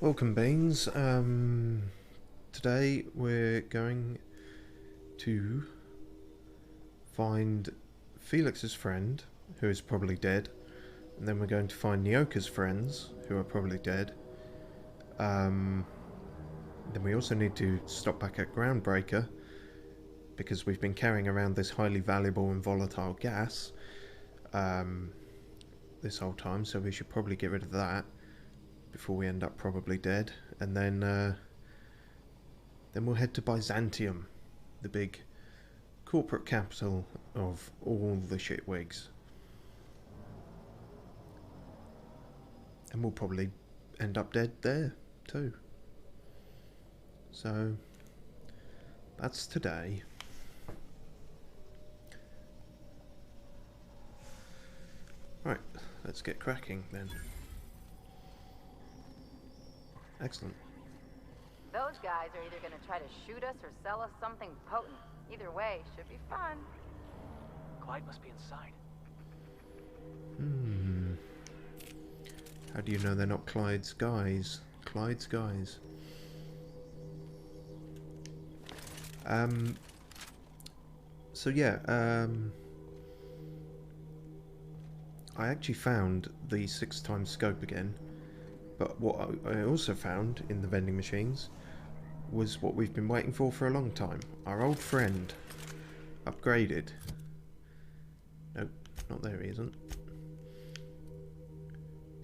Welcome, Beans. Today we're going to find Felix's friend, who is probably dead, and then we're going to find Nyoka's friends, who are probably dead. Then we also need to stop back at Groundbreaker, because we've been carrying around this highly valuable and volatile gas this whole time, so we should probably get rid of that before we end up probably dead, and then we'll head to Byzantium, the big corporate capital of all the shitwigs, and we'll probably end up dead there too. So that's today. Right, let's get cracking then. Excellent. Those guys are either going to try to shoot us or sell us something potent. Either way, should be fun. Clyde must be inside. How do you know they're not Clyde's guys? Clyde's guys. So yeah, I actually found the 6x scope again, but what I also found in the vending machines was what we've been waiting for a long time. Our old friend, upgraded. Nope, not there, he isn't.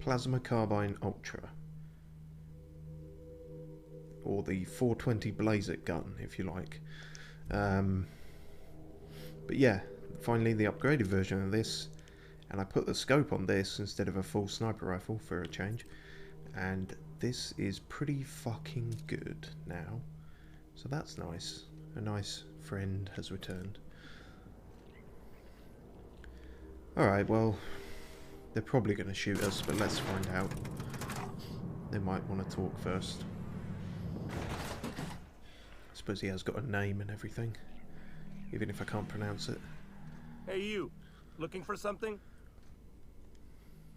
Plasma Carbine Ultra, or the 420 Blazer gun, if you like. But yeah, finally the upgraded version of this, and I put the scope on this instead of a full sniper rifle for a change, and this is pretty fucking good now, so that's nice. A nice friend has returned. Alright, well, they're probably going to shoot us, but let's find out. They might want to talk first. I suppose he has got a name and everything, even if I can't pronounce it. Hey you, looking for something?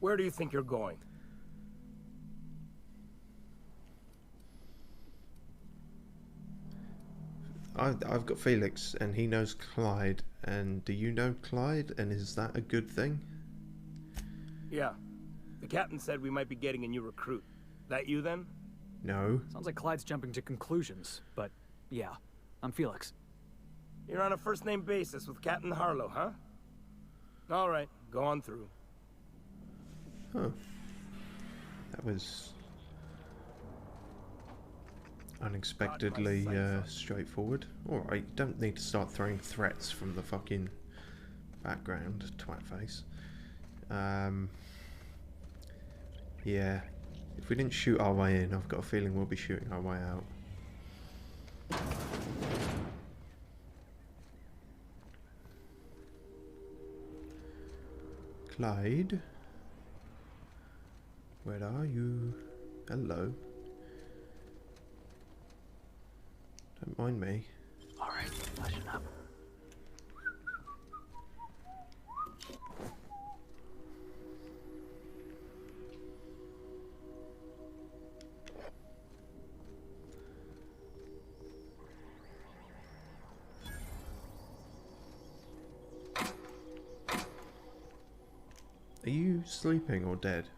Where do you think you're going? I've got Felix, and he knows Clyde, and do you know Clyde, and is that a good thing? Yeah, the captain said we might be getting a new recruit. That you then? No. Sounds like Clyde's jumping to conclusions, but yeah, I'm Felix. You're on a first-name basis with Captain Harlow, huh? All right, go on through. Huh. That was unexpectedly straightforward. Alright, don't need to start throwing threats from the fucking background, twat face. Yeah, if we didn't shoot our way in, I've got a feeling we'll be shooting our way out. Clyde? Where are you? Hello. Don't mind me. Alright, listen up. Are you sleeping or dead?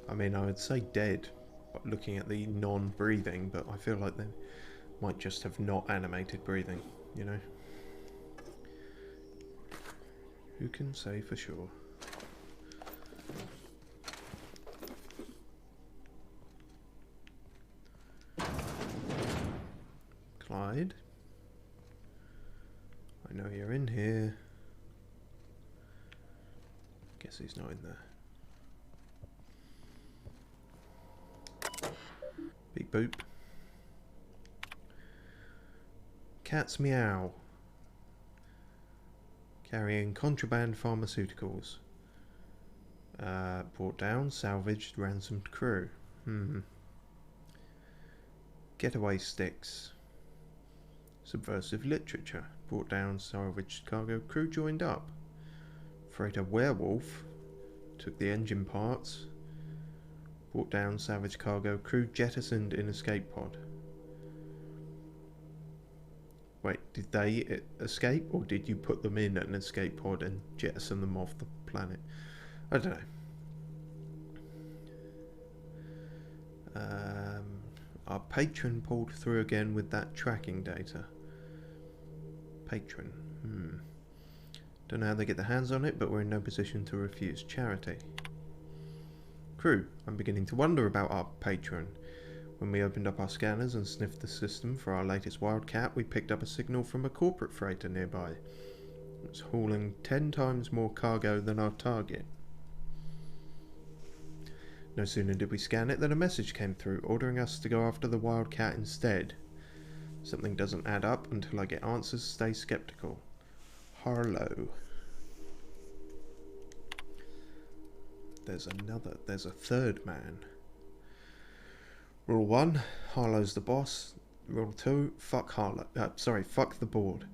I mean, I would say dead, looking at the non-breathing, but I feel like they might just have not animated breathing, you know? Who can say for sure? Clyde? I know you're in here. Guess he's not in there. Beep boop. Cat's meow. Carrying contraband pharmaceuticals. Brought down, salvaged, ransomed crew. Getaway sticks. Subversive literature. Brought down salvaged cargo crew joined up. Freighter Werewolf. Took the engine parts. Brought down salvaged cargo crew jettisoned in escape pod. Wait, did they escape, or did you put them in an escape pod and jettison them off the planet? I don't know. Our patron pulled through again with that tracking data. Patron. Don't know how they get their hands on it, but we're in no position to refuse charity. Crew, I'm beginning to wonder about our patron. When we opened up our scanners and sniffed the system for our latest Wildcat, we picked up a signal from a corporate freighter nearby. It was hauling 10 times more cargo than our target. No sooner did we scan it than a message came through ordering us to go after the Wildcat instead. Something doesn't add up until I get answers. Stay skeptical. Harlow. There's a third man. Rule 1, Harlow's the boss. Rule 2, fuck Harlow. Fuck the board.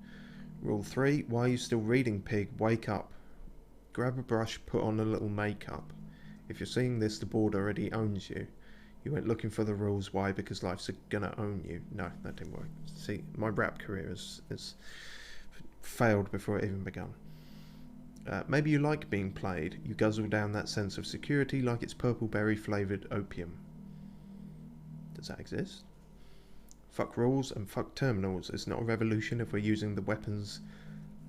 Rule 3, why are you still reading, pig? Wake up. Grab a brush, put on a little makeup. If you're seeing this, the board already owns you. You went looking for the rules. Why? Because life's gonna own you. No, that didn't work. See, my rap career has failed before it even begun. Maybe you like being played. You guzzle down that sense of security like it's purple berry flavoured opium. Does that exist? Fuck rules and fuck terminals. It's not a revolution if we're using the weapons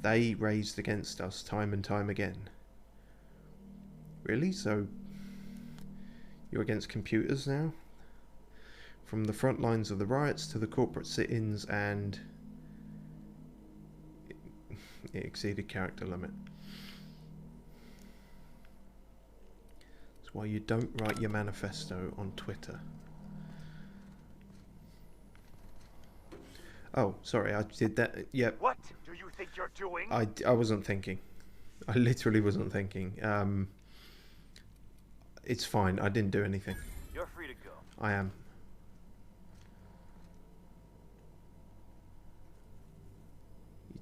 they raised against us time and time again. Really? So you're against computers now? From the front lines of the riots to the corporate sit-ins, and it exceeded character limit. That's why you don't write your manifesto on Twitter. Oh, sorry, I did that. Yep. What do you think you're doing? I wasn't thinking. I literally wasn't thinking. It's fine. I didn't do anything. You're free to go. I am. You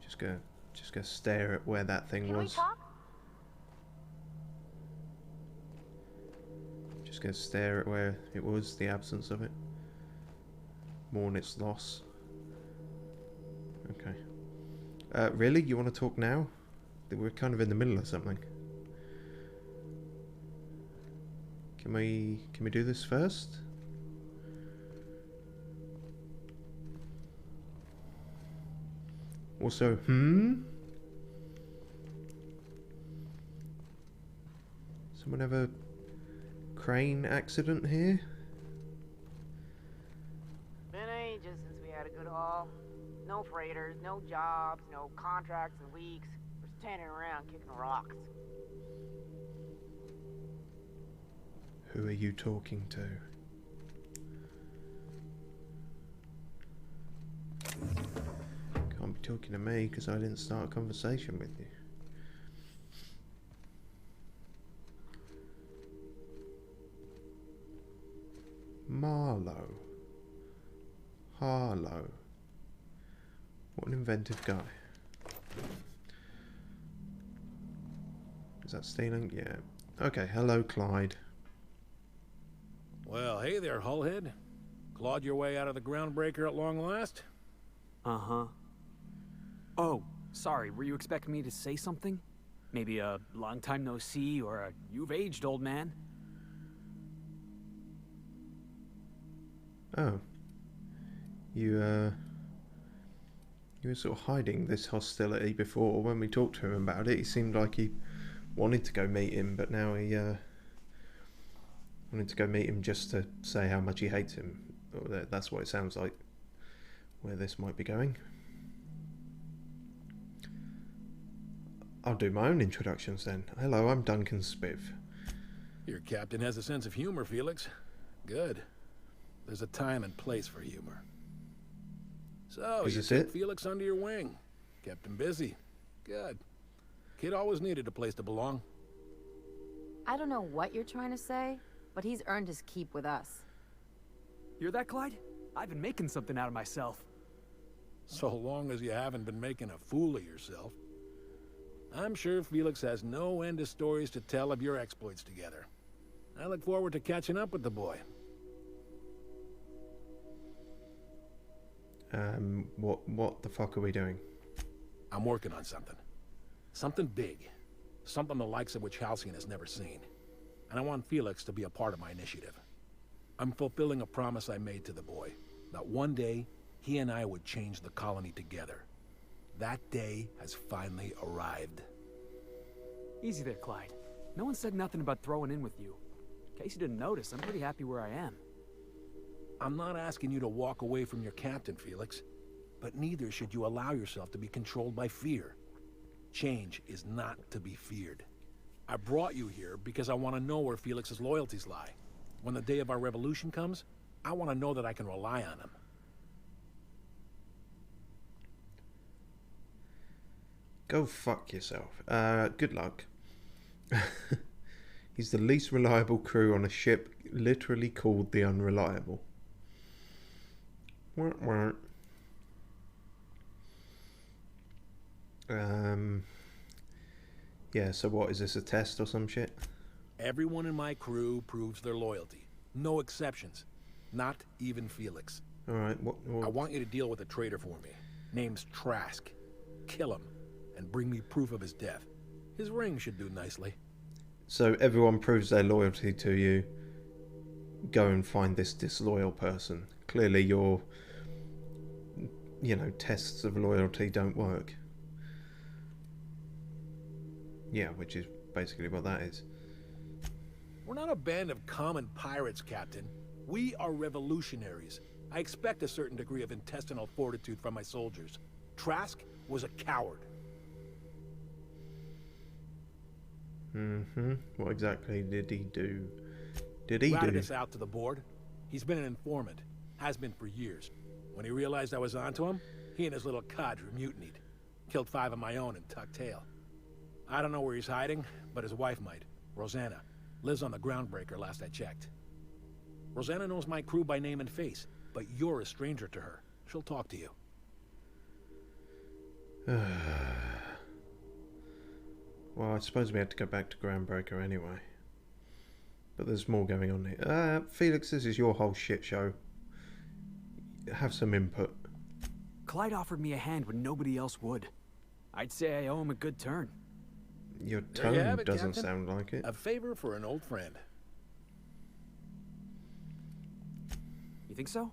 just go stare at where that thing Can we was. talk? Just go stare at where it was, the absence of it. Mourn its loss. Okay. Really? You want to talk now? We're kind of in the middle of something. Can we do this first? Also, someone have a crane accident here? Been ages since we had a good haul. No freighters, no jobs, no contracts in weeks. We're standing around kicking rocks. Who are you talking to? Can't be talking to me because I didn't start a conversation with you. Marlowe. Harlow. What an inventive guy. Is that stealing? Yeah. Okay, hello Clyde. Well, hey there, Hullhead. Clawed your way out of the groundbreaker at long last? Uh-huh. Oh, sorry, were you expecting me to say something? Maybe a long time no see, or a you've aged, old man? Oh. You were sort of hiding this hostility before. When we talked to him about it, he seemed like he wanted to go meet him, but now he wanted to go meet him just to say how much he hates him. That's what it sounds like, where this might be going. I'll do my own introductions then. Hello, I'm Duncan Spiv. Your captain has a sense of humor, Felix. Good. There's a time and place for humor. So, Is you this took it? Felix under your wing. Kept him busy. Good. Kid always needed a place to belong. I don't know what you're trying to say, but he's earned his keep with us. Hear that, Clyde? I've been making something out of myself. So long as you haven't been making a fool of yourself. I'm sure Felix has no end of stories to tell of your exploits together. I look forward to catching up with the boy. What the fuck are we doing? I'm working on something. Something big. Something the likes of which Halcyon has never seen. And I want Felix to be a part of my initiative. I'm fulfilling a promise I made to the boy, that one day, he and I would change the colony together. That day has finally arrived. Easy there, Clyde. No one said nothing about throwing in with you. In case you didn't notice, I'm pretty happy where I am. I'm not asking you to walk away from your captain, Felix. But neither should you allow yourself to be controlled by fear. Change is not to be feared. I brought you here because I want to know where Felix's loyalties lie. When the day of our revolution comes, I want to know that I can rely on him. Go fuck yourself. Good luck. He's the least reliable crew on a ship literally called the Unreliable. Yeah, so what, is this a test or some shit? Everyone in my crew proves their loyalty. No exceptions. Not even Felix. Alright, I want you to deal with a traitor for me. Name's Trask. Kill him, and bring me proof of his death. His ring should do nicely. So everyone proves their loyalty to you. Go and find this disloyal person. Clearly your, tests of loyalty don't work. Yeah, which is basically what that is. We're not a band of common pirates, Captain. We are revolutionaries. I expect a certain degree of intestinal fortitude from my soldiers. Trask was a coward. What exactly did he do? Routed us out to the board. He's been an informant. Has been for years. When he realized I was onto him, he and his little cadre mutinied. Killed 5 of my own and tucked tail. I don't know where he's hiding, but his wife might. Rosanna. Lives on the Groundbreaker last I checked. Rosanna knows my crew by name and face, but you're a stranger to her. She'll talk to you. Well, I suppose we had to go back to Groundbreaker anyway. But there's more going on here. Felix, this is your whole shit show. Have some input. Clyde offered me a hand when nobody else would. I'd say I owe him a good turn. Your There you have tone it, doesn't Captain. sound like it. A favor for an old friend. You think so?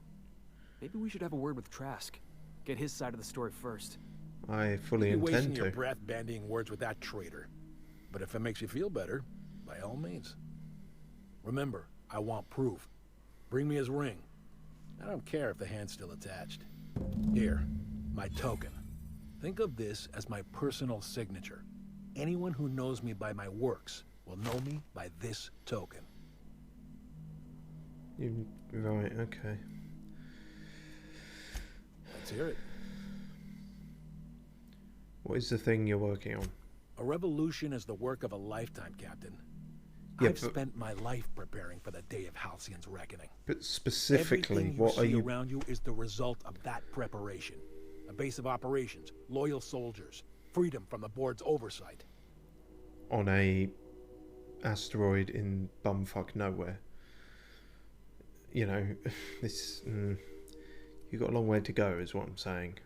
Maybe we should have a word with Trask. Get his side of the story first. I fully You're wasting intend your to. breath bandying words with that traitor. But if it makes you feel better, by all means. Remember, I want proof. Bring me his ring. I don't care if the hand's still attached. Here, my token. Think of this as my personal signature. Anyone who knows me by my works will know me by this token. Right, okay. Let's hear it. What is the thing you're working on? A revolution is the work of a lifetime, Captain. Yeah, I've spent my life preparing for the day of Halcyon's reckoning. But specifically, Everything what are see you... around you is the result of that preparation. A base of operations, loyal soldiers, freedom from the board's oversight. On a asteroid in bumfuck nowhere. You know, this... you've got a long way to go, is what I'm saying.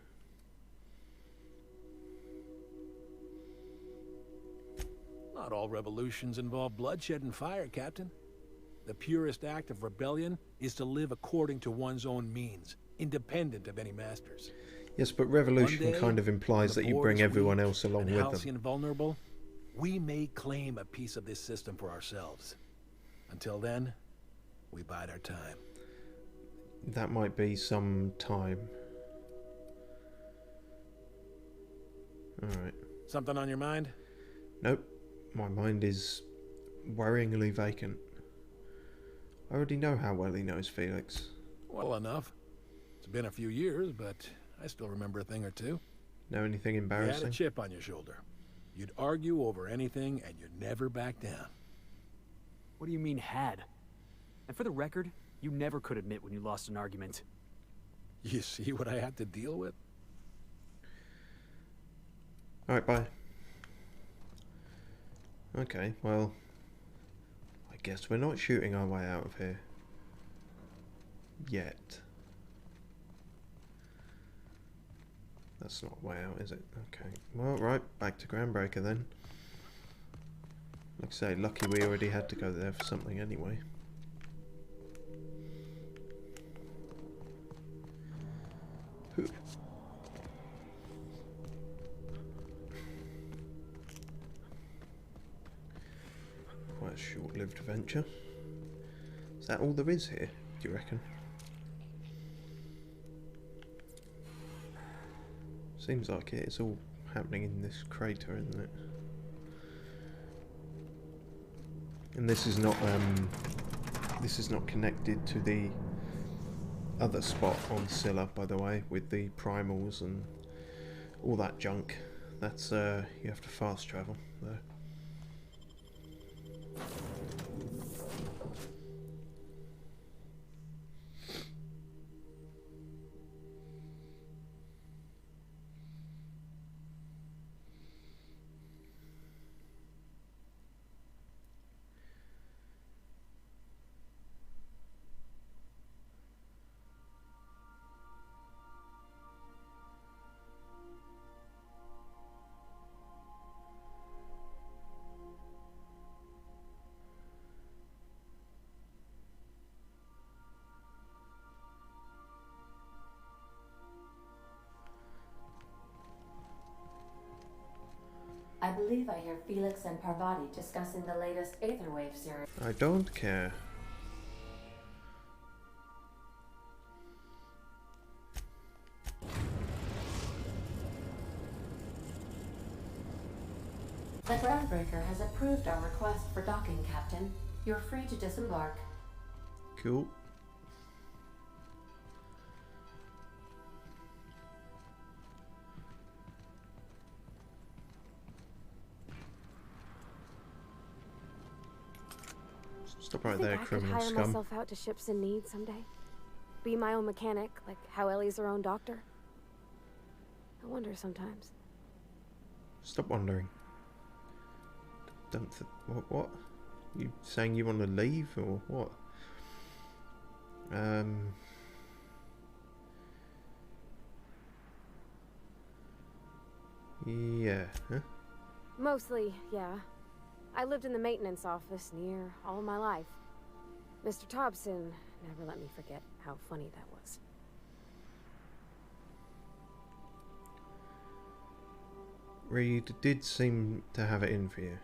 Not all revolutions involve bloodshed and fire, Captain. The purest act of rebellion is to live according to one's own means, independent of any masters. Yes, but revolution One day, kind of implies the that you board bring is everyone weak else along and with them. Halcyon vulnerable, we may claim a piece of this system for ourselves. Until then, we bide our time. That might be some time. Alright. Something on your mind? Nope. My mind is worryingly vacant. I already know how well he knows Felix. Well enough. It's been a few years, but I still remember a thing or two. Know anything You had a embarrassing? chip on your shoulder. You'd argue over anything, and you'd never back down. What do you mean, had? And for the record, you never could admit when you lost an argument. You see what I had to deal with? Alright, bye. Okay, well, I guess we're not shooting our way out of here. Yet. That's not way out, is it? Okay. Well, right, back to Groundbreaker then. Like I say, lucky we already had to go there for something anyway. Quite a short-lived adventure. Is that all there is here, do you reckon? Seems like it. It's all happening in this crater, isn't it? And this is not connected to the other spot on Scylla, by the way, with the primals and all that junk. That's you have to fast travel though. I believe I hear Felix and Parvati discussing the latest Aetherwave series. I don't care. The Groundbreaker has approved our request for docking, Captain. You're free to disembark. Cool. Stop right there, criminal I could hire scum. myself out to ships in need someday. Be my own mechanic, like how Ellie's her own doctor. I wonder sometimes. Stop wondering. What? You saying you want to leave or what? Yeah. Huh? Mostly, yeah. I lived in the maintenance office near all my life. Mr. Thompson never let me forget how funny that was. Reed did seem to have it in for you.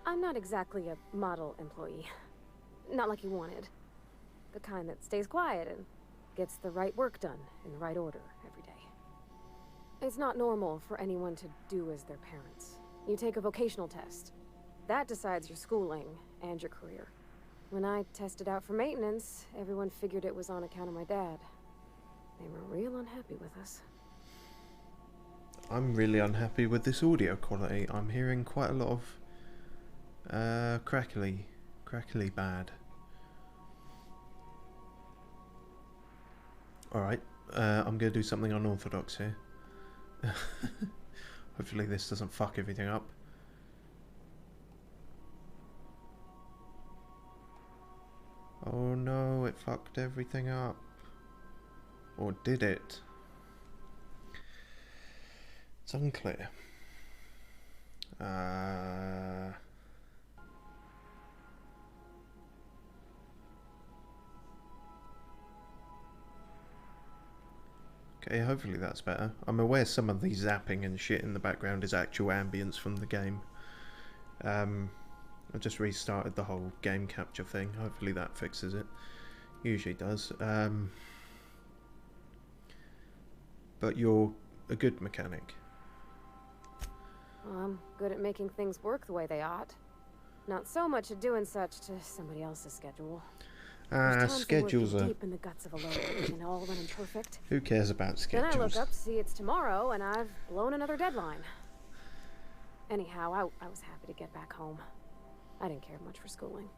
I'm not exactly a model employee. Not like he wanted. The kind that stays quiet and gets the right work done in the right order every day. It's not normal for anyone to do as their parents. You take a vocational test. That decides your schooling and your career. When I tested out for maintenance, everyone figured it was on account of my dad. They were real unhappy with us. I'm really unhappy with this audio quality. I'm hearing quite a lot of crackly bad. Alright, I'm going to do something unorthodox here. Hopefully this doesn't fuck everything up. Oh no, it fucked everything up. Or did it? It's unclear. Okay, hopefully that's better. I'm aware some of the zapping and shit in the background is actual ambience from the game. I just restarted the whole game capture thing. Hopefully that fixes it. Usually does. But you're a good mechanic. Well, I'm good at making things work the way they ought. Not so much at doing such to somebody else's schedule. Schedules are... deep in the guts of a load and all running perfect. Who cares about schedules? Then I look up to see it's tomorrow and I've blown another deadline. Anyhow, I was happy to get back home. I didn't care much for schooling.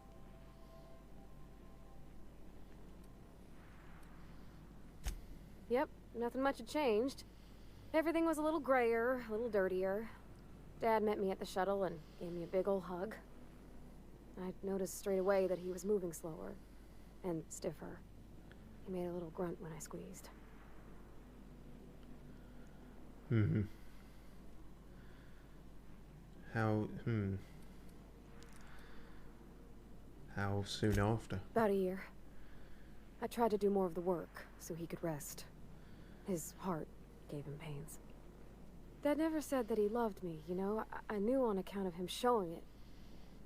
Yep, nothing much had changed. Everything was a little grayer, a little dirtier. Dad met me at the shuttle and gave me a big ol' hug. I noticed straight away that he was moving slower and stiffer. He made a little grunt when I squeezed. Mm-hmm. How soon after? About a year. I tried to do more of the work so he could rest. His heart gave him pains. Dad never said that he loved me, you know? I knew on account of him showing it.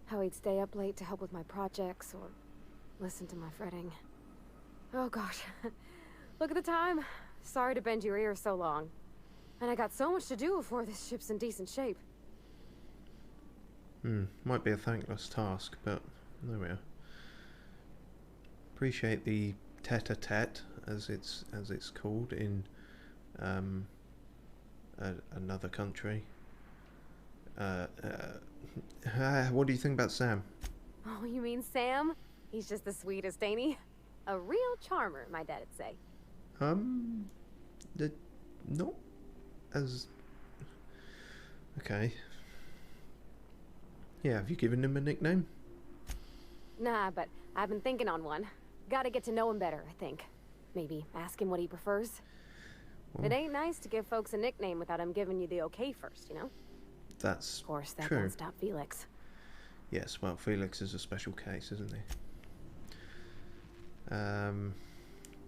How he'd stay up late to help with my projects or listen to my fretting. Oh gosh. Look at the time. Sorry to bend your ears so long. And I got so much to do before this ship's in decent shape. Might be a thankless task, but there we are. Appreciate the tete-a-tete, as it's called in another country. What do you think about Sam? Oh, you mean Sam? He's just the sweetest, ain't he? A real charmer, my dad'd say. Not as... Okay. Yeah, have you given him a nickname? Nah, but I've been thinking on one. Gotta get to know him better, I think. Maybe ask him what he prefers. Well, it ain't nice to give folks a nickname without him giving you the okay first, you know? That's Of course, that true. won't stop Felix. Yes, well, Felix is a special case, isn't he?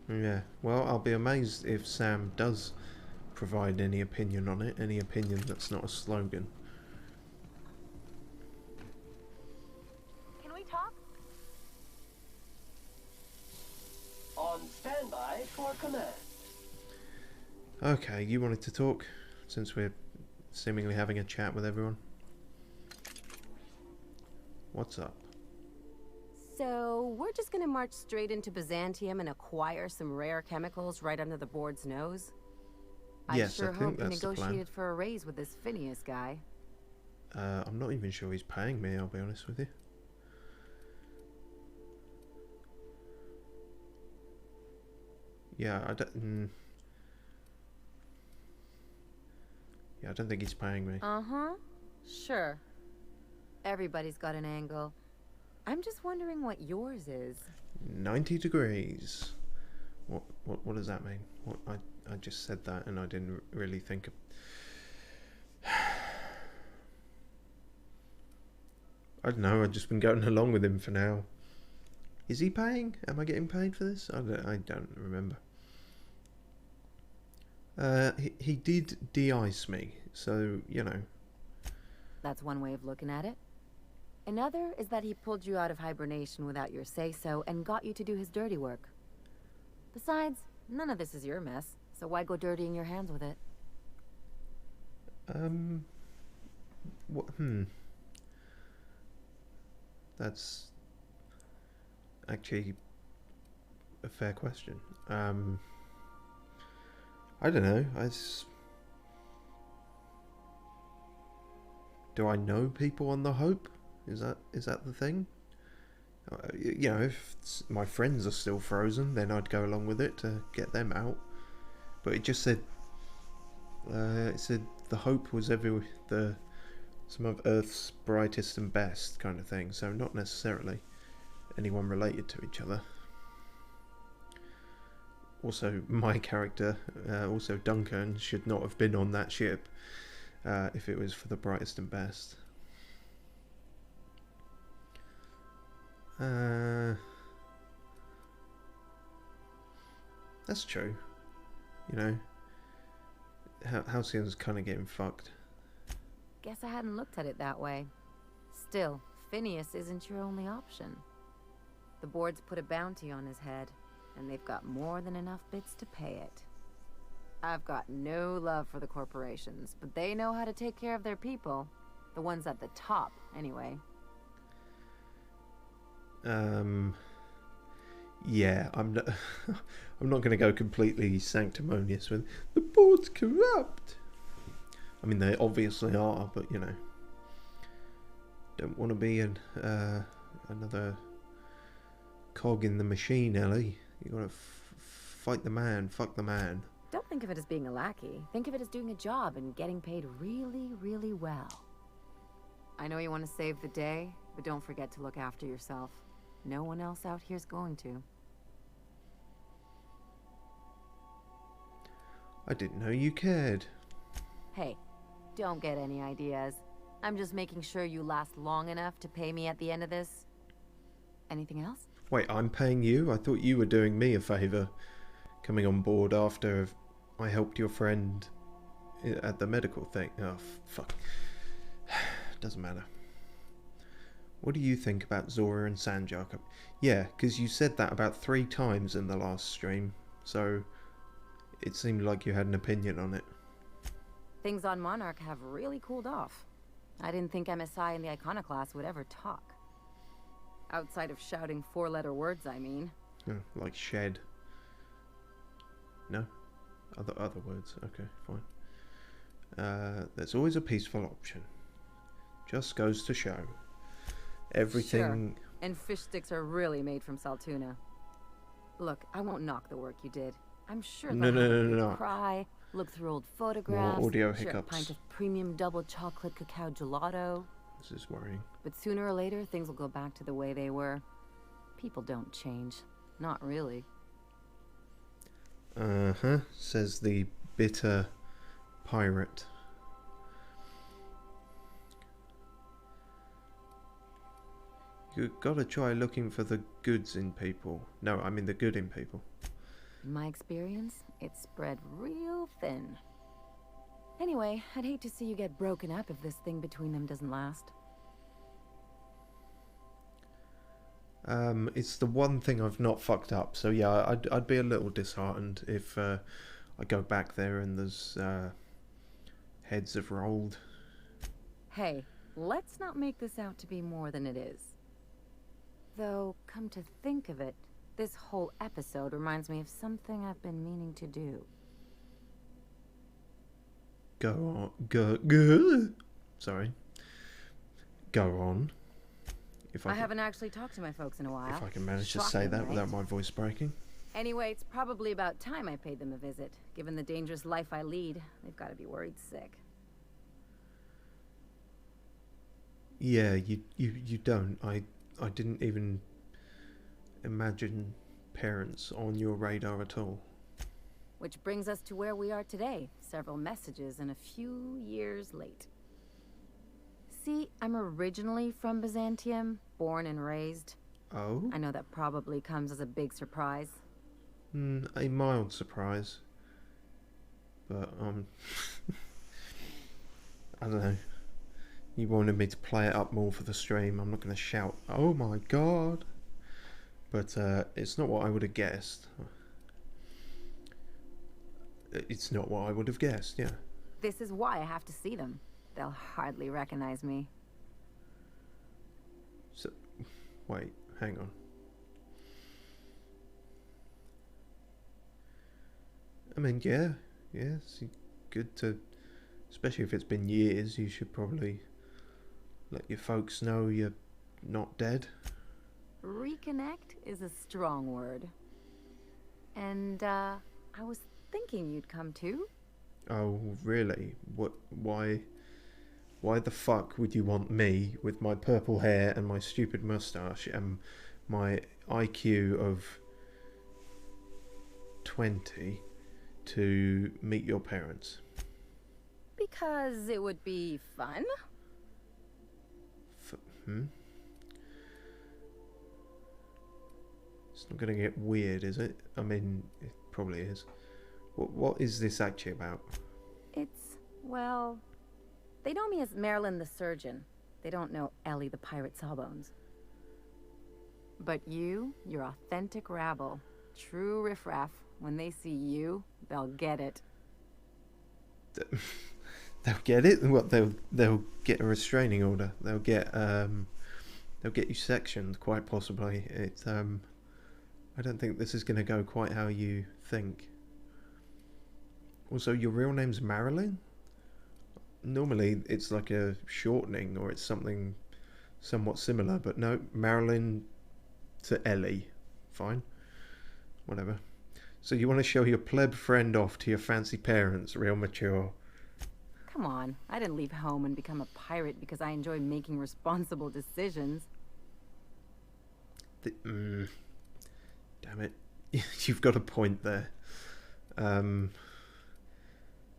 Yeah. Well, I'll be amazed if Sam does provide any opinion on it. Any opinion that's not a slogan. Can we talk? On standby for command. Okay, you wanted to talk, since we're seemingly having a chat with everyone. What's up? So, we're just gonna march straight into Byzantium and acquire some rare chemicals right under the board's nose? Yes, I sure I think hope you that's the plan. negotiated for a raise with this Phineas guy. I'm not even sure he's paying me, I'll be honest with you. Yeah, I don't think he's paying me. Uh-huh. Sure. Everybody's got an angle. I'm just wondering what yours is. 90 degrees. What does that mean? I just said that and I didn't really think of... I don't know, I've just been going along with him for now. Is he paying? Am I getting paid for this? I don't remember. He did de-ice me, so, you know. That's one way of looking at it. Another is that he pulled you out of hibernation without your say-so and got you to do his dirty work. Besides, none of this is your mess, so why go dirtying your hands with it? That's actually a fair question. I don't know. Do I know people on the Hope? Is that the thing? You know, if my friends are still frozen, then I'd go along with it to get them out. But it just said, the Hope was some of Earth's brightest and best kind of thing. So not necessarily anyone related to each other. Also, my character, also Dunkurn, should not have been on that ship if it was for the brightest and best. That's true. You know, Halcyon's kind of getting fucked. Guess I hadn't looked at it that way. Still, Phineas isn't your only option. The board's put a bounty on his head, and they've got more than enough bits to pay it. I've got no love for the corporations, but they know how to take care of their people. The ones at the top, anyway. Yeah, I'm not going to go completely sanctimonious with the board's corrupt. I mean, they obviously are, but you know, don't want to be another cog in the machine, Ellie. You got to fight the man, fuck the man. Don't think of it as being a lackey. Think of it as doing a job and getting paid really, really well. I know you want to save the day, but don't forget to look after yourself. No one else out here's going to. I didn't know you cared. Hey, don't get any ideas. I'm just making sure you last long enough to pay me at the end of this. Anything else? Wait, I'm paying you? I thought you were doing me a favour, coming on board after I helped your friend at the medical thing. Oh, fuck. Doesn't matter. What do you think about Zora and Sanjar? Yeah, because you said that about 3 times in the last stream, so it seemed like you had an opinion on it. Things on Monarch have really cooled off. I didn't think MSI and the Iconoclast would ever talk. Outside of shouting 4-letter words, I mean. Oh, like shed. No? Other words. Okay, fine. There's always a peaceful option. Just goes to show. Everything... Sure. And fish sticks are really made from Saltuna. Look, I won't knock the work you did. I'm sure No. Cry, look through old photographs, More audio share a hiccups. pint of premium double chocolate cacao gelato. This is worrying. But sooner or later, things will go back to the way they were. People don't change. Not really. Uh-huh, says the bitter pirate. You gotta try looking for the goods in people. No, I mean the good in people. In my experience, it's spread real thin. Anyway, I'd hate to see you get broken up if this thing between them doesn't last. It's the one thing I've not fucked up, so yeah, I'd be a little disheartened if I go back there and there's heads have rolled. Hey, let's not make this out to be more than it is. Though, come to think of it, this whole episode reminds me of something I've been meaning to do. Go on. Sorry. Go on. I haven't actually talked to my folks in a while. If I can manage to say that without my voice breaking. Anyway, it's probably about time I paid them a visit. Given the dangerous life I lead, they've got to be worried sick. Yeah, you don't. I didn't even imagine parents on your radar at all. Which brings us to where we are today. Several messages and a few years late. See, I'm originally from Byzantium, born and raised. Oh? I know that probably comes as a big surprise. A mild surprise. But, I don't know. You wanted me to play it up more for the stream. I'm not going to shout, oh my god. But, it's not what I would have guessed. It's not what I would have guessed, yeah. This is why I have to see them. They'll hardly recognize me. So, wait, hang on. I mean, yeah, it's good to, especially if it's been years, you should probably let your folks know you're not dead. Reconnect is a strong word. And, I was thinking you'd come too. Oh, really? Why the fuck would you want me with my purple hair and my stupid moustache and my IQ of 20 to meet your parents? Because it would be fun. It's not going to get weird, is it? I mean, it probably is. What is this actually about? It's, well, they know me as Marilyn the surgeon. They don't know Ellie the pirate sawbones. But you're authentic rabble. True riffraff. When they see you, they'll get it. They'll get it? What, they'll get a restraining order. They'll get you sectioned, quite possibly. I don't think this is going to go quite how you think. Also, your real name's Marilyn? Normally, it's like a shortening, or it's something somewhat similar, but no, Marilyn to Ellie. Fine. Whatever. So you want to show your pleb friend off to your fancy parents? Real mature. Come on, I didn't leave home and become a pirate because I enjoy making responsible decisions. Damn it. You've got a point there.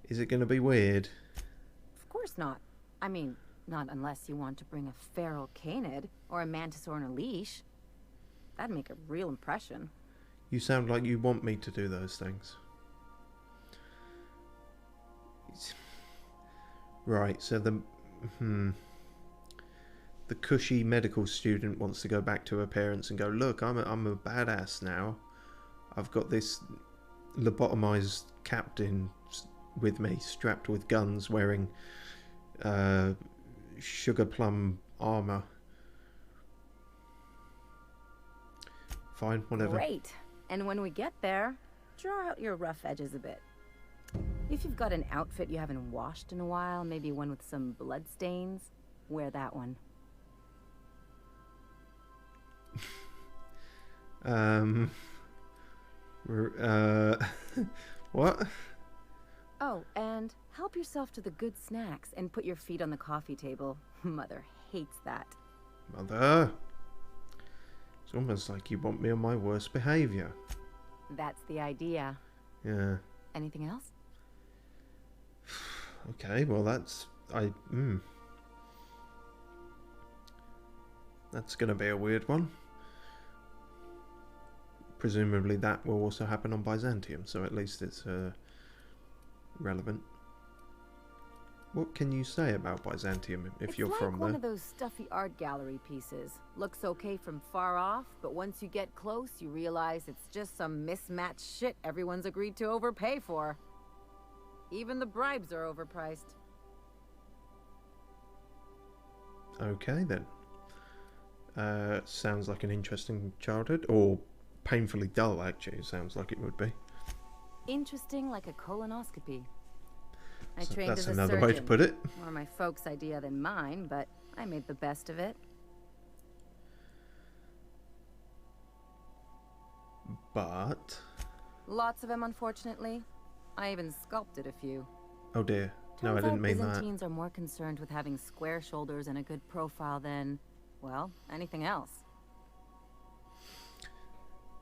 Is it going to be weird? Of course not. I mean, not unless you want to bring a feral canid or a mantis on a leash. That'd make a real impression. You sound like you want me to do those things. Right, so the cushy medical student wants to go back to her parents and go, look, I'm a badass now. I've got this lobotomized captain with me, strapped with guns, wearing sugar plum armor. Fine, whatever. Great. And when we get there, draw out your rough edges a bit. If you've got an outfit you haven't washed in a while, maybe one with some blood stains, wear that one. What? Oh, and help yourself to the good snacks and put your feet on the coffee table. Mother hates that. Mother. It's almost like you want me on my worst behavior. That's the idea. Yeah. Anything else? Okay, well that's... That's gonna be a weird one. Presumably that will also happen on Byzantium, so at least it's relevant. What can you say about Byzantium if you're from there? It's like one of those stuffy art gallery pieces. Looks okay from far off, but once you get close, you realize it's just some mismatched shit everyone's agreed to overpay for. Even the bribes are overpriced. Okay then. Sounds like an interesting childhood, or painfully dull actually, sounds like it would be. Interesting like a colonoscopy. I So trained that's as a another surgeon. way to put it. More my folks' idea than mine, but I made the best of it. But... Lots of them, unfortunately. I even sculpted a few. Oh dear. No, I Turns didn't out mean that. Byzantines are more concerned with having square shoulders and a good profile than, well, anything else.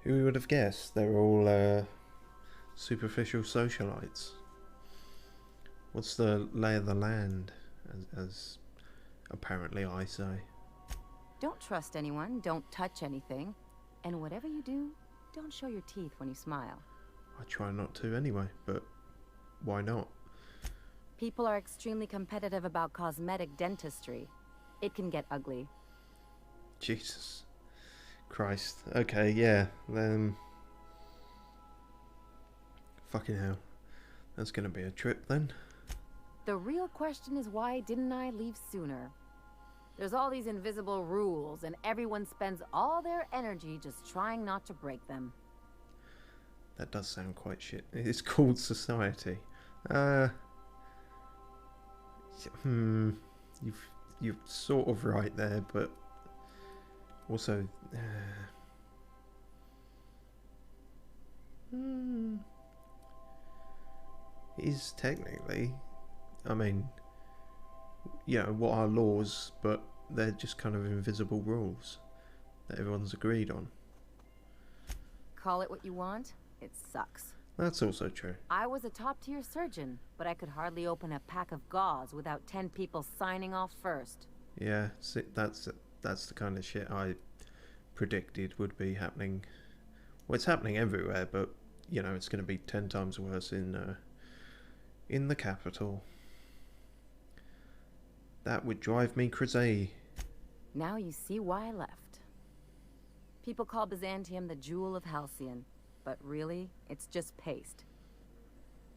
Who would have guessed? They're all superficial socialites. What's the lay of the land, as apparently I say? Don't trust anyone, don't touch anything, and whatever you do, don't show your teeth when you smile. I try not to anyway, but why not? People are extremely competitive about cosmetic dentistry. It can get ugly. Jesus Christ. Okay, yeah. Fucking hell. That's gonna be a trip then. The real question is, why didn't I leave sooner? There's all these invisible rules, and everyone spends all their energy just trying not to break them. That does sound quite shit. It's called society. You're sort of right there, but also it is technically, I mean, you know, what are laws, but they're just kind of invisible rules that everyone's agreed on. Call it what you want, it sucks. That's also true. I was a top-tier surgeon, but I could hardly open a pack of gauze without 10 people signing off first. Yeah, that's the kind of shit I predicted would be happening. Well, it's happening everywhere, but you know, it's going to be 10 times worse in the capital. That would drive me crazy. Now you see why I left. People call Byzantium the jewel of Halcyon, but really, it's just paste.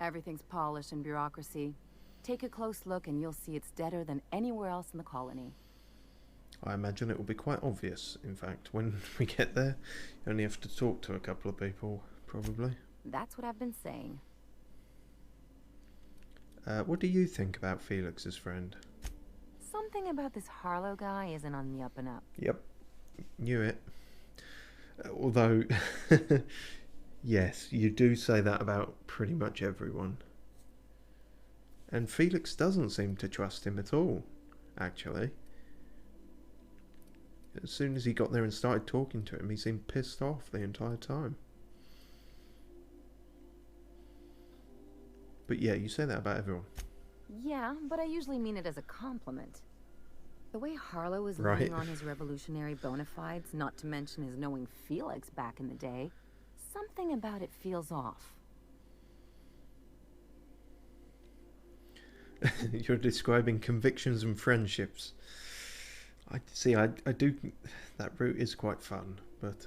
Everything's polished and bureaucracy. Take a close look and you'll see it's deader than anywhere else in the colony. I imagine it will be quite obvious, in fact, when we get there. You only have to talk to a couple of people, probably. That's what I've been saying. What do you think about Felix's friend? Something about this Harlow guy isn't on the up and up. Yep, knew it. Although, Yes, you do say that about pretty much everyone. And Felix doesn't seem to trust him at all, actually. As soon as he got there and started talking to him, he seemed pissed off the entire time. But yeah, you say that about everyone. Yeah, but I usually mean it as a compliment. The way Harlow is Right. leaning on his revolutionary bona fides, not to mention his knowing Felix back in the day, something about it feels off. You're describing convictions and friendships. I see. I do. That route is quite fun, but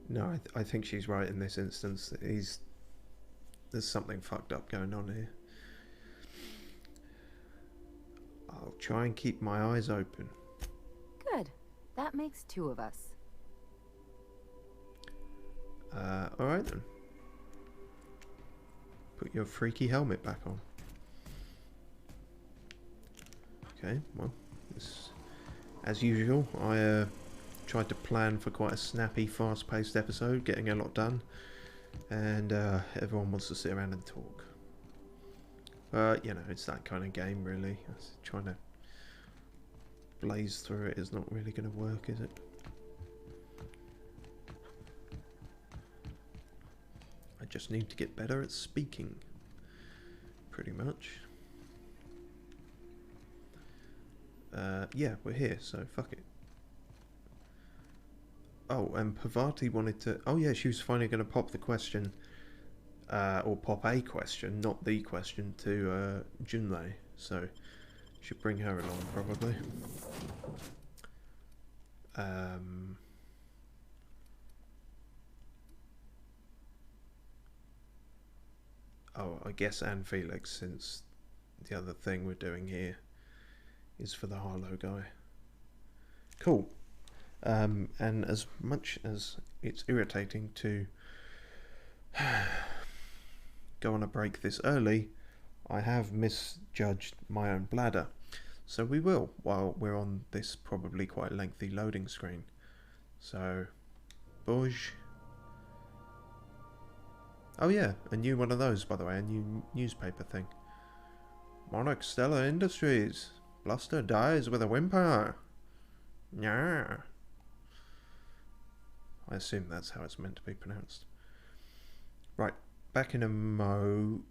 no, I think she's right in this instance. There's something fucked up going on here. I'll try and keep my eyes open. Good. That makes two of us. Alright then. Put your freaky helmet back on. Okay, well, as usual, I tried to plan for quite a snappy, fast-paced episode, getting a lot done, and everyone wants to sit around and talk. You know, it's that kind of game, really. Trying to blaze through it is not really going to work, is it? I just need to get better at speaking, pretty much. Yeah, we're here, so fuck it. Oh, and Parvati wanted to... Oh yeah, she was finally going to pop the question, or pop a question, not the question, to Junlei. So, should bring her along, probably. Oh, I guess and Felix, since the other thing we're doing here is for the Harlow guy. Cool. And as much as it's irritating to go on a break this early, I have misjudged my own bladder. So we will, while we're on this probably quite lengthy loading screen. So, Bouge. Oh yeah, a new one of those, by the way, a new newspaper thing. Monarch Stellar Industries. Bluster dies with a whimper. Yeah. I assume that's how it's meant to be pronounced. Right, back in a moment.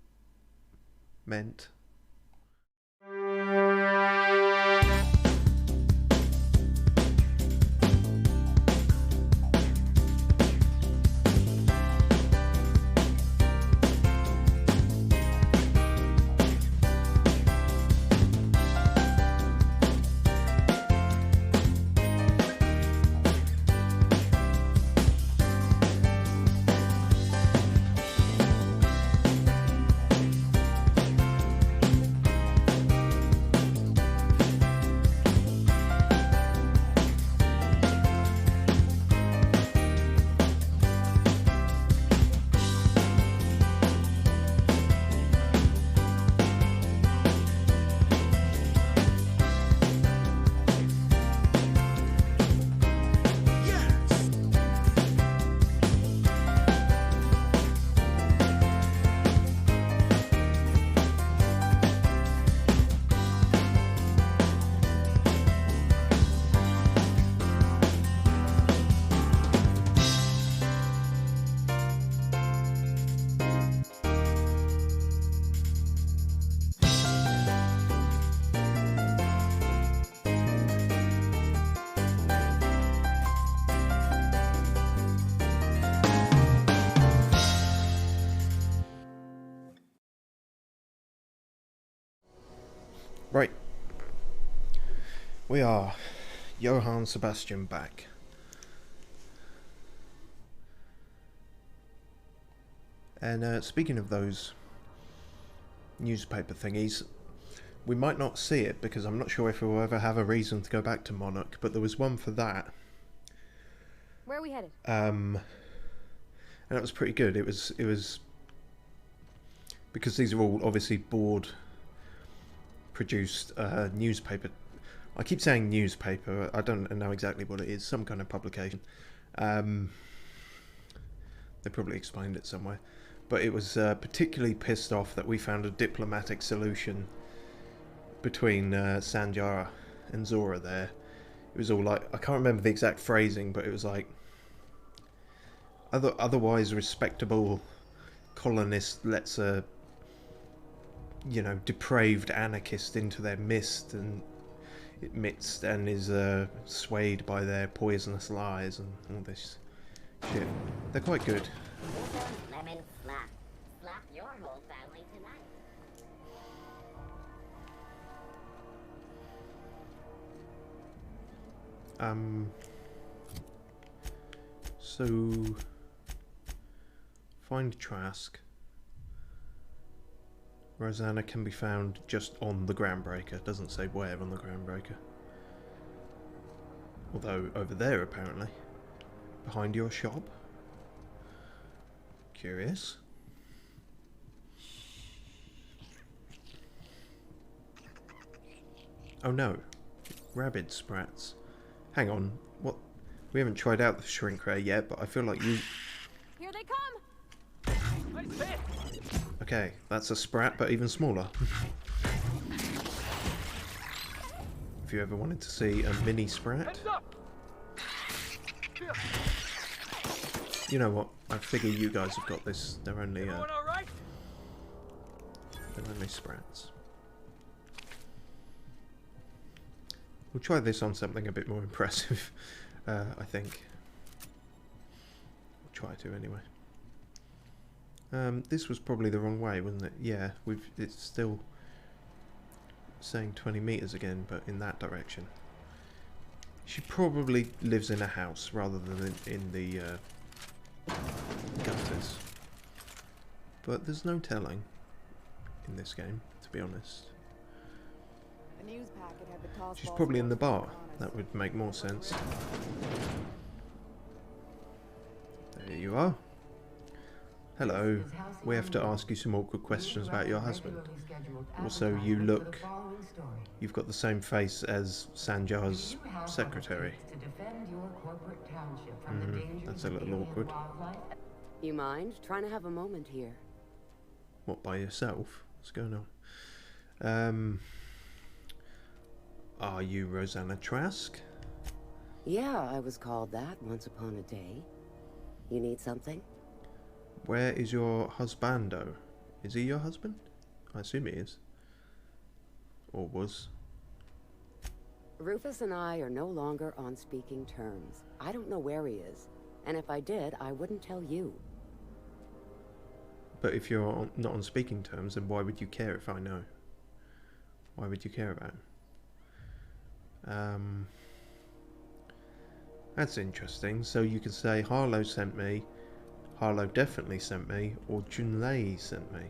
Right. We are Johann Sebastian back. And speaking of those newspaper thingies, we might not see it because I'm not sure if we'll ever have a reason to go back to Monarch, but there was one for that. Where are we headed? And that was pretty good. It was because these are all obviously board produced newspaper. I keep saying newspaper, I don't know exactly what it is, some kind of publication. The They probably explained it somewhere. But it was particularly pissed off that we found a diplomatic solution between Sanjara and Zora there. It was all like, I can't remember the exact phrasing, but it was like, otherwise respectable colonist lets a, you know, depraved anarchist into their midst and is swayed by their poisonous lies and all this shit. They're quite good. Lemon slap. Slap your whole family tonight. So find Trask. Rosanna can be found just on the Groundbreaker. Doesn't say where on the Groundbreaker. Although over there apparently. Behind your shop. Curious. Oh no. Rabid sprats. Hang on. What? We haven't tried out the shrink ray yet, but I feel like you... Here they come! Nice hit! Okay, that's a sprat, but even smaller. If you ever wanted to see a mini sprat... You know what? I figure you guys have got this. They're only sprats. We'll try this on something a bit more impressive. I think. We'll try to anyway. This was probably the wrong way, wasn't it? Yeah, it's still saying 20 meters again, but in that direction. She probably lives in a house rather than in the gutters. But there's no telling in this game, to be honest. The news packet had the toss She's balls probably in the posted bar. on it. That would make more sense. There you are. Hello. We have to ask you some awkward questions about your husband. Also, you look... You've got the same face as Sanjar's secretary. That's a little awkward. You mind trying to have a moment here? What, by yourself? What's going on? Are you Rosanna Trask? Yeah, I was called that once upon a day. You need something? Where is your husbando? Is he your husband? I assume he is. Or was. Rufus and I are no longer on speaking terms. I don't know where he is. And if I did, I wouldn't tell you. But if you're not on speaking terms, then why would you care if I know? Why would you care about him? That's interesting. So you can say Harlow sent me, Harlow definitely sent me, or Junlei sent me.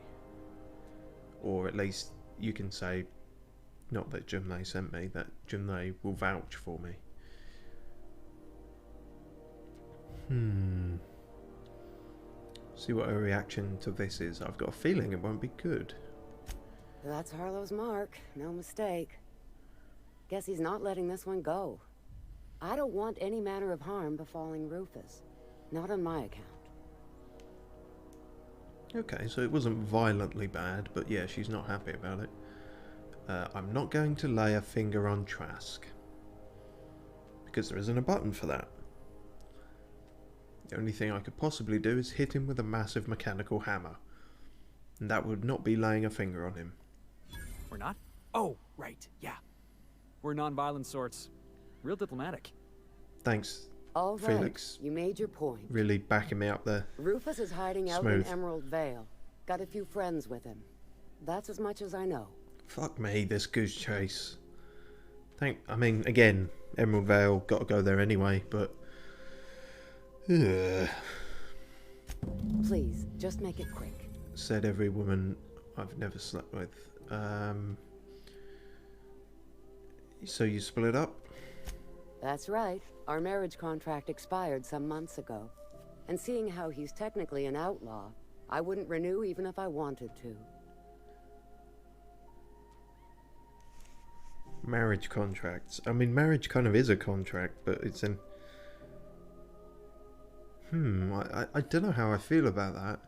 Or at least you can say, not that Junlei sent me, that Junlei will vouch for me. See what her reaction to this is. I've got a feeling it won't be good. That's Harlow's mark, no mistake. Guess he's not letting this one go. I don't want any manner of harm befalling Rufus. Not on my account. Okay, so it wasn't violently bad, but yeah, she's not happy about it. I'm not going to lay a finger on Trask. Because there isn't a button for that. The only thing I could possibly do is hit him with a massive mechanical hammer. And that would not be laying a finger on him. We're not? Oh, right, yeah. We're non-violent sorts. Real diplomatic. Thanks, All right, Felix. you made your point. Really backing me up there. Rufus is hiding out Smooth. in Emerald Vale. Got a few friends with him. That's as much as I know. Fuck me, this goose chase. I mean, again, Emerald Vale, got to go there anyway, but... Please, just make it quick. Said every woman I've never slept with. So you split up? That's right. Our marriage contract expired some months ago. And seeing how he's technically an outlaw, I wouldn't renew even if I wanted to. Marriage contracts. I mean, marriage kind of is a contract, but it's in... I don't know how I feel about that.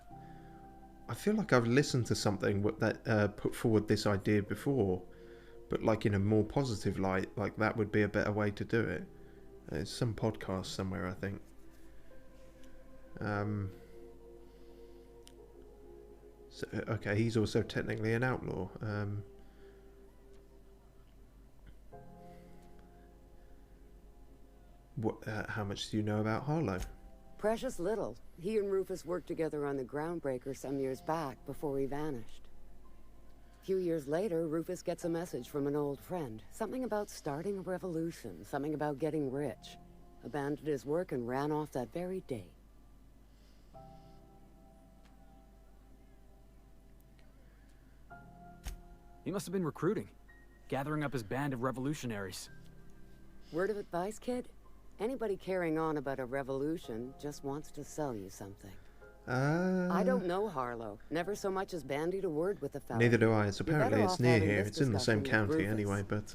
I feel like I've listened to something that put forward this idea before, but like in a more positive light, like that would be a better way to do it. There's some podcast somewhere, I think. So, okay, he's also technically an outlaw. How much do you know about Harlow? Precious little. He and Rufus worked together on the Groundbreaker some years back before he vanished. A few years later, Rufus gets a message from an old friend. Something about starting a revolution, something about getting rich. Abandoned his work and ran off that very day. He must have been recruiting, gathering up his band of revolutionaries. Word of advice, kid? Anybody carrying on about a revolution just wants to sell you something. I don't know Harlow. Never so much as bandied a word with the fella. Neither do I. It's apparently it's near here. It's in the same county anyway, but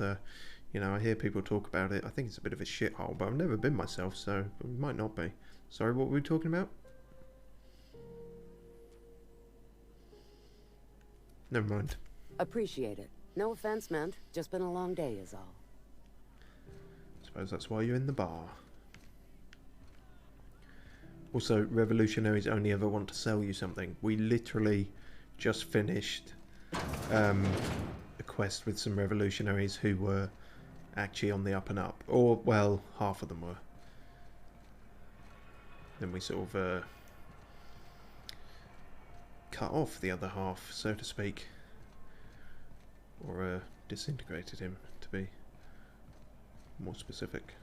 you know, I hear people talk about it. I think it's a bit of a shithole, but I've never been myself, so it might not be. Sorry, what were we talking about? Never mind. Appreciate it. No offense meant. Just been a long day is all. Suppose that's why you're in the bar. Also, revolutionaries only ever want to sell you something. We literally just finished a quest with some revolutionaries who were actually on the up and up. Or, well, half of them were. Then we sort of cut off the other half, so to speak. Or disintegrated him, to be more specific.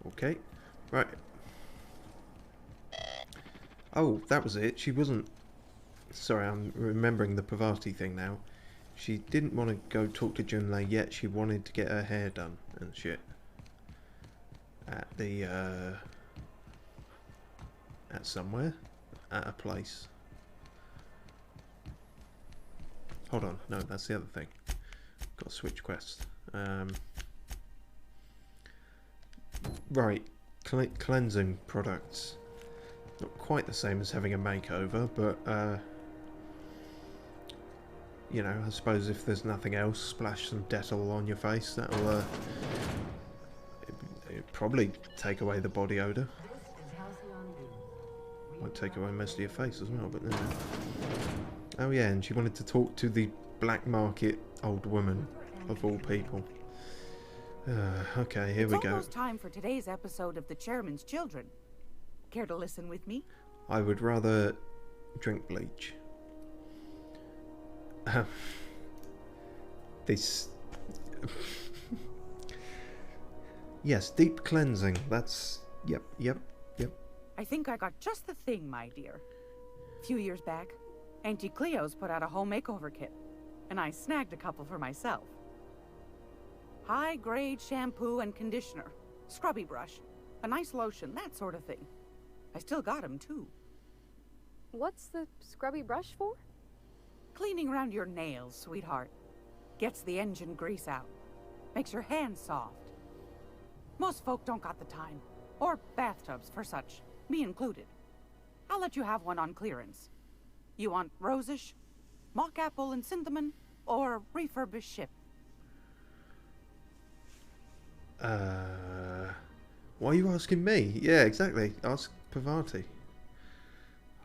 Okay, right. Oh, that was it. She wasn't... Sorry, I'm remembering the Pavati thing now. She didn't want to go talk to Junlei yet. She wanted to get her hair done and shit. At the, at somewhere. At a place. Hold on. No, that's the other thing. Got to switch quest. Right. Cleansing products. Not quite the same as having a makeover, but, you know, I suppose if there's nothing else, splash some Dettol on your face. That'll, it'd probably take away the body odour. Might take away most of your face as well, but no. Oh yeah, and she wanted to talk to the black market old woman, of all people. Okay, here we go. It's almost time for today's episode of The Chairman's Children. Care to listen with me? I would rather drink bleach. This... Yes, deep cleansing. That's... Yep. I think I got just the thing, my dear. A few years back, Auntie Cleo's put out a home makeover kit, and I snagged a couple for myself. High-grade shampoo and conditioner, scrubby brush, a nice lotion, that sort of thing. I still got 'em, too. What's the scrubby brush for? Cleaning around your nails, sweetheart. Gets the engine grease out. Makes your hands soft. Most folk don't got the time. Or bathtubs for such. Me included. I'll let you have one on clearance. You want rosish, mock apple and cinnamon, or refurbished ship? Why are you asking me? Yeah, exactly. Ask Pavati.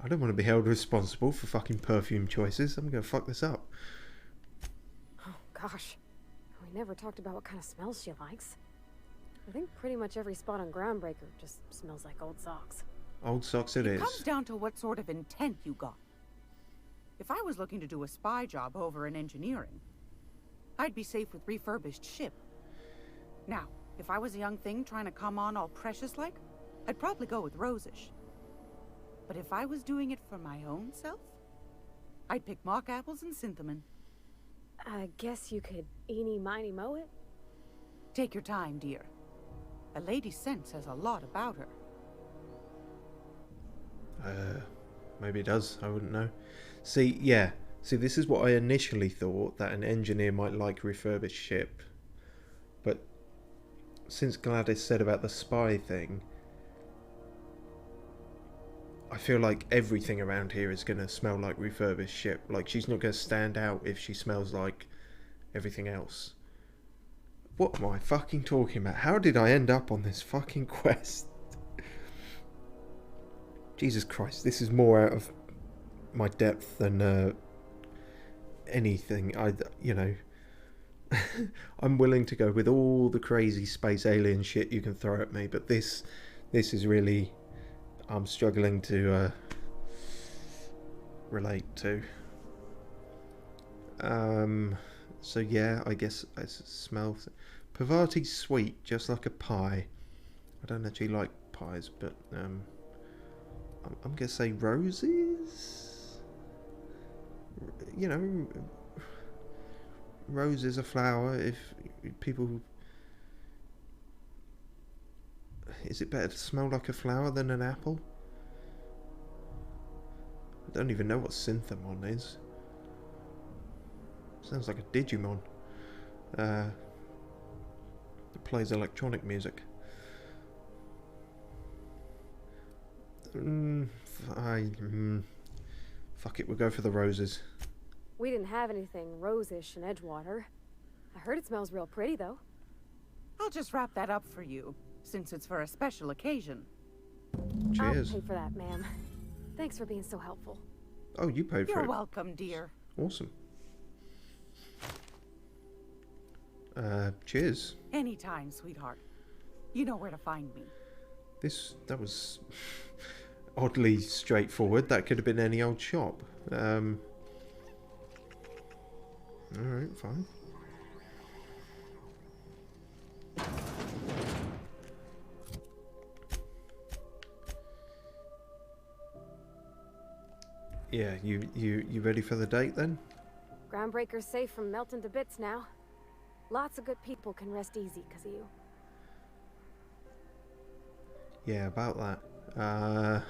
I don't want to be held responsible for fucking perfume choices. I'm gonna fuck this up. Oh, gosh. We never talked about what kind of smells she likes. I think pretty much every spot on Groundbreaker just smells like old socks. Old socks it is. It comes down to what sort of intent you got. If I was looking to do a spy job over in engineering, I'd be safe with refurbished ship. Now, if I was a young thing trying to come on all precious-like, I'd probably go with rosish. But if I was doing it for my own self, I'd pick mock apples and cinnamon. I guess you could eeny-miny moe it? Take your time, dear. A lady's scent says a lot about her. Maybe it does. I wouldn't know. See, yeah. See, this is what I initially thought, that an engineer might like refurbished ship. But since Gladys said about the spy thing, I feel like everything around here is going to smell like refurbished shit. Like, she's not going to stand out if she smells like everything else. What am I fucking talking about? How did I end up on this fucking quest? Jesus Christ, this is more out of my depth than anything. You know, I'm willing to go with all the crazy space alien shit you can throw at me, but this is really, I'm struggling to relate to. So yeah, I guess it smells. Pavati's sweet, just like a pie. I don't actually like pies, but I'm gonna say roses. You know, rose is a flower. If people, is it better to smell like a flower than an apple? I don't even know what Synthamon is. Sounds like a Digimon. It plays electronic music. Fuck it, we'll go for the roses. We didn't have anything rose-ish in Edgewater. I heard it smells real pretty, though. I'll just wrap that up for you, since it's for a special occasion. Cheers. I'll pay for that, ma'am. Thanks for being so helpful. Oh, you paid for it. You're welcome, dear. Awesome. Cheers. Anytime, sweetheart. You know where to find me. That was oddly straightforward. That could have been any old shop. Alright, fine. Yeah, you ready for the date then? Groundbreaker's safe from melting to bits now. Lots of good people can rest easy because of you. Yeah, about that.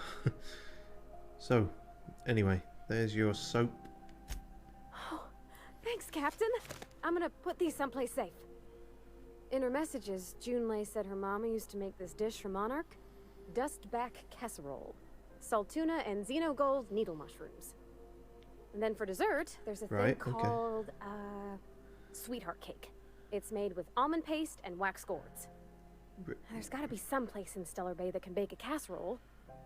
So, anyway, there's your soap. Oh, thanks, Captain. I'm gonna put these someplace safe. In her messages, Junlei said her mama used to make this dish for Monarch. Dustback casserole. Salt tuna and xenogold needle mushrooms. And then for dessert, there's a thing called, sweetheart cake. It's made with almond paste and wax gourds. There's gotta be some place in Stellar Bay that can bake a casserole.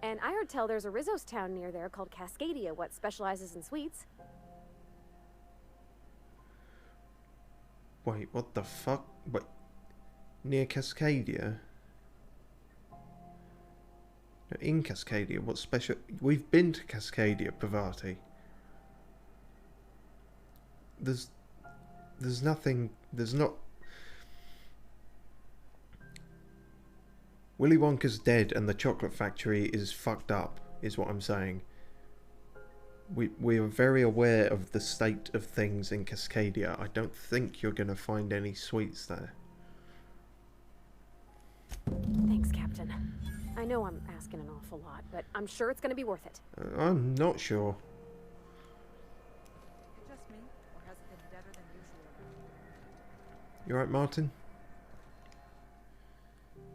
And I heard tell there's a Rizzo's town near there called Cascadia, what specializes in sweets. Wait, what the fuck? Wait, near Cascadia? No, in Cascadia, what special? We've been to Cascadia, Pavati. There's nothing, there's not... Willy Wonka's dead and the chocolate factory is fucked up, is what I'm saying. We are very aware of the state of things in Cascadia. I don't think you're going to find any sweets there. Thanks, Captain. I know I'm asking an awful lot, but I'm sure it's going to be worth it. I'm not sure. Just me, or has it been better than usual? You alright, Martin?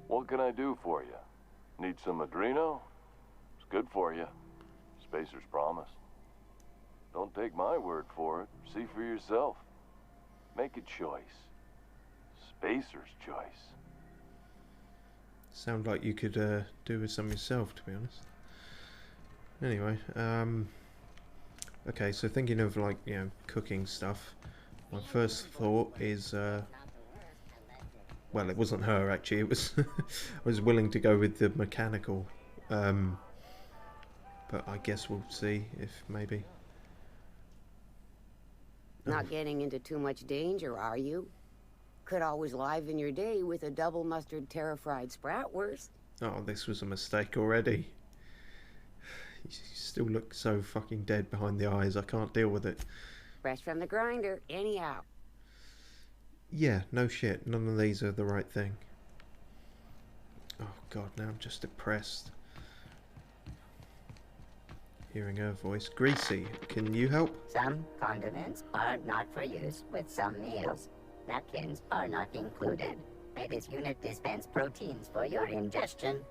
What can I do for you? Need some Adreno? It's good for you. Spacer's promise. Don't take my word for it. See for yourself. Make a choice. Spacer's choice. Sound like you could do with some yourself, to be honest. Anyway, okay, so thinking of, like, you know, cooking stuff, my first thought is, well, it wasn't her, actually, it was, I was willing to go with the mechanical, but I guess we'll see if maybe... Not getting into too much danger, are you? Could always liven your day with a double mustard terra-fried spratwurst. Oh, this was a mistake already. You still look so fucking dead behind the eyes, I can't deal with it. Fresh from the grinder, anyhow. Yeah, no shit, none of these are the right thing. Oh god, now I'm just depressed. Hearing her voice. Greasy, can you help? Some condiments are not for use with some meals. Napkins are not included. May this unit dispense proteins for your ingestion.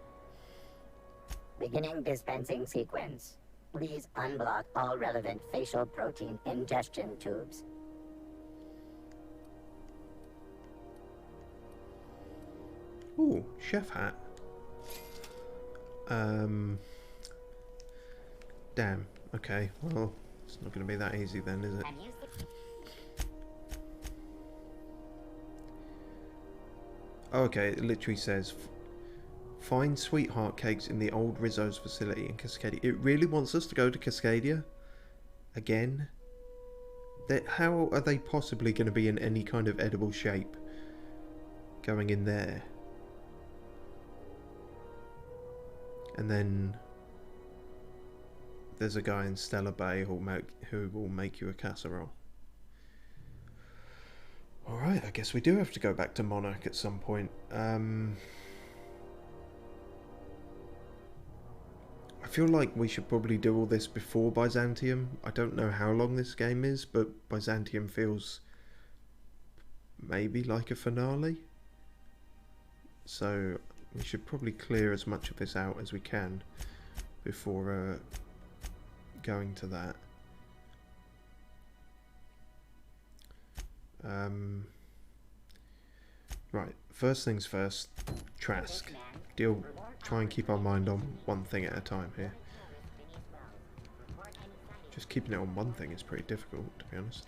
Beginning dispensing sequence. Please unblock all relevant facial protein ingestion tubes. Ooh, chef hat. Damn. Okay, well, it's not going to be that easy then, is it? Oh, okay, it literally says, find sweetheart cakes in the old Rizzo's facility in Cascadia. It really wants us to go to Cascadia? Again? How are they possibly going to be in any kind of edible shape going in there? And then there's a guy in Stellar Bay who will make you a casserole. Alright, I guess we do have to go back to Monarch at some point. I feel like we should probably do all this before Byzantium. I don't know how long this game is, but Byzantium feels maybe like a finale. So we should probably clear as much of this out as we can before going to that. Right, first things first, Trask. Try and keep our mind on one thing at a time here. Just keeping it on one thing is pretty difficult, to be honest.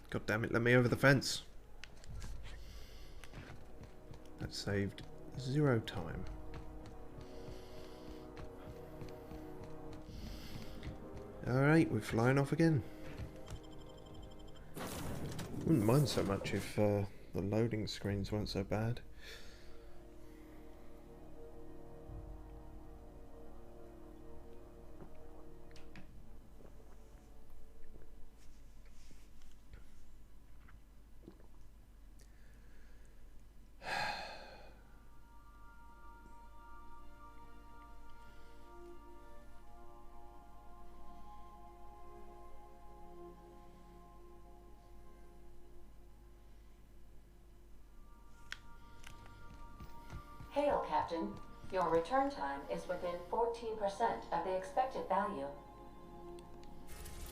God damn it, let me over the fence. That saved 0 time. Alright, we're flying off again. Wouldn't mind so much if the loading screens weren't so bad. Hail, Captain. Your return time is within 14% of the expected value.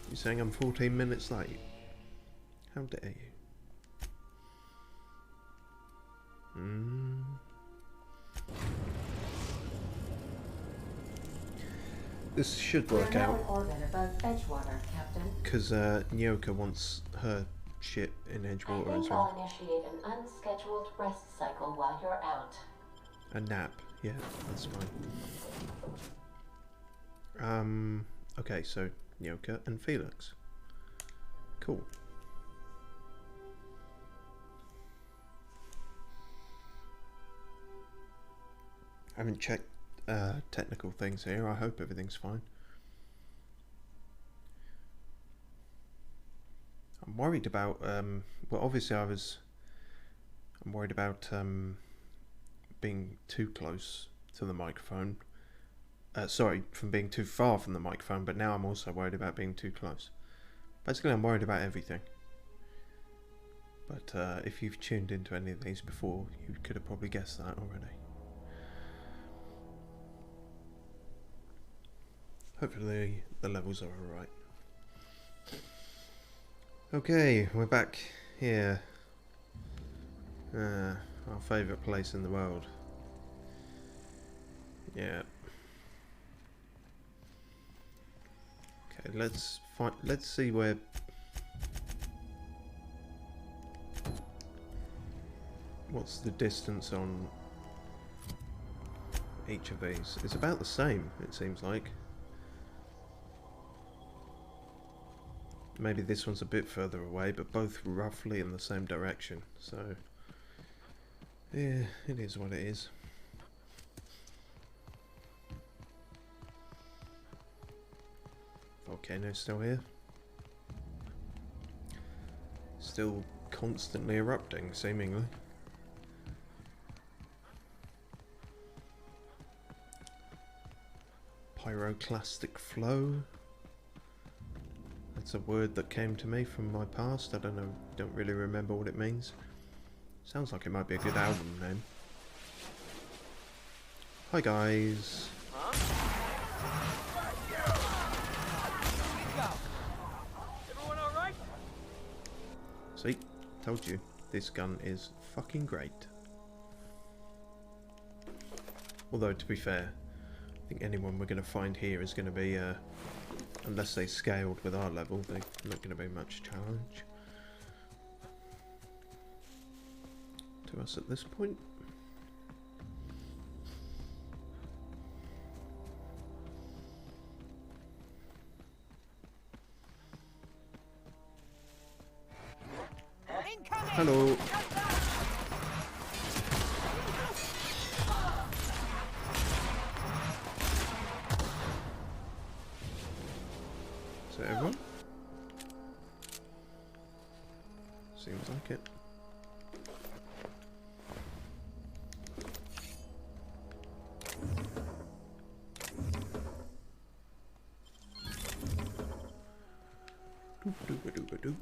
You're saying I'm 14 minutes late? How dare you? This should work out. We're now in orbit above Edgewater, Captain. Because Nyoka wants her shit in Edgewater as well. I'll initiate an unscheduled rest cycle while you're out. A nap, yeah, that's fine. Okay, so Nyoka and Felix. Cool. I haven't checked technical things here. I hope everything's fine. I'm worried about, well, obviously I'm worried about being too close to the microphone. Sorry, from being too far from the microphone, but now I'm also worried about being too close. Basically, I'm worried about everything. But if you've tuned into any of these before, you could have probably guessed that already. Hopefully the levels are alright. Okay, we're back here. Our favourite place in the world. Yeah. Okay, let's see where what's the distance on each of these. It's about the same, it seems like. Maybe this one's a bit further away, but both roughly in the same direction, so yeah, it is what it is. Volcano's still here. Still constantly erupting, seemingly. Pyroclastic flow. That's a word that came to me from my past. I don't know, don't really remember what it means. Sounds like it might be a good album name. Hi guys. Everyone all right? See, told you, this gun is fucking great. Although, to be fair, I think anyone we're going to find here is going to be, unless they scaled with our level, they're not going to be much challenge to us at this point. Hello. Is that everyone? Seems like it. Doop-a-doop-a-doop-a-doop.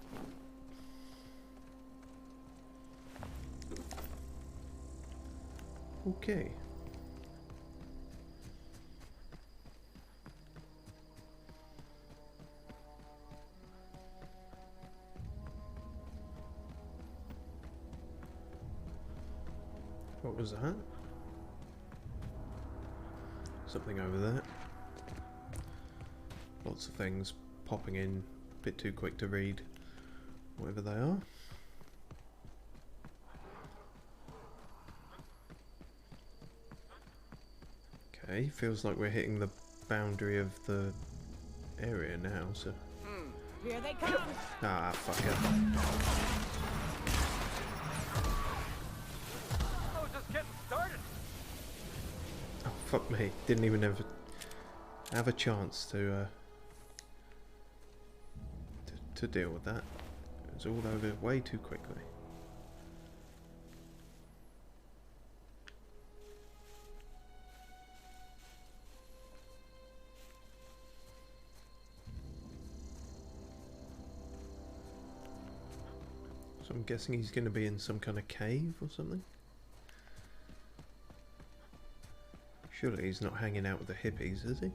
Okay. What was that? Something over there. Lots of things popping in, a bit too quick to read, whatever they are. Okay, feels like we're hitting the boundary of the area now, so... Here they come! Ah, fucker. Oh, just getting started. Oh, fuck me. Didn't even have a chance to deal with that. It was all over way too quickly. So I'm guessing he's going to be in some kind of cave or something? Surely he's not hanging out with the hippies, is he?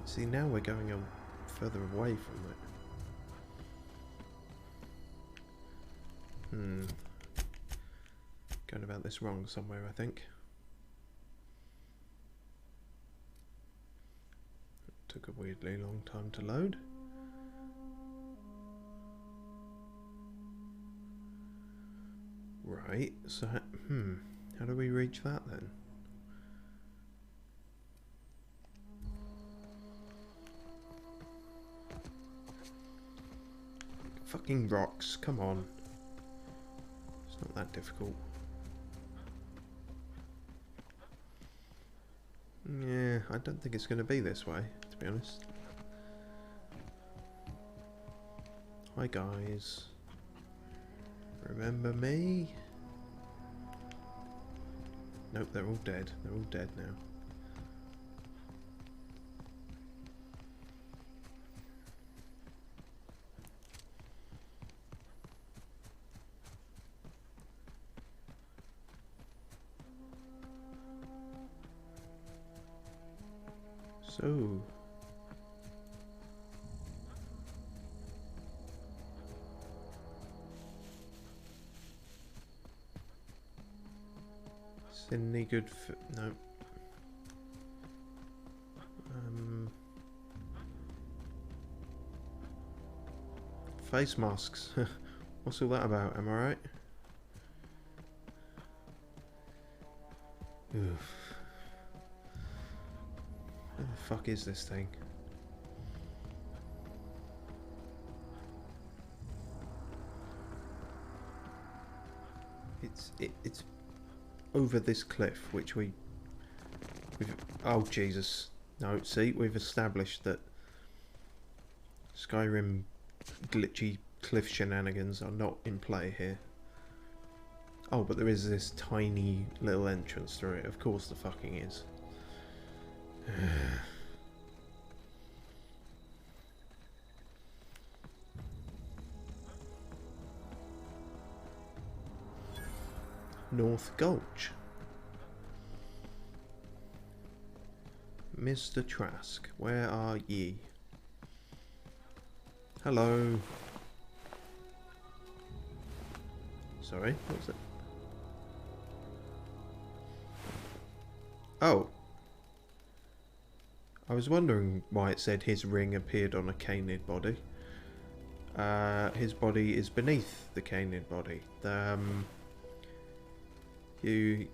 See, now we're going on further away from it. Going about this wrong somewhere, I think. Took a weirdly long time to load. Right, so how do we reach that then? Fucking rocks, come on. It's not that difficult. Yeah, I don't think it's going to be this way, to be honest. Hi guys. Remember me? Nope, they're all dead. They're all dead now. So... any good for... no. Face masks. What's all that about? Am I right? Oof. Where the fuck is this thing? It's over this cliff, which we've oh Jesus, no, see, we've established that Skyrim glitchy cliff shenanigans are not in play here. Oh, but there is this tiny little entrance through it. Of course the fucking is. North Gulch. Mr. Trask, where are ye? Hello. Sorry, what was it? Oh. I was wondering why it said his ring appeared on a canid body. His body is beneath the canid body. You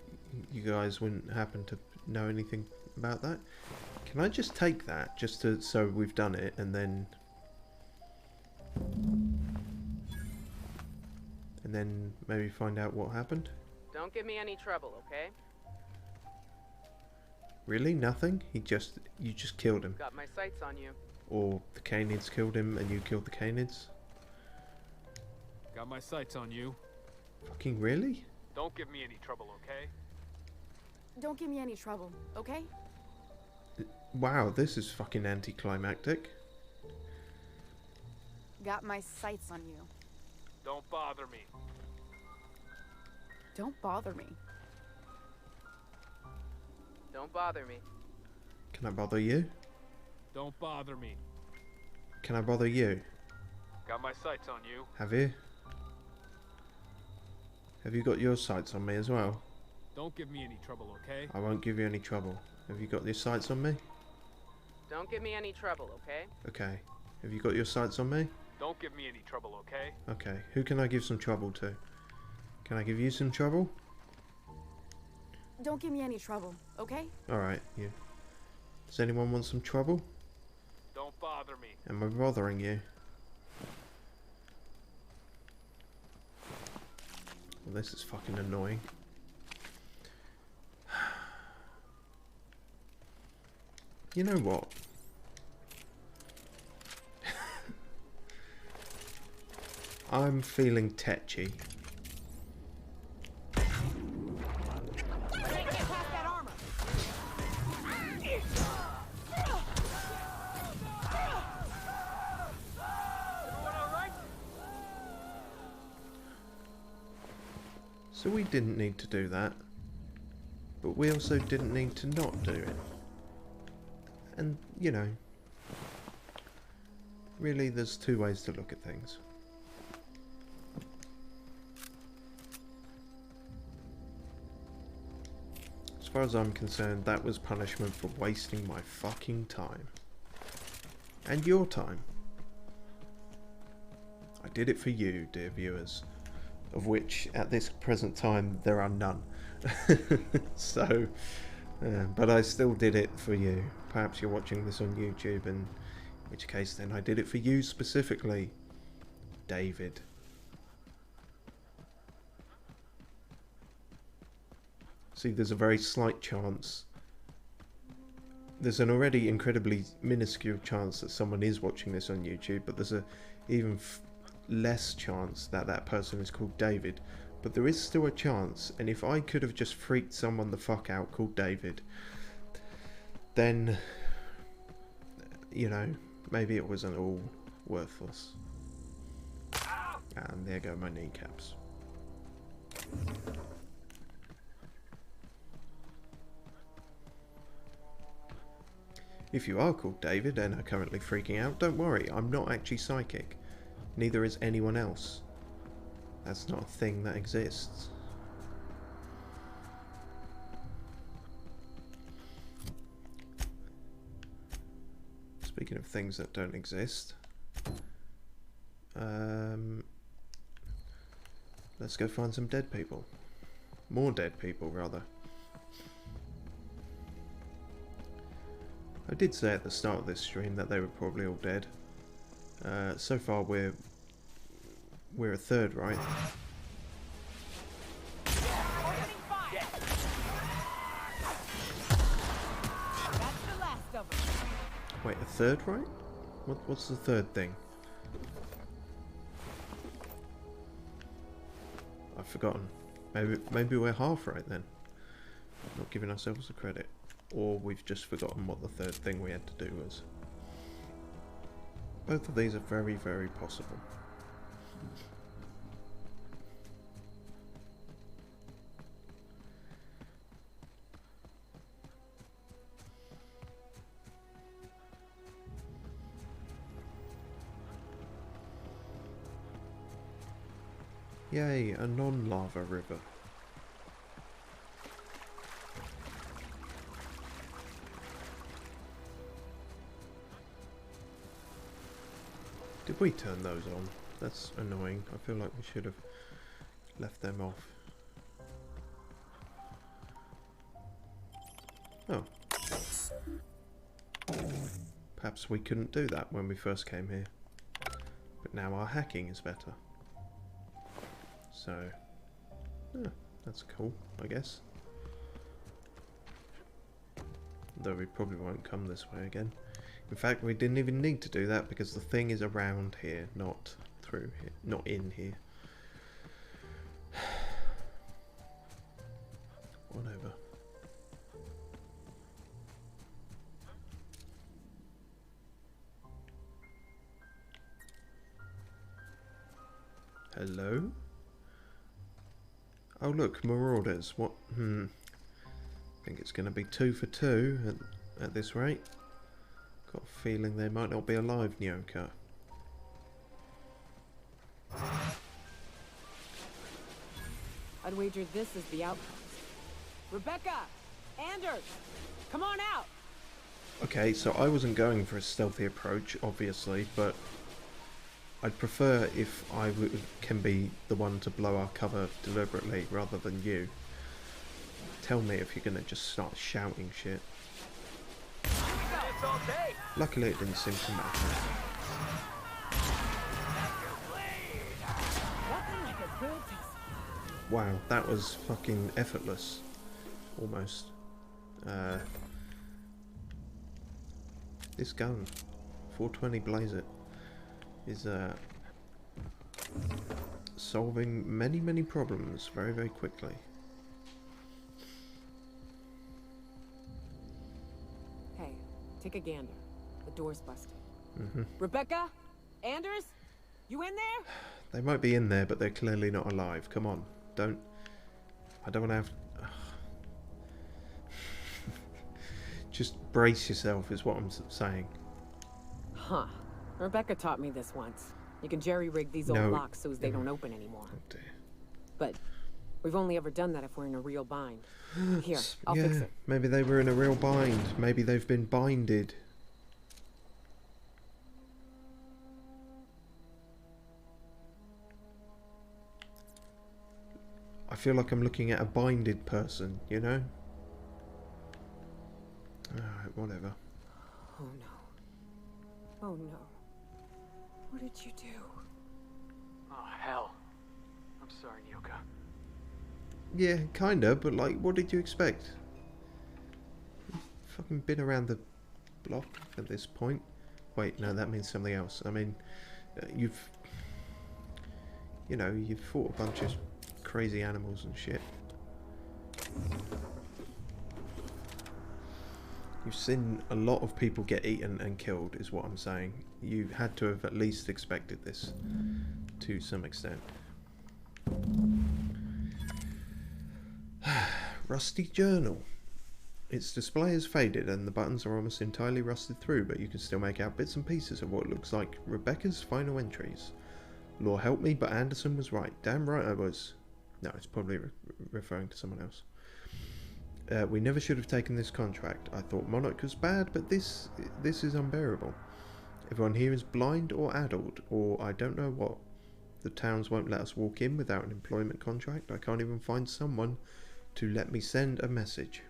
guys wouldn't happen to know anything about that? Can I just take that, just to, so we've done it, and then maybe find out what happened? Don't give me any trouble, okay? Really? Nothing? You just killed him? Got my sights on you. Or the canids killed him and you killed the canids? Got my sights on you. Fucking really? Don't give me any trouble, okay? Don't give me any trouble, okay? Wow, this is fucking anticlimactic. Got my sights on you. Don't bother me. Don't bother me. Don't bother me. Can I bother you? Don't bother me. Can I bother you? Got my sights on you. Have you? Have you got your sights on me as well? Don't give me any trouble, okay? I won't give you any trouble. Have you got your sights on me? Don't give me any trouble, okay? Okay. Have you got your sights on me? Don't give me any trouble, okay? Okay. Who can I give some trouble to? Can I give you some trouble? Don't give me any trouble, okay? Alright, you. Does anyone want some trouble? Don't bother me. Am I bothering you? Well, this is fucking annoying. You know what? I'm feeling tetchy. So we didn't need to do that, but we also didn't need to not do it. And, you know, really there's two ways to look at things. As far as I'm concerned, that was punishment for wasting my fucking time. And your time. I did it for you, dear viewers. Of which, at this present time, there are none. So, but I still did it for you. Perhaps you're watching this on YouTube, in which case then I did it for you specifically, David. See, there's a very slight chance. There's an already incredibly minuscule chance that someone is watching this on YouTube, but there's a even less chance that that person is called David, but there is still a chance. And if I could have just freaked someone the fuck out called David, then, you know, maybe it wasn't all worthless. And there go my kneecaps. If you are called David and are currently freaking out, don't worry, I'm not actually psychic. Neither is anyone else. That's not a thing that exists. Speaking of things that don't exist, let's go find some dead people. More dead people, rather. I did say at the start of this stream that they were probably all dead. So far we're a third, right? Wait, a third, right? What's the third thing? I've forgotten. Maybe we're half right then. Not giving ourselves the credit. Or we've just forgotten what the third thing we had to do was. Both of these are very, very possible. Yay, a non-lava river. Did we turn those on? That's annoying. I feel like we should have left them off. Oh. Perhaps we couldn't do that when we first came here. But now our hacking is better. So, that's cool, I guess. Though we probably won't come this way again. In fact, we didn't even need to do that because the thing is around here, not through here, not in here. Whatever. Hello? Oh look, marauders. What? I think it's going to be 2 for 2 at this rate. Got a feeling they might not be alive, Nyoka. I'd wager this is the outpost. Rebecca! Anders! Come on out! Okay, so I wasn't going for a stealthy approach, obviously, but I'd prefer if I can be the one to blow our cover deliberately rather than you. Tell me if you're gonna just start shouting shit. Luckily it didn't seem to matter. Wow, that was fucking effortless. Almost. This gun, 420 Blaze It, is solving many problems very, very quickly. Hey, take a gander. The door's busted. Mm-hmm. Rebecca? Anders? You in there? They might be in there, but they're clearly not alive. Come on, I don't want to have... Just brace yourself is what I'm saying. Huh. Rebecca taught me this once. You can jerry-rig these old locks so they don't open anymore. Oh dear. But we've only ever done that if we're in a real bind. Here, I'll fix it. Maybe they were in a real bind. Maybe they've been binded. I feel like I'm looking at a binded person, you know? Alright, whatever. Oh no. Oh no. What did you do? Oh, hell. I'm sorry, Nyoka. Yeah, kinda, but like, what did you expect? You've fucking been around the block at this point. Wait, no, that means something else. I mean, you've fought a bunch of crazy animals and shit. You've seen a lot of people get eaten and killed, is what I'm saying. You had to have at least expected this, to some extent. Rusty journal. Its display has faded and the buttons are almost entirely rusted through, but you can still make out bits and pieces of what looks like Rebecca's final entries. Lord help me, but Anderson was right. Damn right I was. No, it's probably referring to someone else. We never should have taken this contract. I thought Monarch was bad, but this is unbearable. Everyone here is blind or addled, or I don't know what. The towns won't let us walk in without an employment contract. I can't even find someone to let me send a message.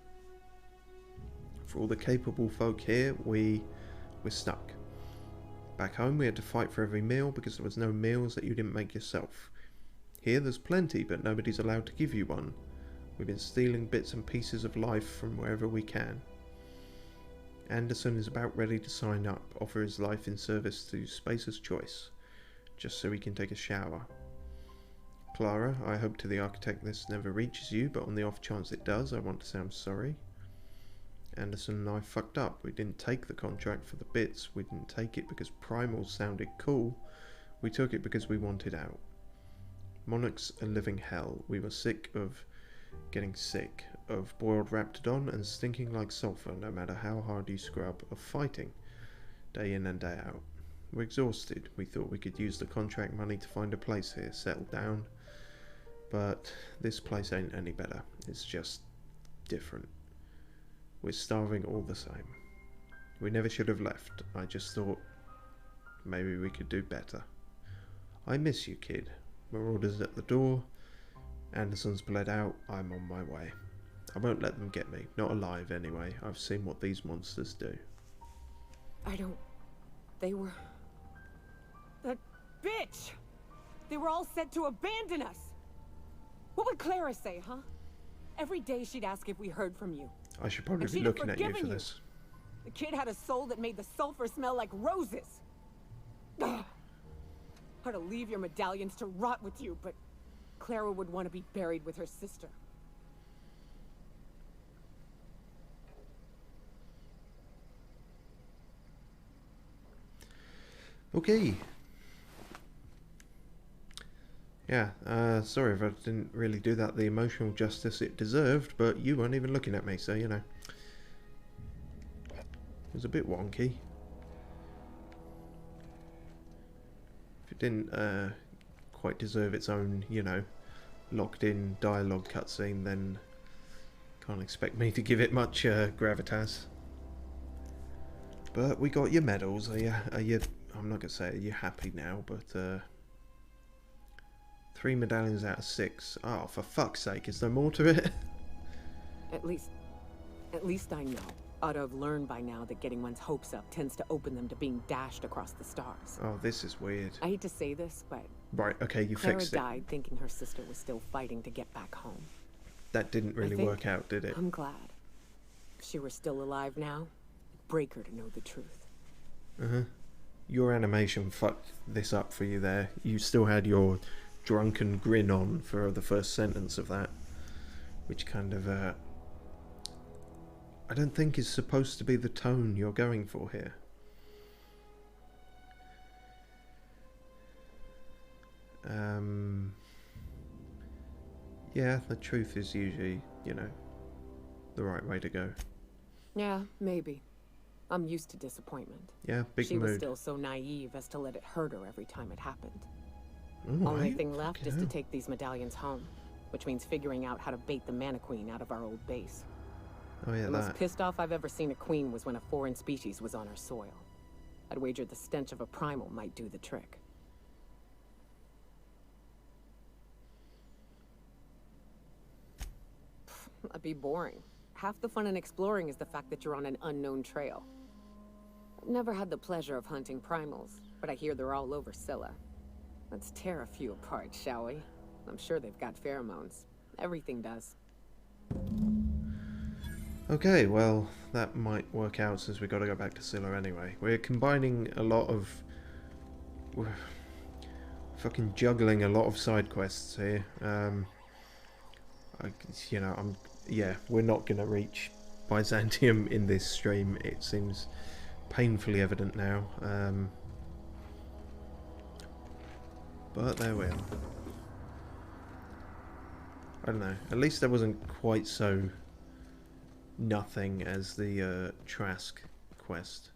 For all the capable folk here, we're stuck. Back home we had to fight for every meal because there was no meals that you didn't make yourself. Here there's plenty, but nobody's allowed to give you one. We've been stealing bits and pieces of life from wherever we can. Anderson is about ready to sign up, offer his life in service to Spacer's Choice, just so he can take a shower. Clara, I hope to the architect this never reaches you, but on the off chance it does, I want to say I'm sorry. Anderson and I fucked up. We didn't take the contract for the bits. We didn't take it because Primal sounded cool. We took it because we wanted out. Monarch's a living hell. We were sick of getting sick, of boiled raptidon and stinking like sulphur no matter how hard you scrub, of fighting, day in and day out. We're exhausted. We thought we could use the contract money to find a place here, settle down. But this place ain't any better. It's just different. We're starving all the same. We never should have left. I just thought maybe we could do better. I miss you, kid. Marauders at the door. Anderson's bled out. I'm on my way. I won't let them get me. Not alive, anyway. I've seen what these monsters do. I don't... They were... That bitch! They were all set to abandon us! What would Clara say, huh? Every day she'd ask if we heard from you. I should probably be looking at you for this. The kid had a soul that made the sulfur smell like roses. Ugh. I'd leave your medallions to rot with you, but Clara would want to be buried with her sister. Okay. Yeah, sorry if I didn't really do that the emotional justice it deserved, but you weren't even looking at me, so you know. It was a bit wonky. If it didn't quite deserve its own, you know, locked-in dialogue cutscene, then can't expect me to give it much gravitas. But we got your medals. Are you? I'm not gonna say are you happy now, but 3 medallions out of 6. Oh, for fuck's sake! Is there more to it? At least I know. Ought to have learned by now that getting one's hopes up tends to open them to being dashed across the stars. Oh, this is weird. I hate to say this, but right, okay, you Clara fixed it. died thinking her sister was still fighting to get back home. That didn't really work out, did it? I'm glad. If she were still alive now, it'd break her to know the truth. Your animation fucked this up for you there. You still had your drunken grin on for the first sentence of that, which kind of I don't think is supposed to be the tone you're going for here. Yeah, the truth is usually, you know, the right way to go. Yeah, maybe. I'm used to disappointment. Yeah, big She mood. was still so naive as to let it hurt her every time it happened. Ooh, Only thing left is to take these medallions home, which means figuring out how to bait the mana queen out of our old base. Oh yeah, the that. most pissed off I've ever seen a queen was when a foreign species was on our soil. I'd wager the stench of a primal might do the trick. That'd be boring. Half the fun in exploring is the fact that you're on an unknown trail. I've never had the pleasure of hunting primals, but I hear they're all over Scylla. Let's tear a few apart, shall we? I'm sure they've got pheromones. Everything does. Okay, well, that might work out since we've got to go back to Scylla anyway. We're combining a lot of... We're fucking juggling a lot of side quests here. Yeah, we're not going to reach Byzantium in this stream. It seems painfully evident now. But there we are. I don't know. At least that wasn't quite so nothing as the Trask quest.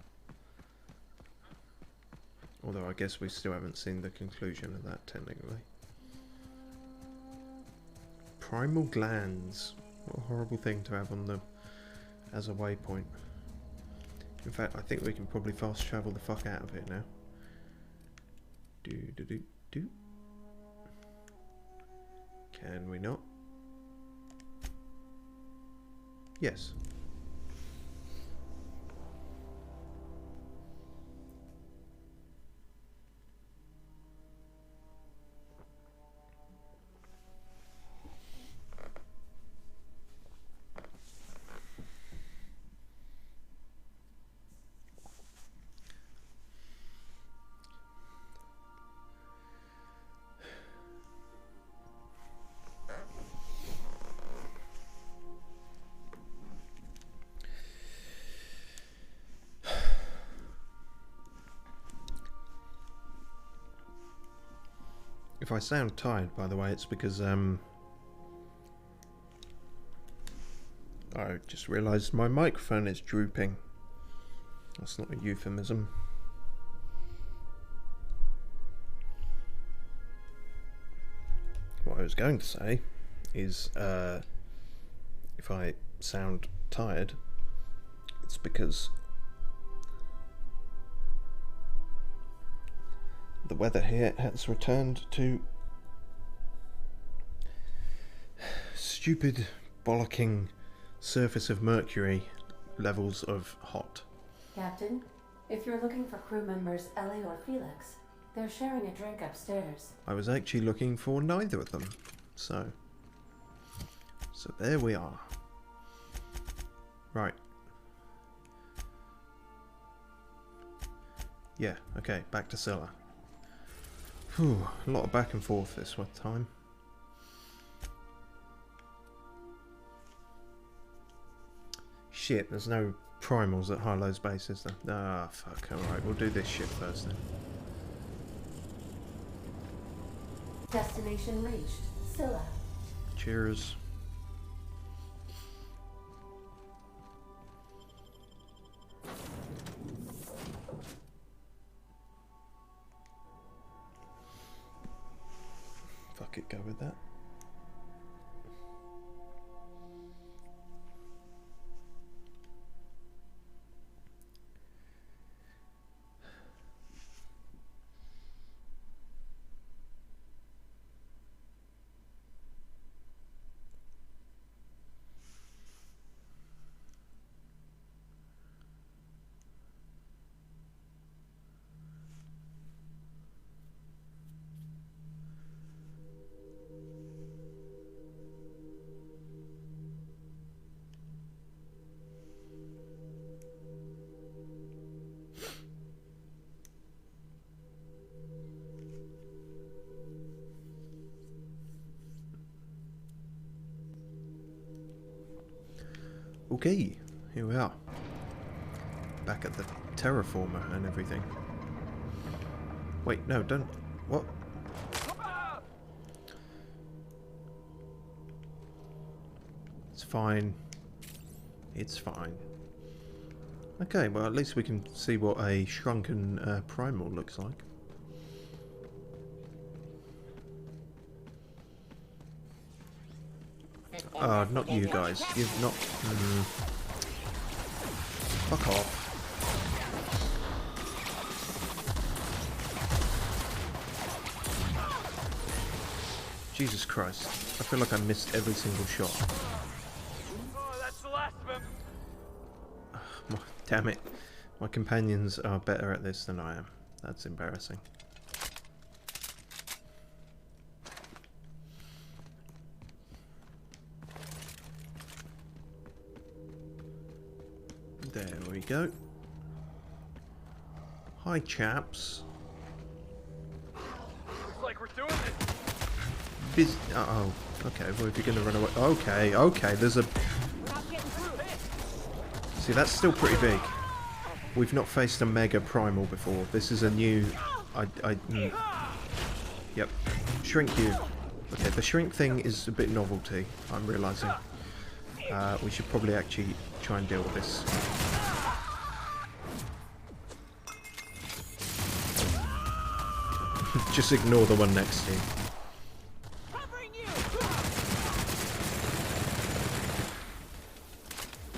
Although I guess we still haven't seen the conclusion of that technically. Primal glands. What a horrible thing to have on the as a waypoint. In fact, I think we can probably fast travel the fuck out of it now. Do. Can we not? Yes. If I sound tired, by the way, it's because I just realised my microphone is drooping. That's not a euphemism. What I was going to say is if I sound tired, it's because the weather here has returned to stupid, bollocking surface of Mercury levels of hot. Captain, if you're looking for crew members Ellie or Felix, they're sharing a drink upstairs. I was actually looking for neither of them, so there we are. Right. Yeah, okay, back to Scylla. Whew, a lot of back and forth this one time. Shit, there's no primals at Harlow's base, is there? Ah, fuck, alright, we'll do this shit first then. Destination reached. Scylla. Cheers. Fuck it, go with that. Okay, here we are. Back at the terraformer and everything. Wait, no, don't... What? It's fine. It's fine. Okay, well at least we can see what a shrunken primal looks like. Not you guys. You've not... Fuck off. Jesus Christ. I feel like I missed every single shot. Oh, that's the last of him. Damn it. My companions are better at this than I am. That's embarrassing. There we go. Hi, chaps. Looks like we're doing this. Uh-oh. Okay, well, if you're going to run away... Okay, okay, there's a... See, that's still pretty big. We've not faced a mega primal before. This is a new... Yep. Shrink you. Okay, the shrink thing is a bit novelty, I'm realising. We should probably actually try and deal with this. Just ignore the one next to you.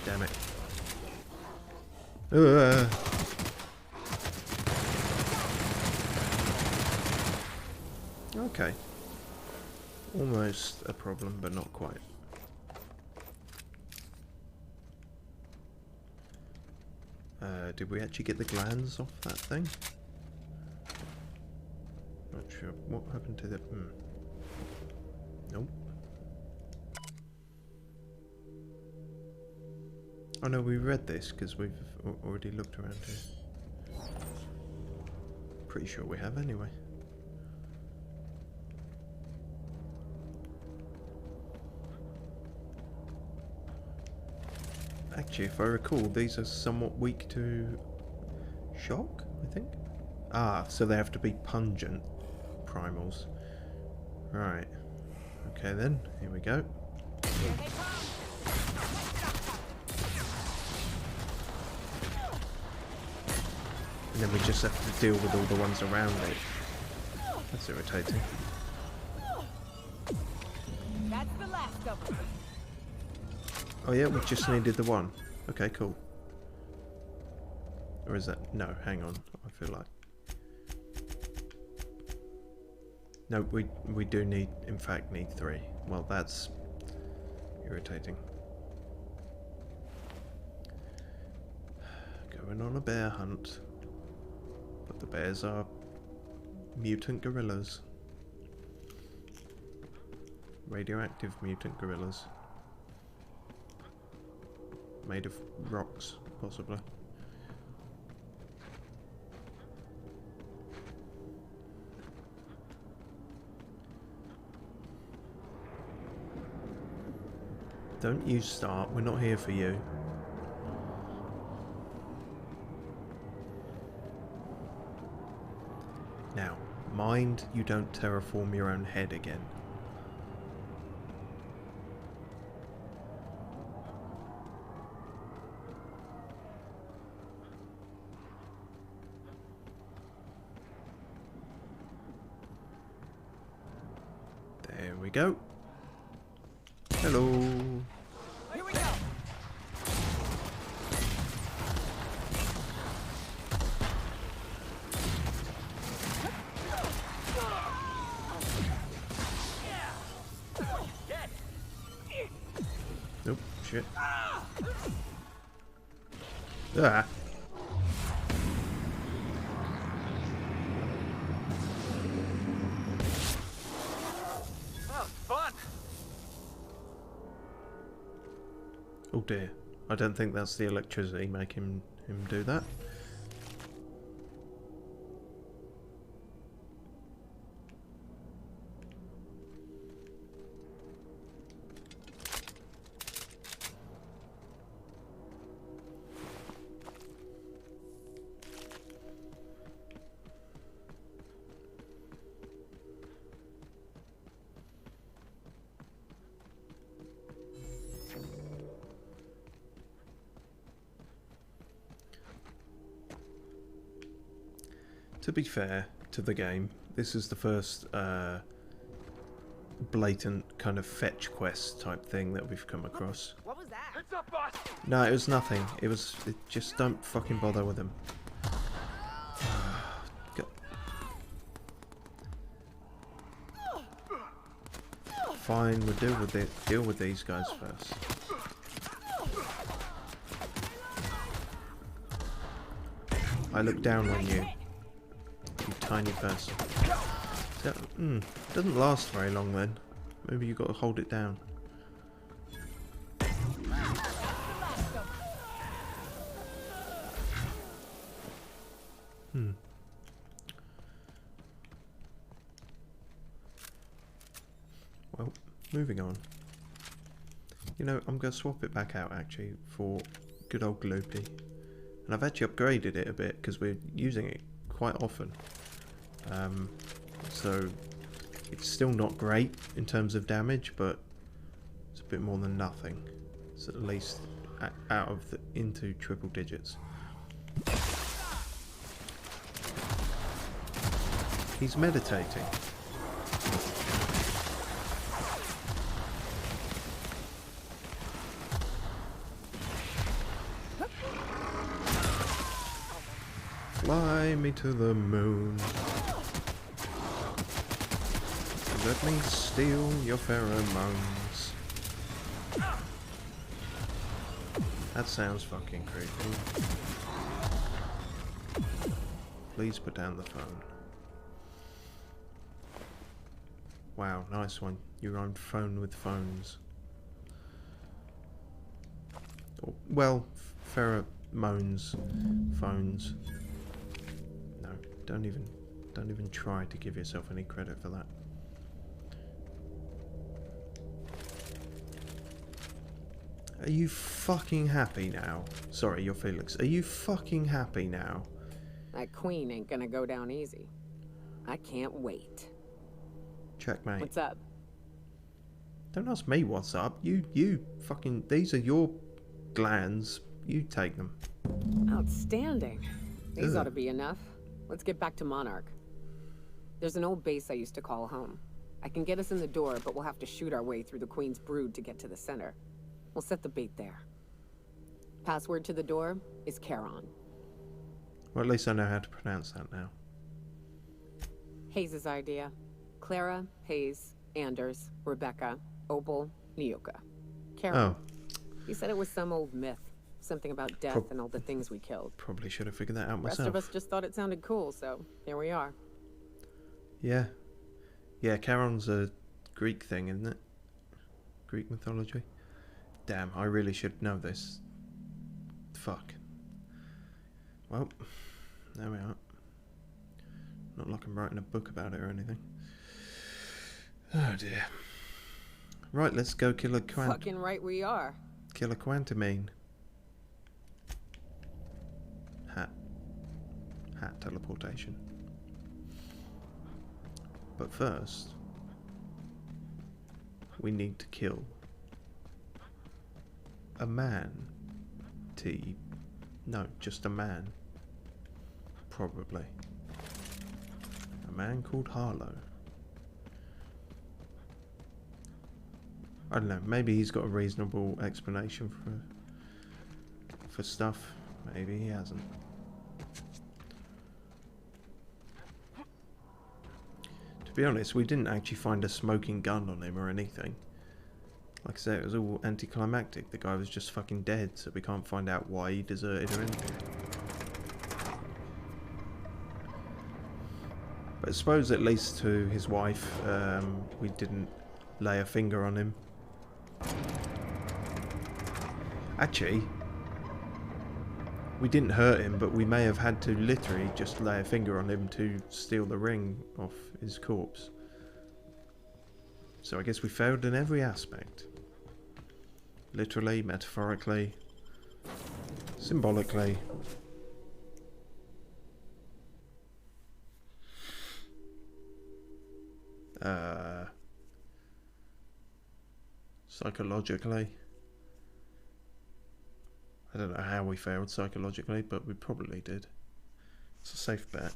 Damn it. Okay. Almost a problem, but not quite. Did we actually get the glands off that thing? Not sure. What happened to the... Nope. Oh no, we read this because we've already looked around here. Pretty sure we have anyway. Actually, if I recall, these are somewhat weak to shock, I think. Ah, so they have to be pungent primals, Right. Okay then, here we go. And then we just have to deal with all the ones around it. That's irritating. That's the last of them. Oh yeah, we just needed the one. Okay, cool. Or is that... No, hang on. I feel like... No, we do need, in fact, need 3. Well, that's irritating. Going on a bear hunt. But the bears are mutant gorillas. Radioactive mutant gorillas. Made of rocks, possibly. Don't you start, we're not here for you. Now, mind you don't terraform your own head again. There we go. Hello. Here we go. Nope, shit. Ah. That was fun. Oh dear. I don't think that's the electricity making him do that. To be fair to the game, this is the first blatant kind of fetch quest type thing that we've come across. What was that? It's up, boss. No, it was nothing. It just don't fucking bother with him. Fine, we'll deal with these guys first. I look down on you. You tiny person. So, doesn't last very long then. Maybe you got to hold it down. Well, moving on. You know, I'm going to swap it back out actually for good old Gloopy. And I've actually upgraded it a bit because we're using it quite often. So it's still not great in terms of damage, but it's a bit more than nothing. It's at least out of into triple digits. He's meditating. Fly me to the moon. Let me steal your pheromones. That sounds fucking creepy. Please put down the phone. Wow, nice one. Your own phone with phones. Oh, well, pheromones, phones. No, don't even try to give yourself any credit for that. Are you fucking happy now? Sorry, you're Felix. Are you fucking happy now? That queen ain't gonna go down easy. I can't wait. Checkmate. What's up? Don't ask me what's up. You fucking... These are your glands. You take them. Outstanding. These Ugh. ought to be enough. Let's get back to Monarch. There's an old base I used to call home. I can get us in the door, but we'll have to shoot our way through the Queen's brood to get to the center. We'll set the bait there. Password to the door is Charon. Well, at least I know how to pronounce that now. Hayes' idea. Clara, Hayes, Anders, Rebecca, Opal, Nyoka. Charon. Oh. He said it was some old myth. Something about death and all the things we killed. Probably should have figured that out The rest myself. of us just thought it sounded cool, so here we are. Yeah. Yeah, Charon's a Greek thing, isn't it? Greek mythology. Damn, I really should know this. Fuck. Well, there we are. Not like I'm writing a book about it or anything. Oh dear. Right, let's go kill a Fucking right we are. Kill a quantamine. Hat teleportation. But first, we need to kill a man. No, just a man. Probably. A man called Harlow. I don't know, maybe he's got a reasonable explanation for stuff. Maybe he hasn't. To be honest, we didn't actually find a smoking gun on him or anything. Like I said, it was all anticlimactic. The guy was just fucking dead, so we can't find out why he deserted or anything. But I suppose at least to his wife, we didn't lay a finger on him. Actually, we didn't hurt him, but we may have had to literally just lay a finger on him to steal the ring off his corpse. So I guess we failed in every aspect. Literally, metaphorically, symbolically. Psychologically. I don't know how we failed psychologically, but we probably did. It's a safe bet.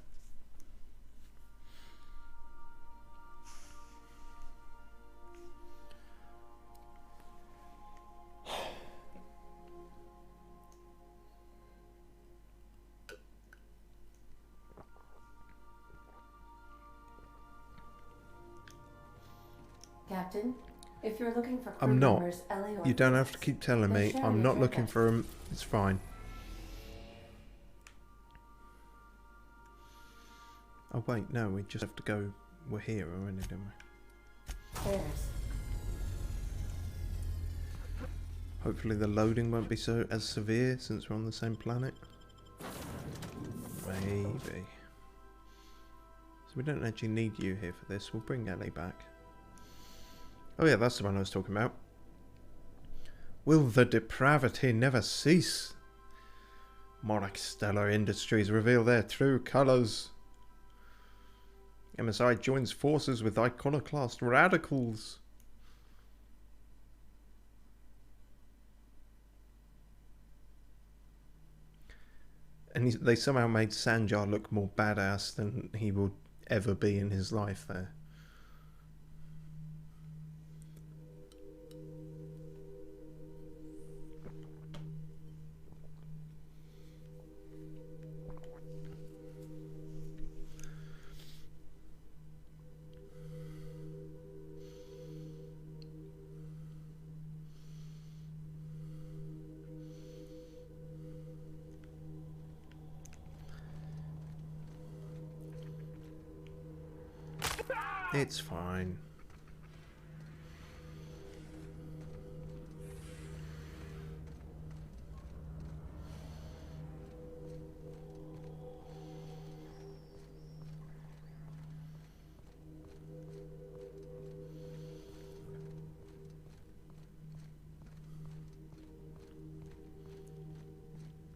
Captain, if you're looking for crew I'm not. members, Ellie or You don't have to keep telling me. I'm not looking for him. It's fine. Oh wait, no, we just have to go. We're here already, don't we? There's. Hopefully the loading won't be as severe since we're on the same planet. Maybe. So we don't actually need you here for this. We'll bring Ellie back. Oh yeah, that's the one I was talking about. Will the depravity never cease? Monarch Stellar Industries reveal their true colours. MSI joins forces with iconoclast radicals. And they somehow made Sanjar look more badass than he will ever be in his life there. It's fine.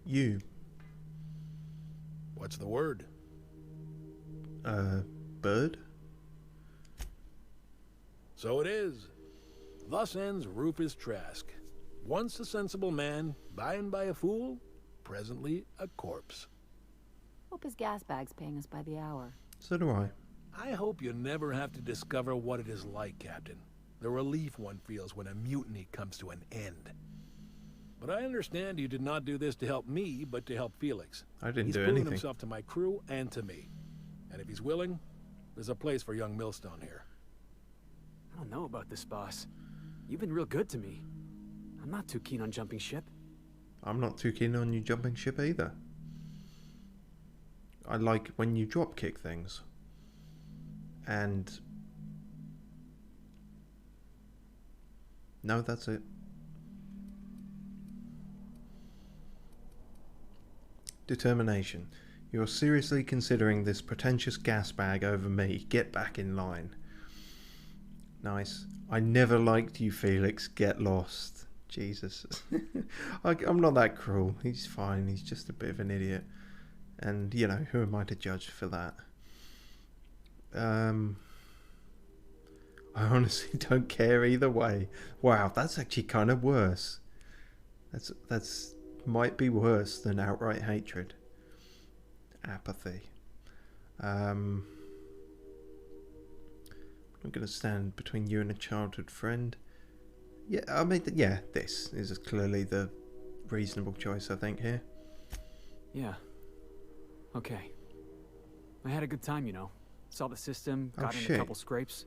You. What's the word? Bird? So it is. Thus ends Rufus Trask. Once a sensible man, by and by a fool, presently a corpse. Hope his gas bag's paying us by the hour. So do I. I hope you never have to discover what it is like, Captain. The relief one feels when a mutiny comes to an end. But I understand you did not do this to help me, but to help Felix. I didn't He's do proven anything. himself to my crew and to me. And if he's willing, there's a place for young Millstone here. I don't know about this, boss. You've been real good to me. I'm not too keen on jumping ship. I'm not too keen on you jumping ship either. I like when you drop kick things. And... no, that's it. Determination. You're seriously considering this pretentious gas bag over me. Get back in line. Nice. I never liked you, Felix. Get lost. Jesus. I'm not that cruel. He's fine. He's just a bit of an idiot. And, you know, who am I to judge for that? I honestly don't care either way. Wow, that's actually kind of worse. That's might be worse than outright hatred. Apathy. I'm going to stand between you and a childhood friend. Yeah, I mean, yeah, this is clearly the reasonable choice, I think, here. Yeah. Okay. I had a good time, you know. Saw the system, got in a couple scrapes.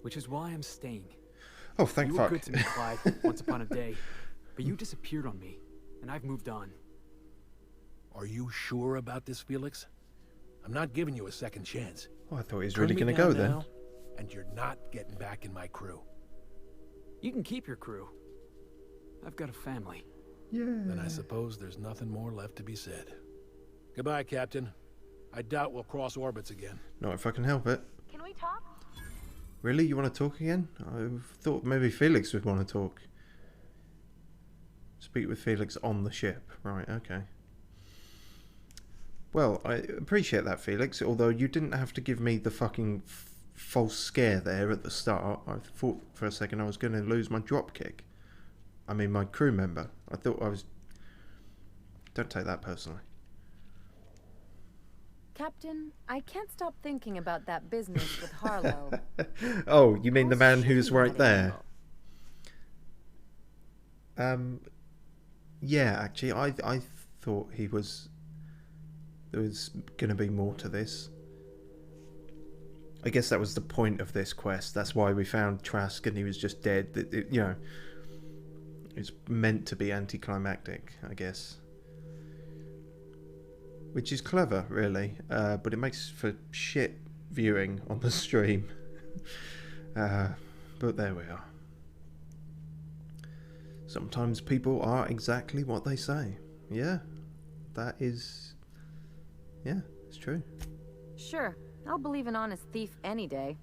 Which is why I'm staying. Oh, thank fuck. You were good to me, Clyde, once upon a day. But you disappeared on me, and I've moved on. Are you sure about this, Felix? I'm not giving you a second chance. Oh, I thought he was really going to go then. Now, and you're not getting back in my crew. You can keep your crew. I've got a family. Yeah. Then I suppose there's nothing more left to be said. Goodbye, Captain. I doubt we'll cross orbits again. Not if I can help it. Can we talk? Really? You want to talk again? I thought maybe Felix would want to talk. Speak with Felix on the ship. Right, okay. Well, I appreciate that, Felix, although you didn't have to give me the fucking false scare there at the start. I thought for a second I was going to lose my drop kick. I mean, my crew member. I thought I was... Don't take that personally. Captain, I can't stop thinking about that business with Harlow. Oh, you mean the man who's right there? Yeah, actually, I thought he was... There was going to be more to this. I guess that was the point of this quest. That's why we found Trask and he was just dead. You know, it's meant to be anticlimactic, I guess. Which is clever, really. But it makes for shit viewing on the stream. But there we are. Sometimes people are exactly what they say. Yeah, that is... Yeah, it's true. Sure, I'll believe an honest thief any day.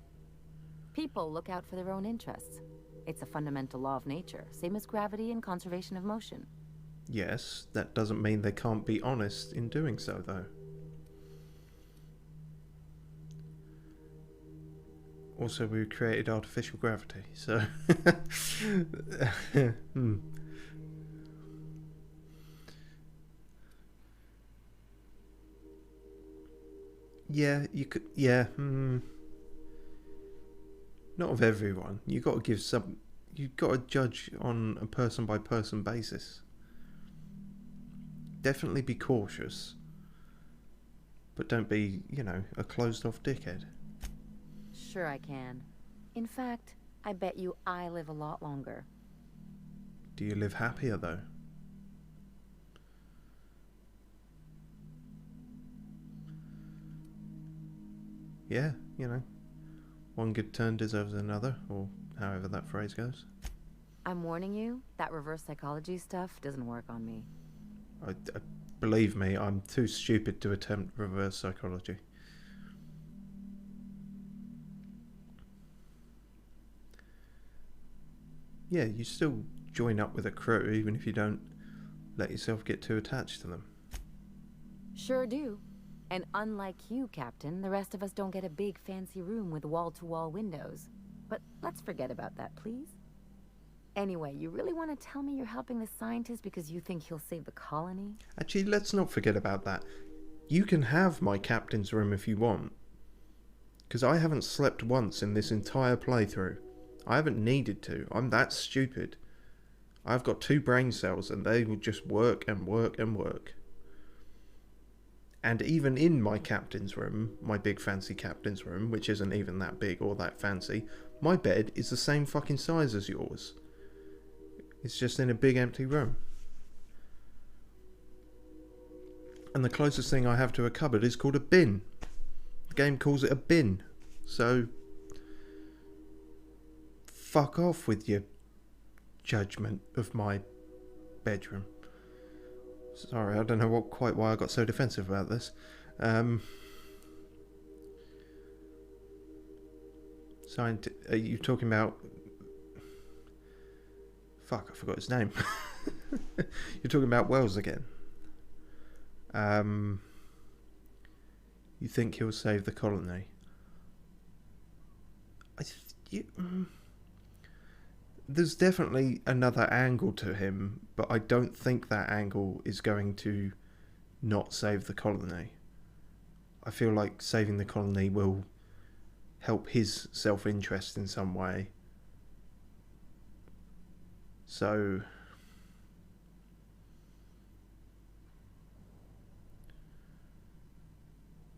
People look out for their own interests. It's a fundamental law of nature, same as gravity and conservation of motion. Yes, that doesn't mean they can't be honest in doing so, though. Also, we created artificial gravity, so... Yeah, you could... Yeah, Not of everyone. You got to give some... You've got to judge on a person-by-person basis. Definitely be cautious. But don't be, you know, a closed-off dickhead. Sure I can. In fact, I bet you I live a lot longer. Do you live happier, though? Yeah, you know. One good turn deserves another, or however that phrase goes. I'm warning you, that reverse psychology stuff doesn't work on me. Believe me, I'm too stupid to attempt reverse psychology. Yeah, you still join up with a crew, even if you don't let yourself get too attached to them. Sure do. And unlike you, Captain, the rest of us don't get a big fancy room with wall-to-wall windows. But let's forget about that, please. Anyway, you really want to tell me you're helping the scientist because you think he'll save the colony? Actually, let's not forget about that. You can have my captain's room if you want. Because I haven't slept once in this entire playthrough. I haven't needed to. I'm that stupid. I've got 2 brain cells and they will just work and work and work. And even in my captain's room, my big fancy captain's room, which isn't even that big or that fancy, my bed is the same fucking size as yours. It's just in a big empty room. And the closest thing I have to a cupboard is called a bin. The game calls it a bin. So, fuck off with your judgment of my bedroom. Sorry, I don't know quite why I got so defensive about this. Are you talking about... Fuck, I forgot his name. You're talking about Wells again. You think he'll save the colony? There's definitely another angle to him, but I don't think that angle is going to not save the colony. I feel like saving the colony will help his self-interest in some way. So...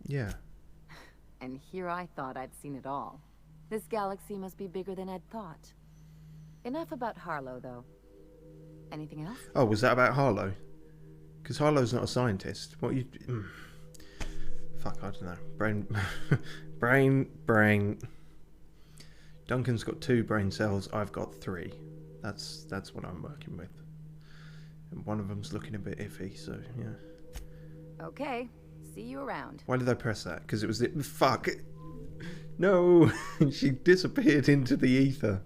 yeah. And here I thought I'd seen it all. This galaxy must be bigger than I'd thought. Enough about Harlow, though. Anything else? Oh, was that about Harlow? Because Harlow's not a scientist. What you... Fuck, I don't know. Brain. Duncan's got 2 brain cells. I've got 3. That's what I'm working with. And one of them's looking a bit iffy, so, yeah. Okay. See you around. Why did I press that? Because it was the... Fuck! No! She disappeared into the ether.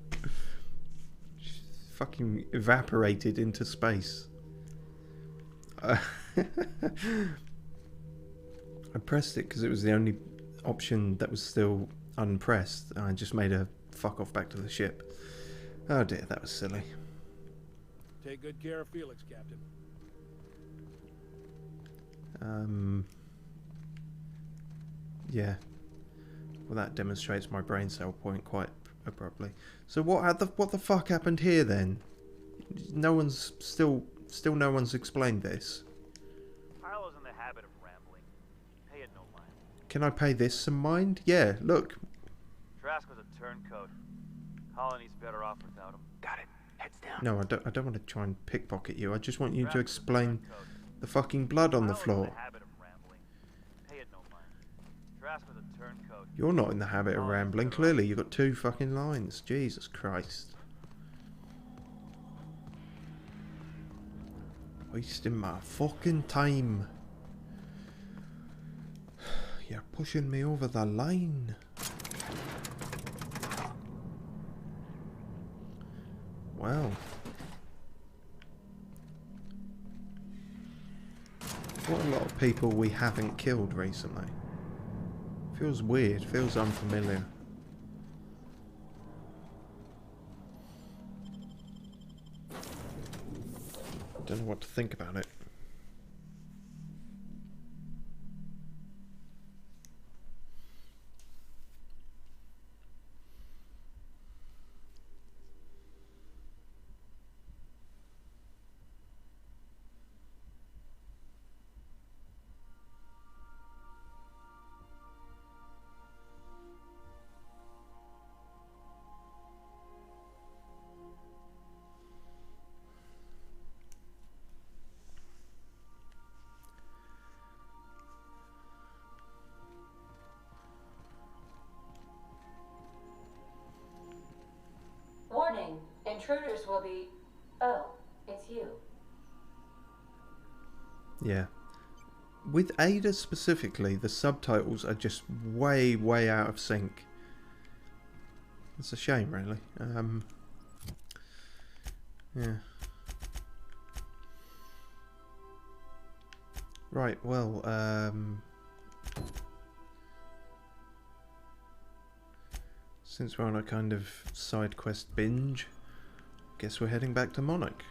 She fucking evaporated into space. I pressed it because it was the only option that was still unpressed. I just made her fuck off back to the ship. Oh dear, that was silly. Take good care of Felix, Captain. Yeah. Well, that demonstrates my brain cell point quite abruptly. So what the fuck happened here then? No one's still no one's explained this. Harlow's in the habit of rambling. Pay it no mind. Can I pay this some mind? Yeah, look. Trask was a turncoat. Colony's better off without him. Got it. Heads down. No, I don't want to try and pickpocket you. I just want you to explain the fucking blood on the floor. You're not in the habit of rambling. Clearly, you've got 2 fucking lines. Jesus Christ. Wasting my fucking time. You're pushing me over the line. Wow. What a lot of people we haven't killed recently. Feels weird, feels unfamiliar. Don't know what to think about it. Warning, intruders will be... Oh, it's you. Yeah. With Ada specifically, the subtitles are just way, way out of sync. It's a shame, really. Yeah. Right, well, Since we're on a kind of side quest binge, guess we're heading back to Monarch.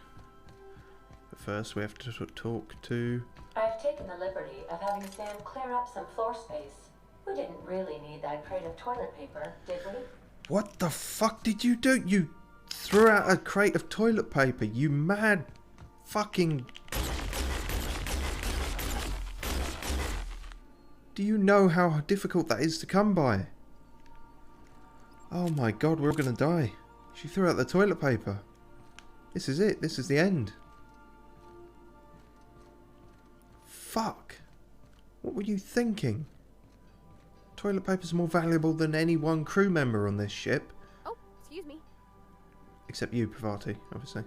But first we have to talk to... I've taken the liberty of having Sam clear up some floor space. We didn't really need that crate of toilet paper, did we? What the fuck did you do? You threw out a crate of toilet paper, you mad fucking... Do you know how difficult that is to come by? Oh my god, we're all gonna die. She threw out the toilet paper. This is it. This is the end. Fuck. What were you thinking? Toilet paper's more valuable than any one crew member on this ship. Oh, excuse me. Except you, Parvati, obviously.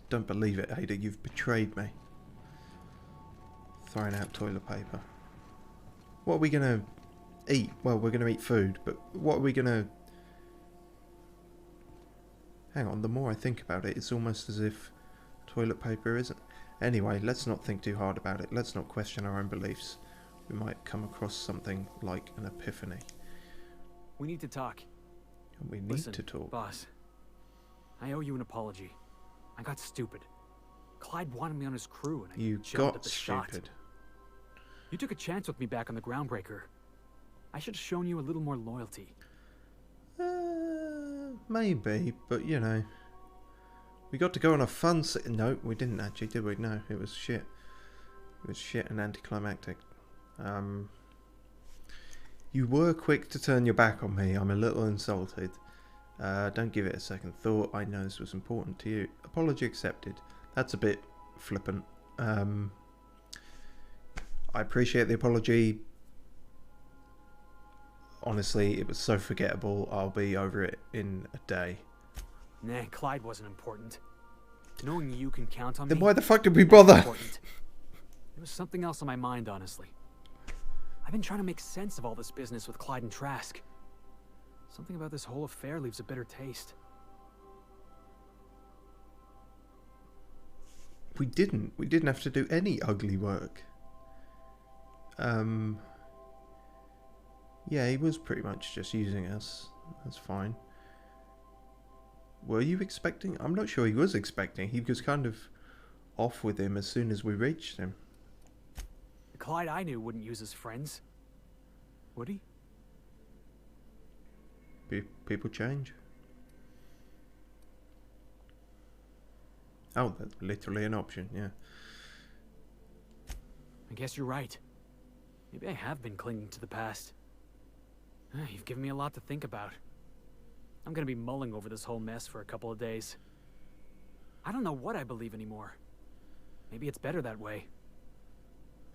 Don't believe it, Ada. You've betrayed me. Throwing out toilet paper. What are we going to eat? Well, we're going to eat food, but what are we going to... Hang on, the more I think about it, it's almost as if toilet paper isn't... Anyway, let's not think too hard about it. Let's not question our own beliefs. We might come across something like an epiphany. We need to talk. We need Listen, to talk. Boss, I owe you an apology. I got stupid. Clyde wanted me on his crew, and I jumped at the shot. You took a chance with me back on the Groundbreaker. I should have shown you a little more loyalty. Maybe, but you know, we got to go on a fun. No, we didn't actually, did we? No, it was shit. It was shit and anticlimactic. You were quick to turn your back on me. I'm a little insulted. Don't give it a second thought. I know this was important to you. Apology accepted. That's a bit flippant. I appreciate the apology. Honestly, it was so forgettable. I'll be over it in a day. Nah, Clyde wasn't important. Knowing you can count on me... Then why the fuck did we bother? There was something else on my mind, honestly. I've been trying to make sense of all this business with Clyde and Trask. Something about this whole affair leaves a bitter taste. We didn't have to do any ugly work. Yeah, he was pretty much just using us. That's fine. Were you expecting? I'm not sure he was expecting. He was kind of off with him as soon as we reached him. The Clyde I knew wouldn't use his friends. Would he? People change. Oh, that's literally an option, yeah. I guess you're right. Maybe I have been clinging to the past. You've given me a lot to think about. I'm gonna be mulling over this whole mess for a couple of days. I don't know what I believe anymore. Maybe it's better that way.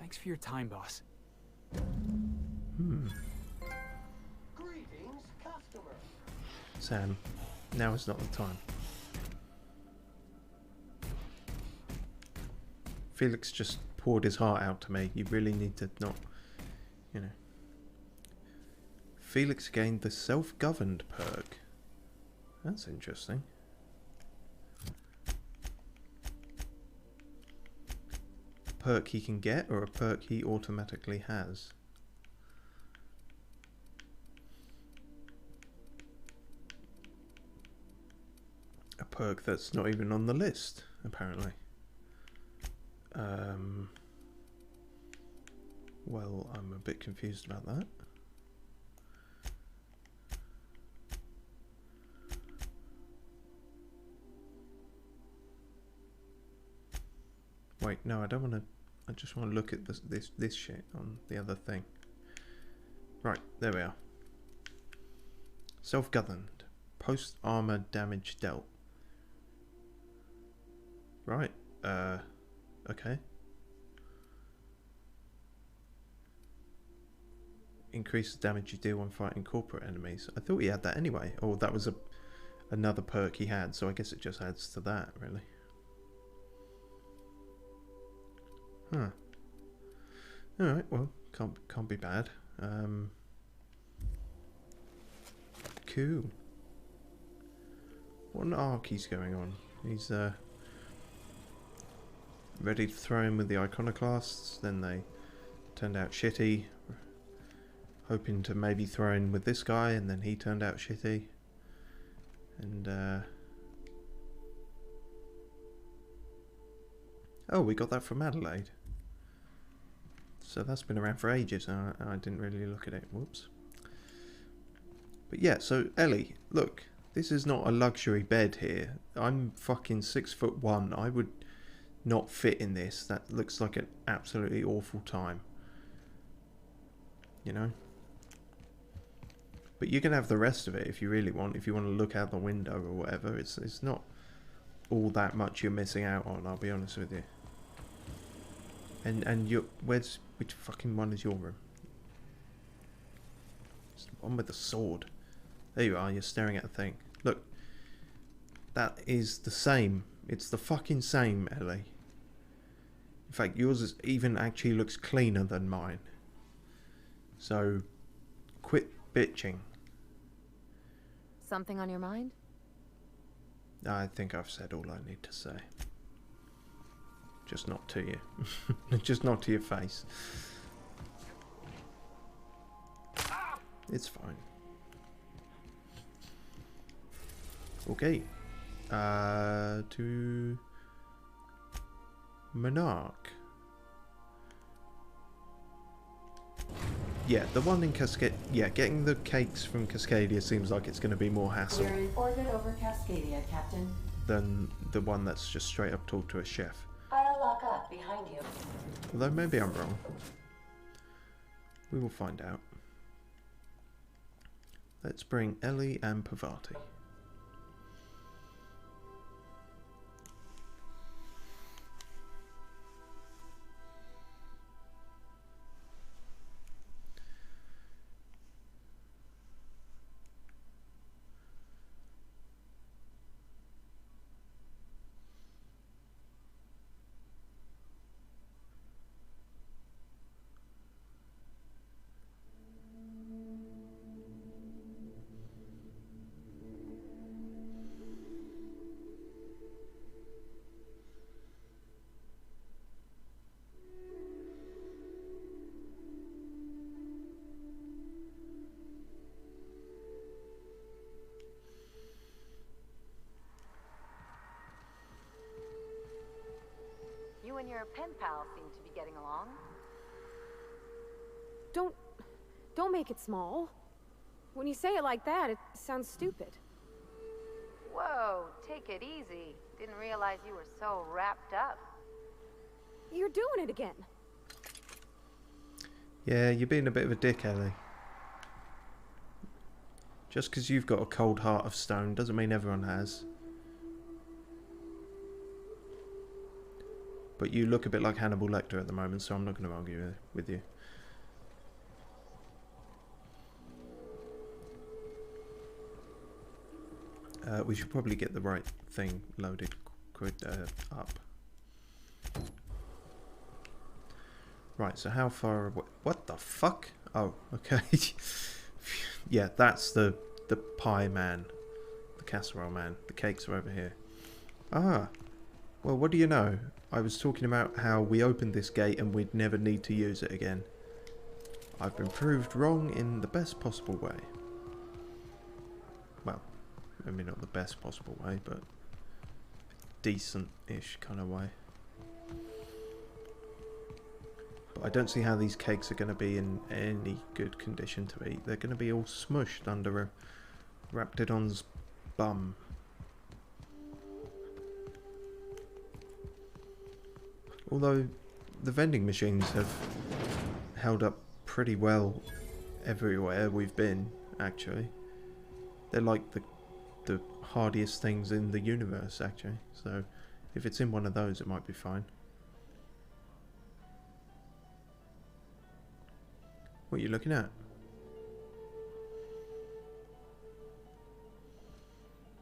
Thanks for your time, boss. Greetings, customer. Sam, now is not the time. Felix just poured his heart out to me. You really need to not, you know. Felix gained the self-governed perk. That's interesting. A perk he can get or a perk he automatically has? A perk that's not even on the list, apparently. Well, I'm a bit confused about that. Wait, no, I don't want to. I just want to look at this shit on the other thing. Right, there we are. Self-governed. Post-armor damage dealt. Right, okay. Increase the damage you deal when fighting corporate enemies. I thought he had that anyway. Oh, that was another perk he had, so I guess it just adds to that, really. Huh. Alright, well, can't be bad. Cool. What an arc he's going on. He's ready to throw him with the iconoclasts, then they turned out shitty. hoping to maybe throw in with this guy, and then he turned out shitty. And oh, we got that from Adelaide. So that's been around for ages, and I didn't really look at it. Whoops. But yeah, so Ellie, look, this is not a luxury bed here. I'm fucking 6'1". I would not fit in this. That looks like an absolutely awful time. You know? But you can have the rest of it if you really want. If you want to look out the window or whatever. It's not all that much you're missing out on, I'll be honest with you. And which fucking one is your room? It's the one with the sword. There you are, you're staring at a thing. Look. That is the same. It's the fucking same, Ellie. In fact, yours even actually looks cleaner than mine. So, quit bitching. Something on your mind? I think I've said all I need to say. Just not to you. Just not to your face. It's fine. Okay. To Monarch. Yeah, the one in Cascadia. Yeah, getting the cakes from Cascadia seems like it's going to be more hassle. We're in orbit over Cascadia, Captain. Than the one that's just straight up talk to a chef. I'll lock up behind you. Although maybe I'm wrong. We will find out. Let's bring Ellie and Pavati. You and your pen pal seem to be getting along. Don't make it small. When you say it like that, it sounds stupid. Whoa, take it easy. Didn't realize you were so wrapped up. You're doing it again. Yeah, you're being a bit of a dick, Ellie. Just because you've got a cold heart of stone doesn't mean everyone has. But you look a bit like Hannibal Lecter at the moment, so I'm not going to argue with you. We should probably get the right thing loaded up. Right, so how far away? What the fuck? Oh, okay. Yeah, that's the pie man. The casserole man. The cakes are over here. Ah. Well, what do you know? I was talking about how we opened this gate and we'd never need to use it again. I've been proved wrong in the best possible way. Well, maybe not the best possible way, but decent-ish kind of way. But I don't see how these cakes are going to be in any good condition to eat. They're going to be all smushed under a Raptidon's bum. Although the vending machines have held up pretty well everywhere we've been, actually. They're like the hardiest things in the universe, actually. So if it's in one of those, it might be fine. What are you looking at?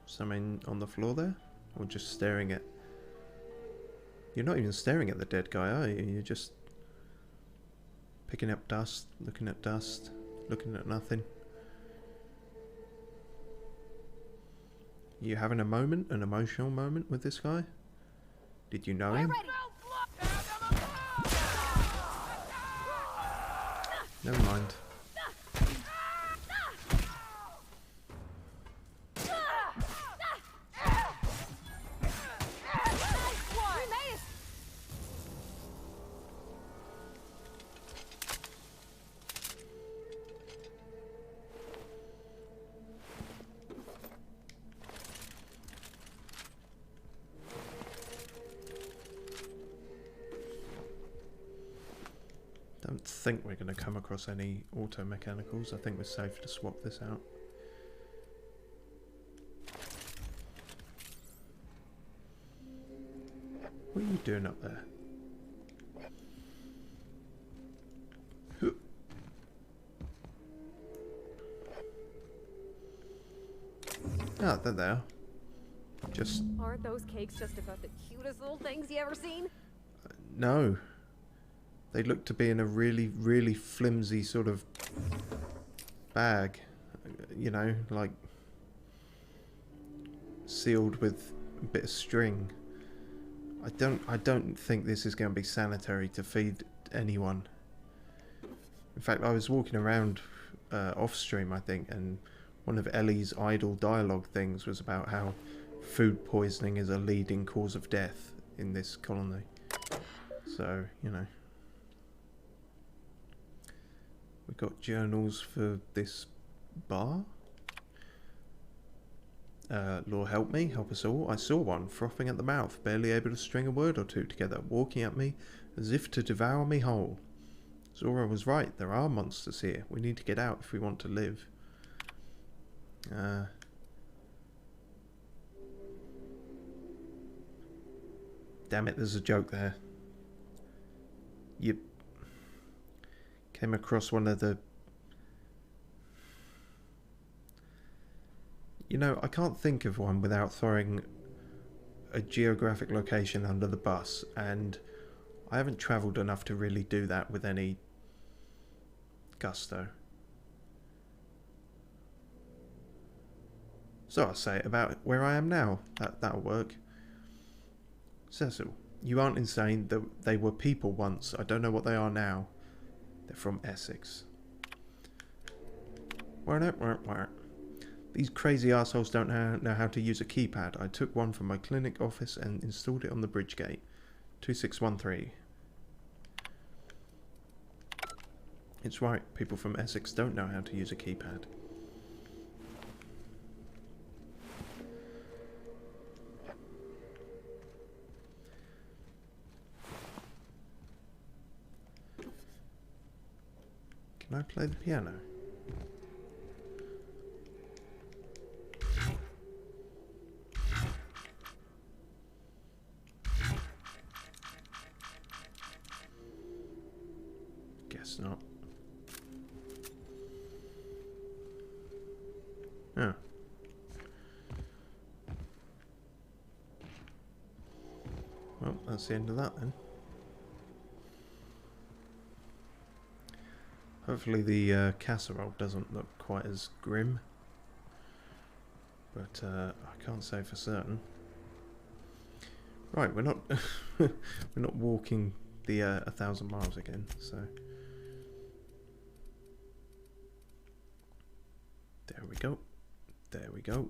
Something on the floor there? Or just staring at... You're not even staring at the dead guy, are you? You're just picking up dust, looking at nothing. You having a moment, an emotional moment with this guy? Did you know him? Never mind. Don't think we're going to come across any auto mechanicals. I think we're safe to swap this out. What are you doing up there? Ah, there they are. Just... Aren't those cakes just about the cutest little things you ever seen? No. They look to be in a really, really flimsy sort of bag. You know, like sealed with a bit of string. I don't think this is going to be sanitary to feed anyone. In fact, I was walking around off stream, I think, and one of Ellie's idle dialogue things was about how food poisoning is a leading cause of death in this colony. So, you know. We've got journals for this bar. Lord help me, help us all. I saw one, frothing at the mouth, barely able to string a word or two together, walking at me as if to devour me whole. Zora was right, there are monsters here. We need to get out if we want to live. Damn it, there's a joke there. You came across one of the... You know, I can't think of one without throwing a geographic location under the bus, and I haven't travelled enough to really do that with any gusto. So I'll say it about where I am now. That'll work. Cecil, you aren't insane. They were people once. I don't know what they are now. They're from Essex. These crazy assholes don't know how to use a keypad. I took one from my clinic office and installed it on the bridge gate. 2613. It's right. People from Essex don't know how to use a keypad. Can I play the piano? Guess not. Oh. Well, that's the end of that then. Hopefully the casserole doesn't look quite as grim, but I can't say for certain. Right, we're not we're not walking the 1,000 miles again, so there we go, there we go,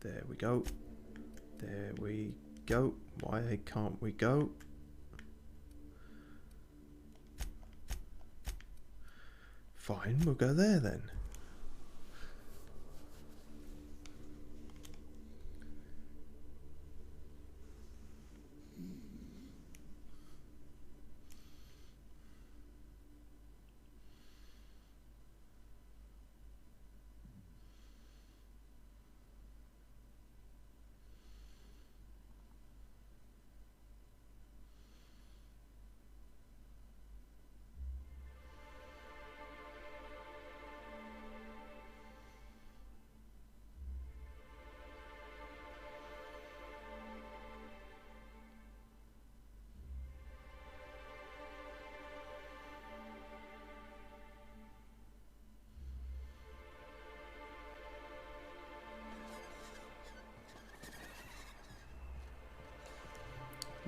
there we go, there we go. Why can't we go? Fine, we'll go there then.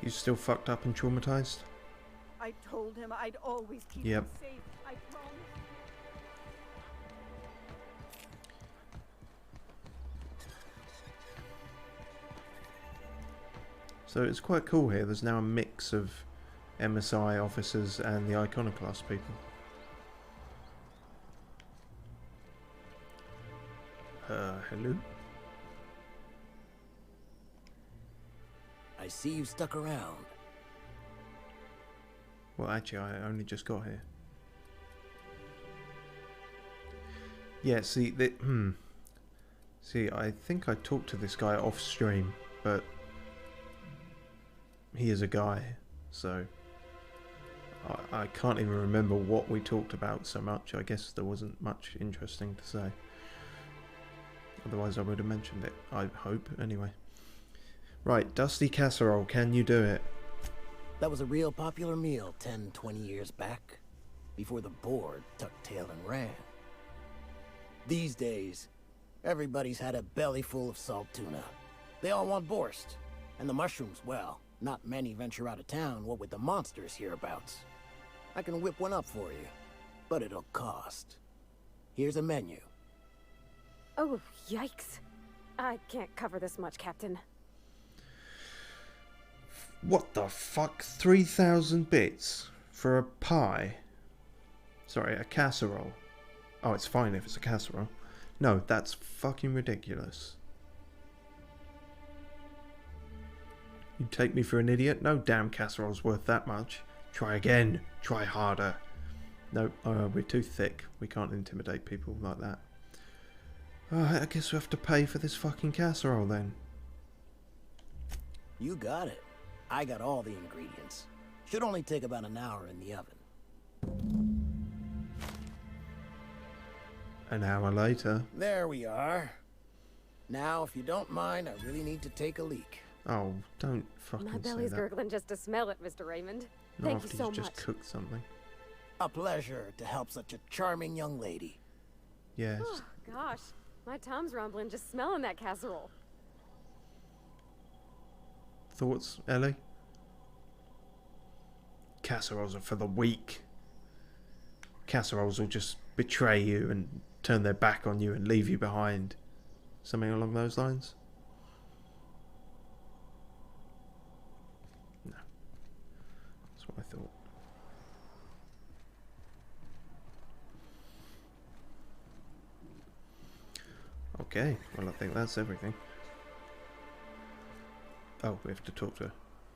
You still fucked up and traumatized? I told him I'd always keep Yep. him safe. I promise. So it's quite cool here. There's now a mix of MSI officers and the Iconoclast people. Hello? I see you stuck around. Well, actually, I only just got here. Yeah, see, see, I think I talked to this guy off stream, but he is a guy, so I can't even remember what we talked about so much. I guess there wasn't much interesting to say. Otherwise I would have mentioned it, I hope, anyway. Right, Dusty Casserole, can you do it? That was a real popular meal 10, 20 years back, before the board tucked tail and ran. These days, everybody's had a belly full of salt tuna. They all want borscht, and the mushrooms, well, not many venture out of town, what with the monsters hereabouts. I can whip one up for you, but it'll cost. Here's a menu. Oh, yikes. I can't cover this much, Captain. What the fuck? 3,000 bits for a pie? Sorry, a casserole. Oh, it's fine if it's a casserole. No, that's fucking ridiculous. You take me for an idiot? No damn casserole's worth that much. Try again. Try harder. No, we're too thick. We can't intimidate people like that. I guess we have to pay for this fucking casserole then. You got it. I got all the ingredients. Should only take about an hour in the oven. An hour later. There we are. Now, if you don't mind, I really need to take a leak. Oh, don't fucking say that. My belly's gurgling just to smell it, Mr. Raymond. Not Thank you after so you've much. just cooked something. A pleasure to help such a charming young lady. Yes. Oh, gosh, my tum's rumbling just smelling that casserole. Thoughts, Ellie? Casseroles are for the weak. Casseroles will just betray you and turn their back on you and leave you behind. Something along those lines? No. That's what I thought. Okay, well I think that's everything. Oh, we have to talk to her.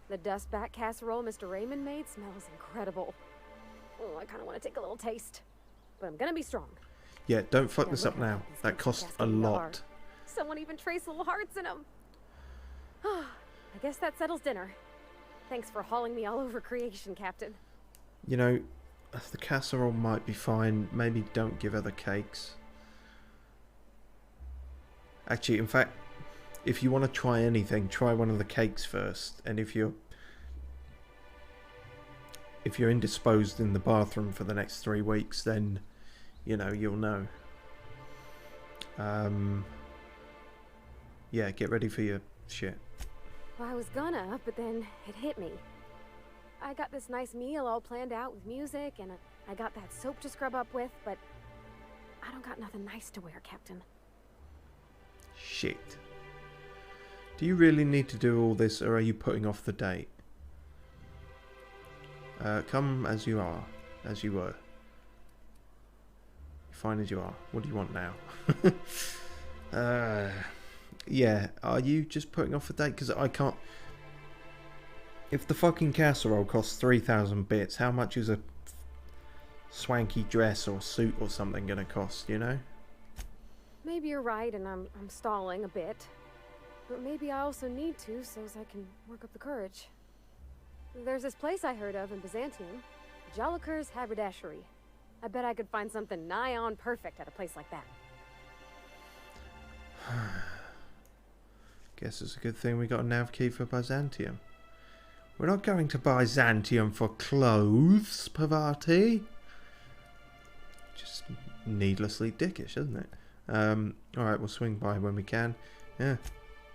The dustback casserole Mr. Raymond made smells incredible. Oh, I kind of want to take a little taste. But I'm gonna be strong. Yeah, don't fuck this up now. That costs a lot. Someone even traced little hearts in them. I guess that settles dinner. Thanks for hauling me all over creation, Captain. You know, the casserole might be fine. Maybe don't give her the cakes. Actually, in fact, if you want to try anything, try one of the cakes first. And if you're indisposed in the bathroom for the next 3 weeks, then, you know, you'll know. Yeah, get ready for your shit. Well, I was gonna, but then it hit me. I got this nice meal all planned out with music, and I got that soap to scrub up with, but I don't got nothing nice to wear, Captain. Shit. Do you really need to do all this, or are you putting off the date? Come as you are, as you were. Fine as you are. What do you want now? Yeah, are you just putting off the date? Because I can't... If the fucking casserole costs 3,000 bits, how much is a swanky dress or suit or something gonna cost, you know? Maybe you're right, and I'm stalling a bit. But maybe I also need to, so as I can work up the courage. There's this place I heard of in Byzantium, Jolicoeur's Haberdashery. I bet I could find something nigh on perfect at a place like that. Guess it's a good thing we got a nav key for Byzantium. We're not going to Byzantium for clothes, Pavati. Just needlessly dickish, isn't it? Alright, we'll swing by when we can. Yeah.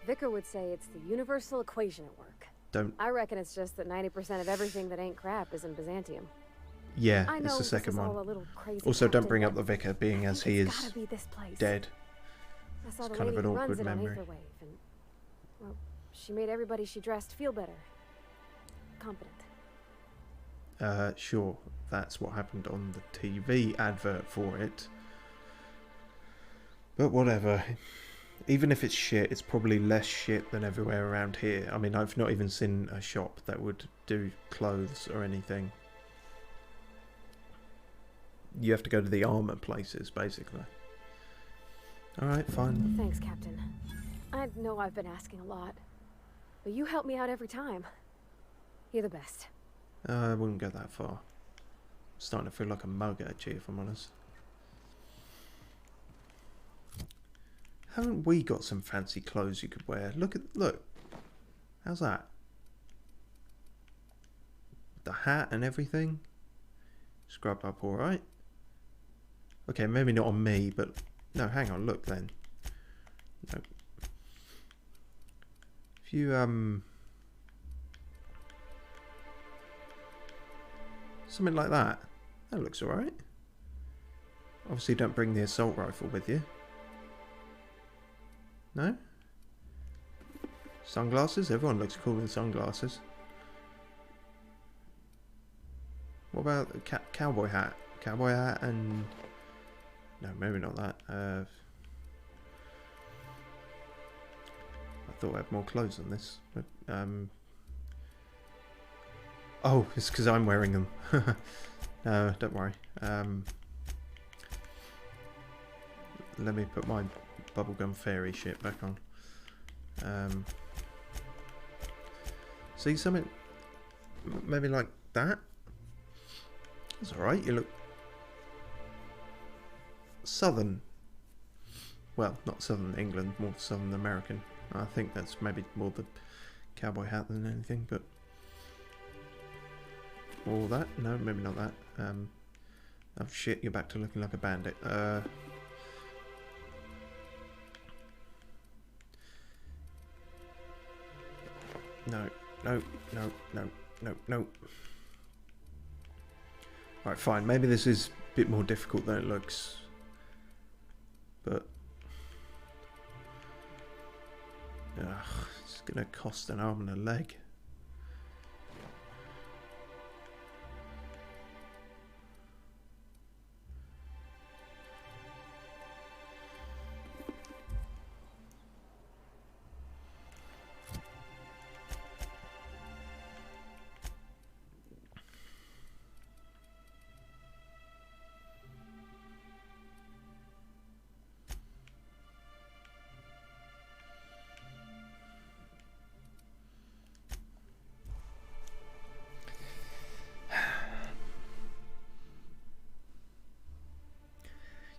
Vicar would say it's the universal equation at work. Don't... I reckon it's just that 90% of everything that ain't crap is in Byzantium. Yeah, I know it's the second this is one. all a little crazy, Also, don't Captain, bring up but the vicar, being as he it's is gotta be this place. dead. I saw It's the kind of lady an who runs awkward it on memory. Aetherwave, and well, she made everybody she dressed feel better. Competent. Sure, that's what happened on the TV advert for it. But whatever. Even if it's shit, it's probably less shit than everywhere around here. I mean, I've not even seen a shop that would do clothes or anything. You have to go to the armour places, basically. Alright, fine. Thanks, Captain. I know I've been asking a lot, but you help me out every time. You're the best. I wouldn't go that far. I'm starting to feel like a mug actually, if I'm honest. Haven't we got some fancy clothes you could wear? Look. How's that? The hat and everything. Scrubbed up alright. Okay, maybe not on me, but no, hang on, look then. No. If you something like that. That looks alright. Obviously don't bring the assault rifle with you. No? Sunglasses? Everyone looks cool in sunglasses. What about a cowboy hat? Cowboy hat and... No, maybe not that. I thought I had more clothes than this. But, oh, it's because I'm wearing them. No, don't worry. Let me put my bubblegum fairy shit back on. See something maybe like that? That's alright, you look southern. Well, not southern England, more southern American. I think that's maybe more the cowboy hat than anything, but... All that? No, maybe not that. Oh shit, you're back to looking like a bandit. No. Right, fine. Maybe this is a bit more difficult than it looks. But... Ugh, it's gonna cost an arm and a leg.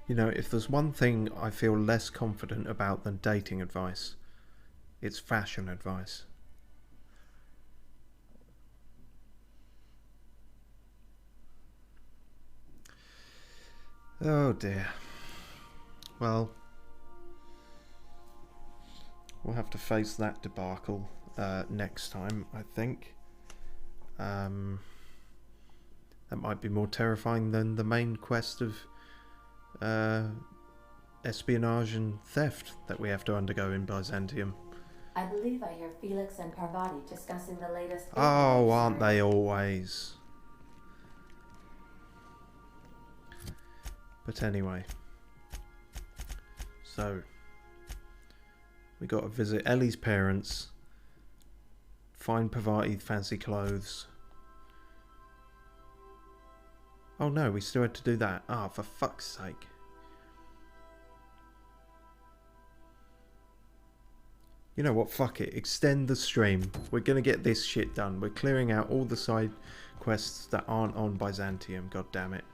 You know, if there's one thing I feel less confident about than dating advice, it's fashion advice. Oh dear. Well, we'll have to face that debacle next time, I think. That might be more terrifying than the main quest of espionage and theft that we have to undergo in Byzantium. I believe I hear Felix and Parvati discussing the latest... Oh, aren't they always? But anyway. So, we got to visit Ellie's parents, find Parvati fancy clothes. Oh no, we still had to do that. Ah, for fuck's sake. You know what, fuck it. Extend the stream. We're gonna get this shit done. We're clearing out all the side quests that aren't on Byzantium, god damn it.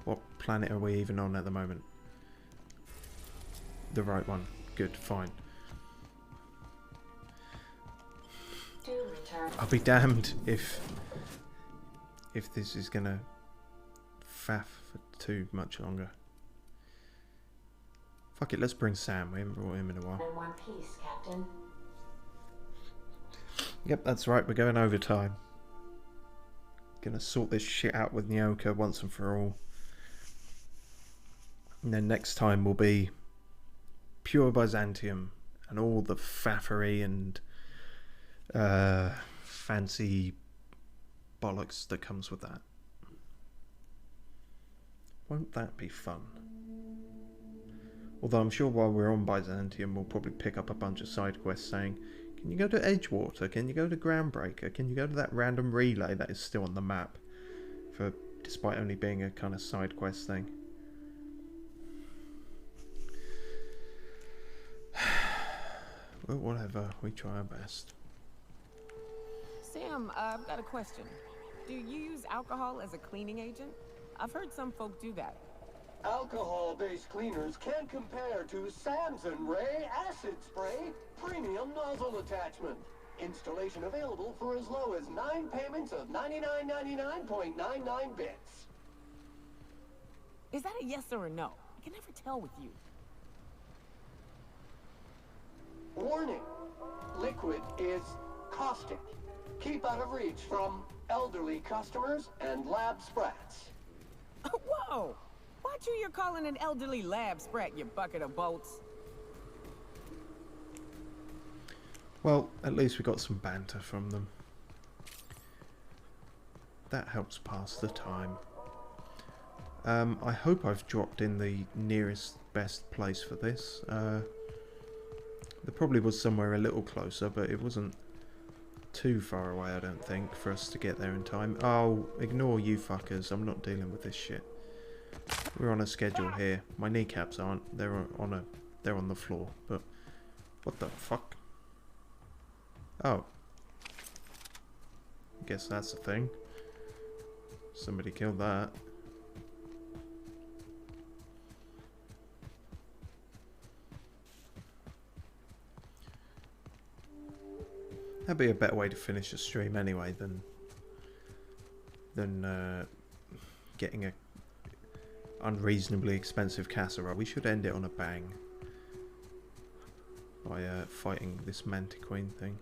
What planet are we even on at the moment? The right one. Good, fine. I'll be damned if this is gonna faff for too much longer. Fuck it, let's bring Sam. We haven't brought him in a while. In one piece, Captain. Yep, that's right. We're going overtime. Gonna sort this shit out with Nyoka once and for all. And then next time will be pure Byzantium and all the faffery and fancy bollocks that comes with that. Won't that be fun? Although I'm sure while we're on Byzantium we'll probably pick up a bunch of side quests saying, can you go to Edgewater? Can you go to Groundbreaker? Can you go to that random relay that is still on the map? Despite only being a kind of side quest thing. but whatever, we try our best. Sam, I've got a question. Do you use alcohol as a cleaning agent? I've heard some folk do that. Alcohol-based cleaners can't compare to Samson Ray Acid Spray Premium Nozzle Attachment. Installation available for as low as 9 payments of 99.99 bits. Is that a yes or a no? I can never tell with you. Warning. Liquid is caustic. Keep out of reach from elderly customers and lab sprats. Whoa! Watch who you're calling an elderly lab sprat, you bucket of bolts. Well, at least we got some banter from them. That helps pass the time. I hope I've dropped in the nearest best place for this. There probably was somewhere a little closer, but it wasn't too far away, I don't think, for us to get there in time. Oh, ignore you fuckers. I'm not dealing with this shit. We're on a schedule here. My kneecaps aren't. They're on the floor. But what the fuck? Oh. I guess that's a thing. Somebody killed that. That'd be a better way to finish a stream anyway than getting a unreasonably expensive casserole. We should end it on a bang by fighting this Mantiqueen thing.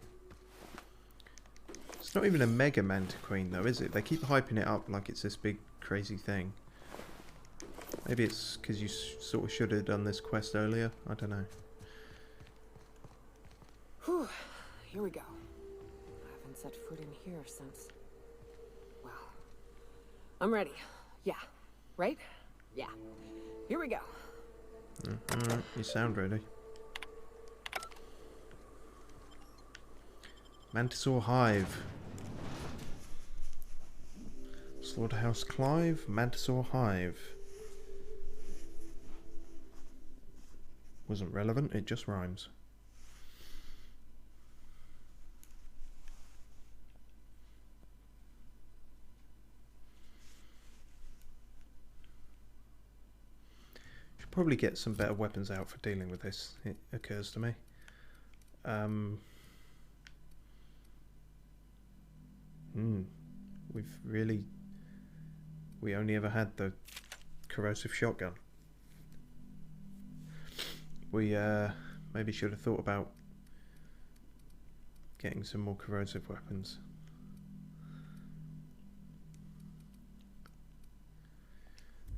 It's not even a mega Mantiqueen though, is it? They keep hyping it up like it's this big crazy thing. Maybe it's because you sort of should have done this quest earlier. I don't know. Whew. Here we go. I haven't set foot in here since... Well... I'm ready. Yeah. Right? Yeah. Here we go. Alright, you sound ready. Mantisaur Hive. Slaughterhouse Clive, Mantisaur Hive. Wasn't relevant, it just rhymes. Should probably get some better weapons out for dealing with this, it occurs to me. We only ever had the corrosive shotgun. We maybe should have thought about getting some more corrosive weapons.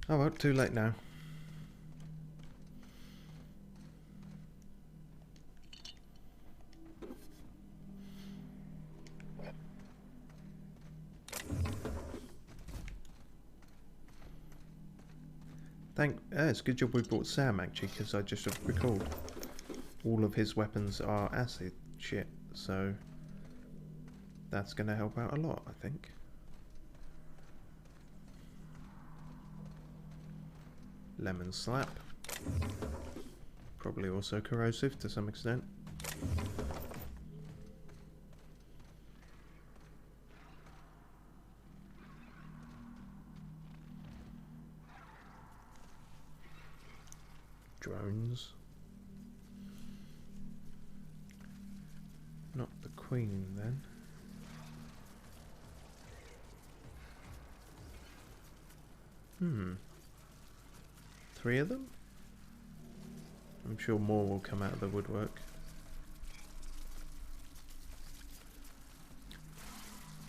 Oh well, too late now. It's a good job we brought Sam actually, because I just recalled all of his weapons are acid shit, so that's going to help out a lot, I think. Lemon Slap, probably also corrosive to some extent. Drones. Not the Queen then. Three of them? I'm sure more will come out of the woodwork.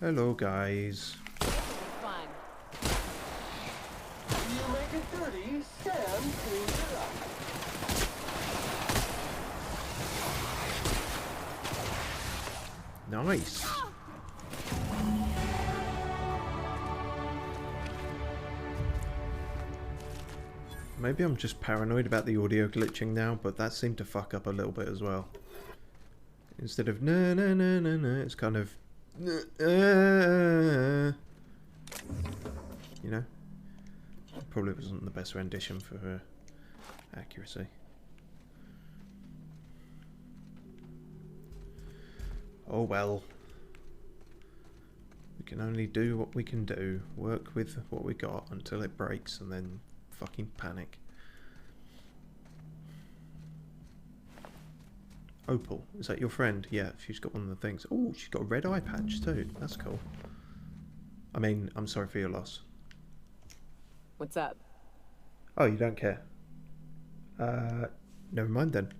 Hello guys. Fun. You make it dirty, Sam cleans it up. Nice. Maybe I'm just paranoid about the audio glitching now, but that seemed to fuck up a little bit as well. Instead of no no no no no, it's kind of you know. Probably wasn't the best rendition for her accuracy. Oh well. We can only do what we can do. Work with what we got until it breaks and then fucking panic. Opal, is that your friend? Yeah, she's got one of the things. Oh, she's got a red eye patch too. That's cool. I mean, I'm sorry for your loss. What's up? Oh, you don't care. Never mind then.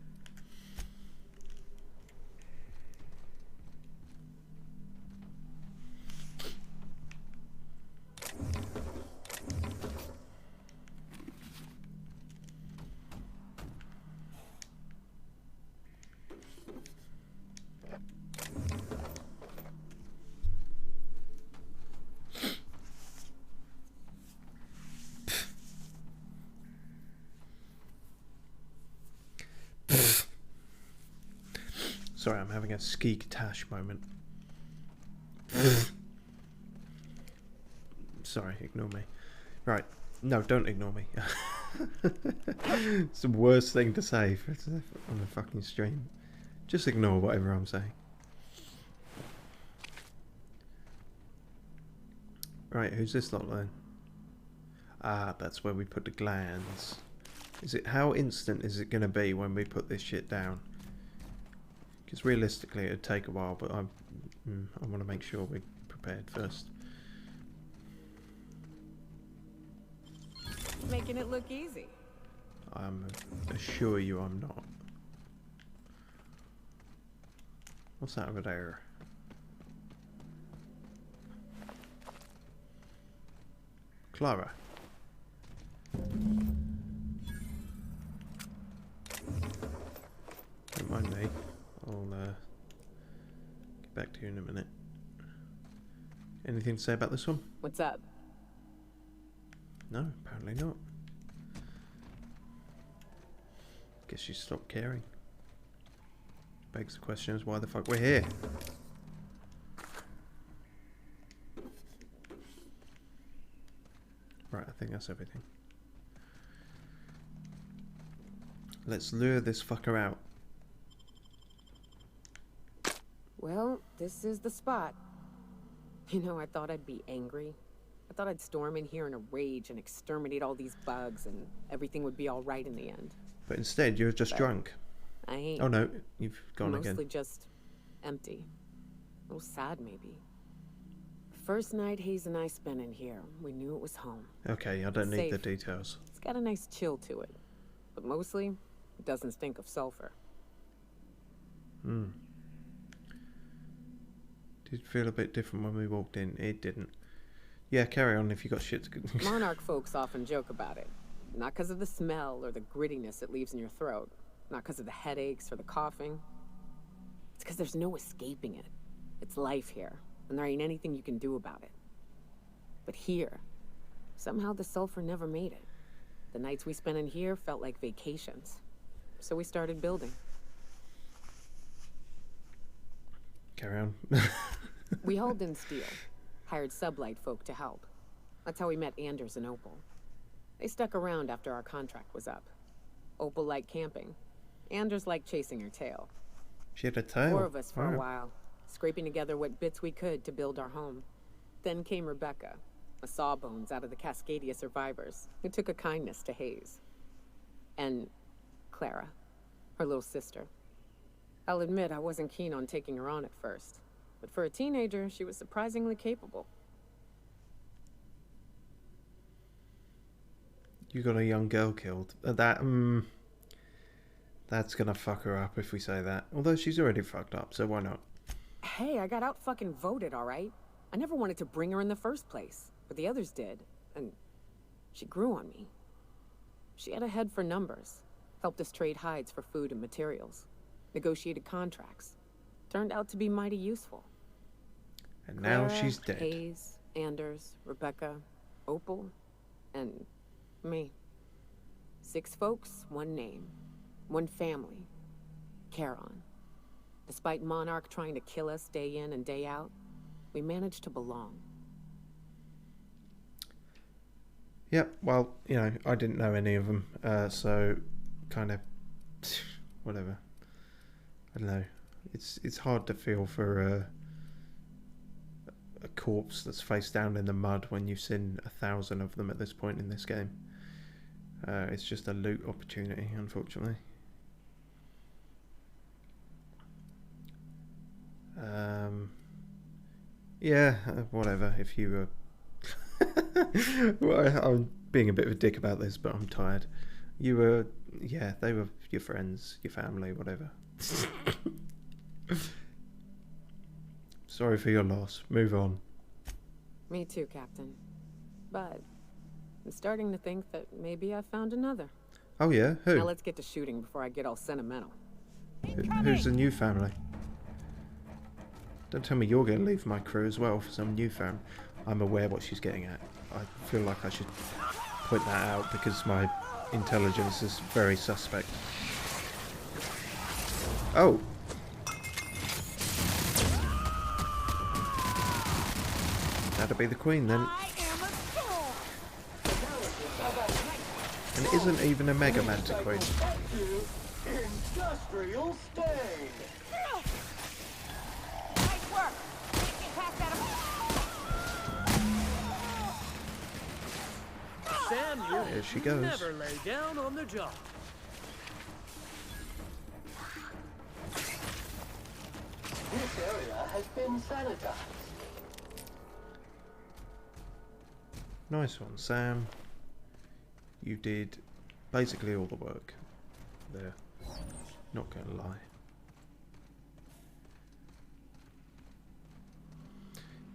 Sorry, I'm having a skeek-tash moment. Sorry, ignore me. Right. No, don't ignore me. It's the worst thing to say on a fucking stream. Just ignore whatever I'm saying. Right, who's this lot then? Ah, that's where we put the glands. How instant is it going to be when we put this shit down? Because realistically it'd take a while, but I want to make sure we're prepared first. Making it look easy. I assure you I'm not. What's that over there? Clara. Don't mind me. I'll get back to you in a minute. Anything to say about this one? What's up? No, apparently not. Guess you stopped caring. Begs the question is why the fuck we're here. Right, I think that's everything. Let's lure this fucker out. Well, this is the spot. You know, I thought I'd be angry. I thought I'd storm in here in a rage and exterminate all these bugs and everything would be all right in the end. But instead, you're just drunk. I ain't. Oh no, you've gone again. Mostly just empty. A little sad, maybe. First night Hayes and I spent in here, we knew it was home. Okay, I don't need the details. It's got a nice chill to it. But mostly, it doesn't stink of sulfur. Hmm. Did feel a bit different when we walked in. It didn't. Yeah, carry on if you got shit to... Monarch folks often joke about it. Not because of the smell or the grittiness it leaves in your throat. Not because of the headaches or the coughing. It's because there's no escaping it. It's life here, and there ain't anything you can do about it. But here, somehow the sulfur never made it. The nights we spent in here felt like vacations. So we started building. Carry on. We hauled in steel. Hired sublight folk to help. That's how we met Anders and Opal. They stuck around after our contract was up. Opal liked camping. Anders liked chasing her tail. She had a tail? 4 of us for a while, scraping together what bits we could to build our home. Then came Rebecca, a sawbones out of the Cascadia survivors, who took a kindness to Hayes. And Clara, her little sister. I'll admit I wasn't keen on taking her on at first, but for a teenager, she was surprisingly capable. You got a young girl killed. That's gonna fuck her up if we say that. Although she's already fucked up, so why not? Hey, I got out fucking voted, all right? I never wanted to bring her in the first place, but the others did, and she grew on me. She had a head for numbers, helped us trade hides for food and materials, negotiated contracts. Turned out to be mighty useful. And now Clara, she's dead. Hayes, Anders, Rebecca, Opal, and me. 6 folks, 1 name, 1 family. Charon. Despite Monarch trying to kill us day in and day out, we managed to belong. Yep, well, you know, I didn't know any of them, so kind of whatever. I don't know. It's hard to feel for a corpse that's face down in the mud when you've seen 1,000 of them at this point in this game. It's just a loot opportunity, unfortunately. Yeah, whatever. If you were... well, I'm being a bit of a dick about this, but I'm tired. You were... Yeah, they were your friends, your family, whatever. Sorry for your loss. Move on. Me too, Captain. But I'm starting to think that maybe I found another. Oh yeah? Who? Now let's get to shooting before I get all sentimental. Who's the new family? Don't tell me you're going to leave my crew as well for some new family. I'm aware what she's getting at. I feel like I should point that out because my intelligence is very suspect. Oh! That'll be the queen then. And it isn't even a Mega Manta queen. Industrial stain. Nice work. Can't get past that. Sam, There she goes. never lay down on the job. This area has been sanitized. Nice one, Sam. You did basically all the work there. Not gonna lie.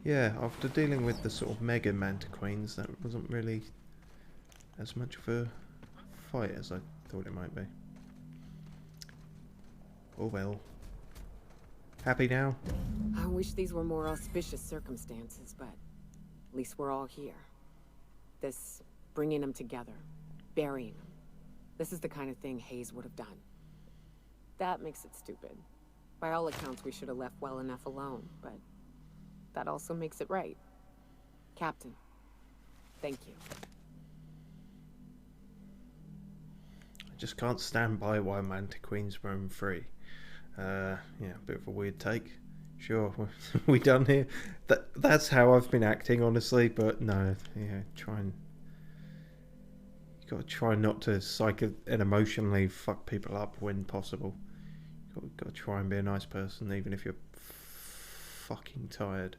Yeah, after dealing with the sort of Mega Manta Queens, that wasn't really as much of a fight as I thought it might be. Oh well. Happy now? I wish these were more auspicious circumstances, but at least we're all here. This bringing them together, burying them. This is the kind of thing Hayes would have done. That makes it stupid. By all accounts, we should have left well enough alone, but that also makes it right. Captain, thank you. I just can't stand by why Manta Queens roam free. Yeah, a bit of a weird take. Sure, we done here. That's how I've been acting, honestly. But no, yeah, you got to try not to and emotionally fuck people up when possible. You got to try and be a nice person, even if you're fucking tired.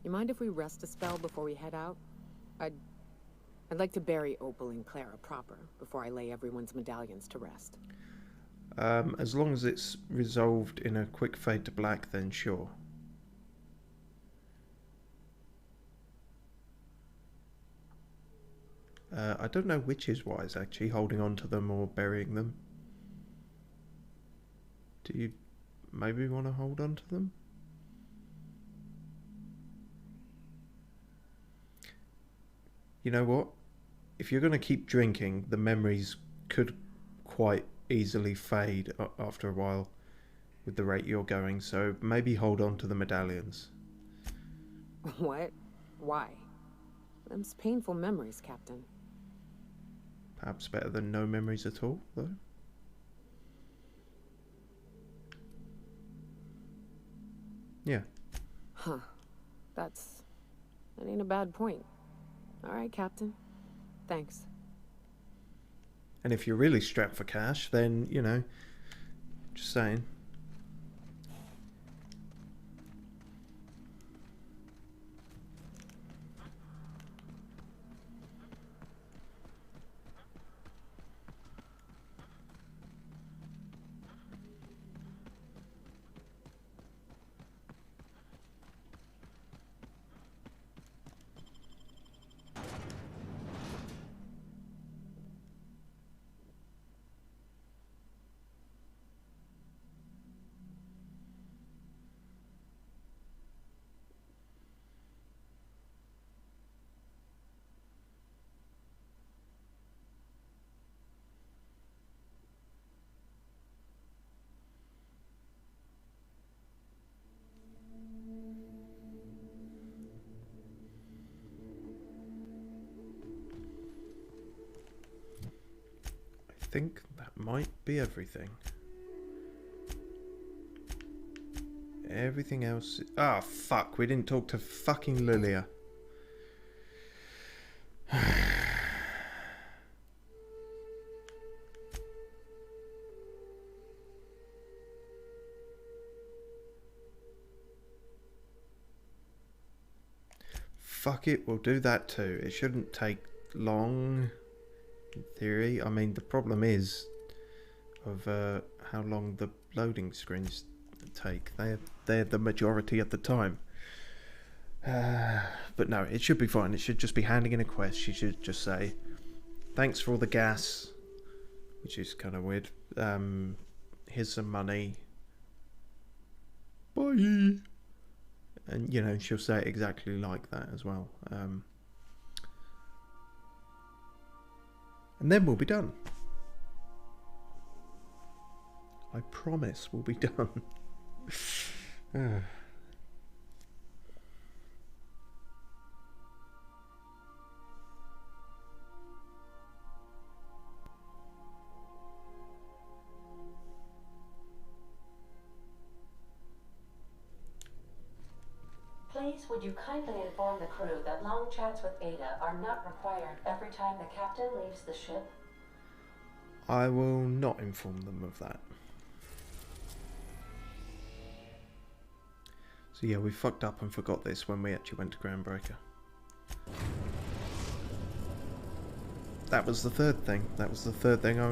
You mind if we rest a spell before we head out? I'd like to bury Opal and Clara proper before I lay everyone's medallions to rest. As long as it's resolved in a quick fade to black, then sure. I don't know which is wise, actually, holding on to them or burying them. Do you maybe want to hold on to them? You know what? If you're going to keep drinking, the memories could quite easily fade after a while with the rate you're going, so maybe hold on to the medallions. What? Why? Them's painful memories, Captain. Perhaps better than no memories at all, though. Yeah. Huh. That ain't a bad point. Alright, Captain. Thanks. And if you're really strapped for cash, then, you know, just saying. I think that might be everything. Everything else... Ah, fuck. We didn't talk to fucking Lilia. Fuck it, we'll do that too. It shouldn't take long, in theory. I mean, the problem is of how long the loading screens take. They're the majority of the time. But no, it should be fine. It should just be handing in a quest. She should just say, thanks for all the gas, which is kind of weird. Here's some money. Bye. And, you know, she'll say it exactly like that as well. And then we'll be done. I promise we'll be done. Please, would you kindly inform the crew that long chats with Ada are not required every time the captain leaves the ship? I will not inform them of that. So yeah, we fucked up and forgot this when we actually went to Groundbreaker. That was the third thing. That was the third thing I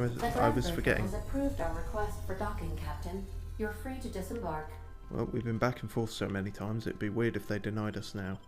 was forgetting. Has approved our request for docking, Captain. You're free to disembark. Well, we've been back and forth so many times, it'd be weird if they denied us now.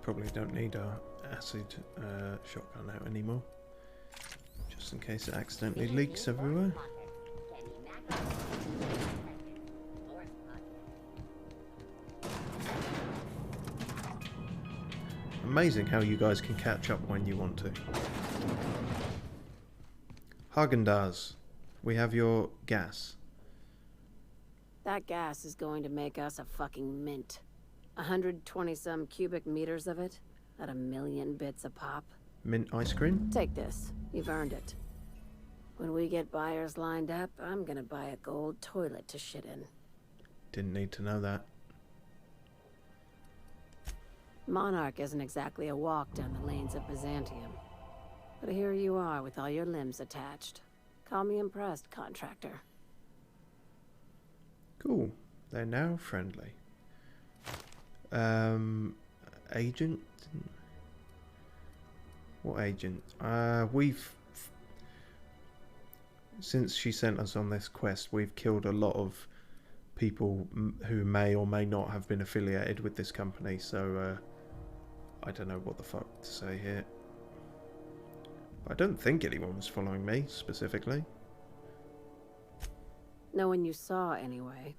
Probably don't need our acid shotgun out anymore, just in case it accidentally leaks everywhere. Amazing how you guys can catch up when you want to. Haagen-Dazs, we have your gas. That gas is going to make us a fucking mint. 120-some cubic meters of it, at 1,000,000 bits a pop. Mint ice cream? Take this. You've earned it. When we get buyers lined up, I'm gonna buy a gold toilet to shit in. Didn't need to know that. Monarch isn't exactly a walk down the lanes of Byzantium. But here you are with all your limbs attached. Call me impressed, contractor. Cool. They're now friendly. Agent? What agent? Since she sent us on this quest, we've killed a lot of people who may or may not have been affiliated with this company, so I don't know what the fuck to say here. I don't think anyone was following me, specifically. No one you saw, anyway.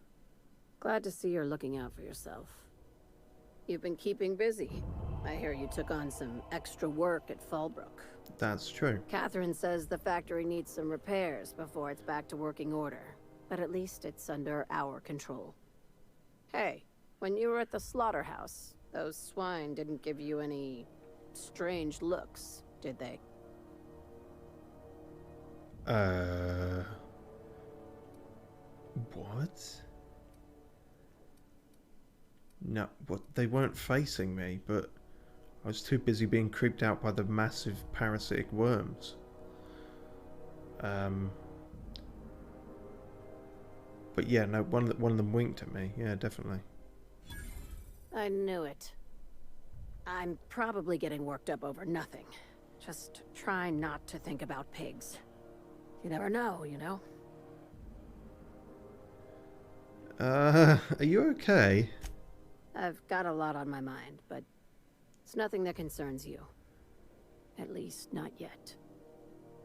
Glad to see you're looking out for yourself. You've been keeping busy. I hear you took on some extra work at Fallbrook. That's true. Catherine says the factory needs some repairs before it's back to working order. but at least it's under our control. Hey, when you were at the slaughterhouse, those swine didn't give you any strange looks, did they? What? No, what? They weren't facing me, but I was too busy being creeped out by the massive parasitic worms. But yeah, no, one of them winked at me. Yeah, definitely. I knew it. I'm probably getting worked up over nothing. Just try not to think about pigs. You never know, you know? Are you okay? I've got a lot on my mind, but it's nothing that concerns you. At least, not yet.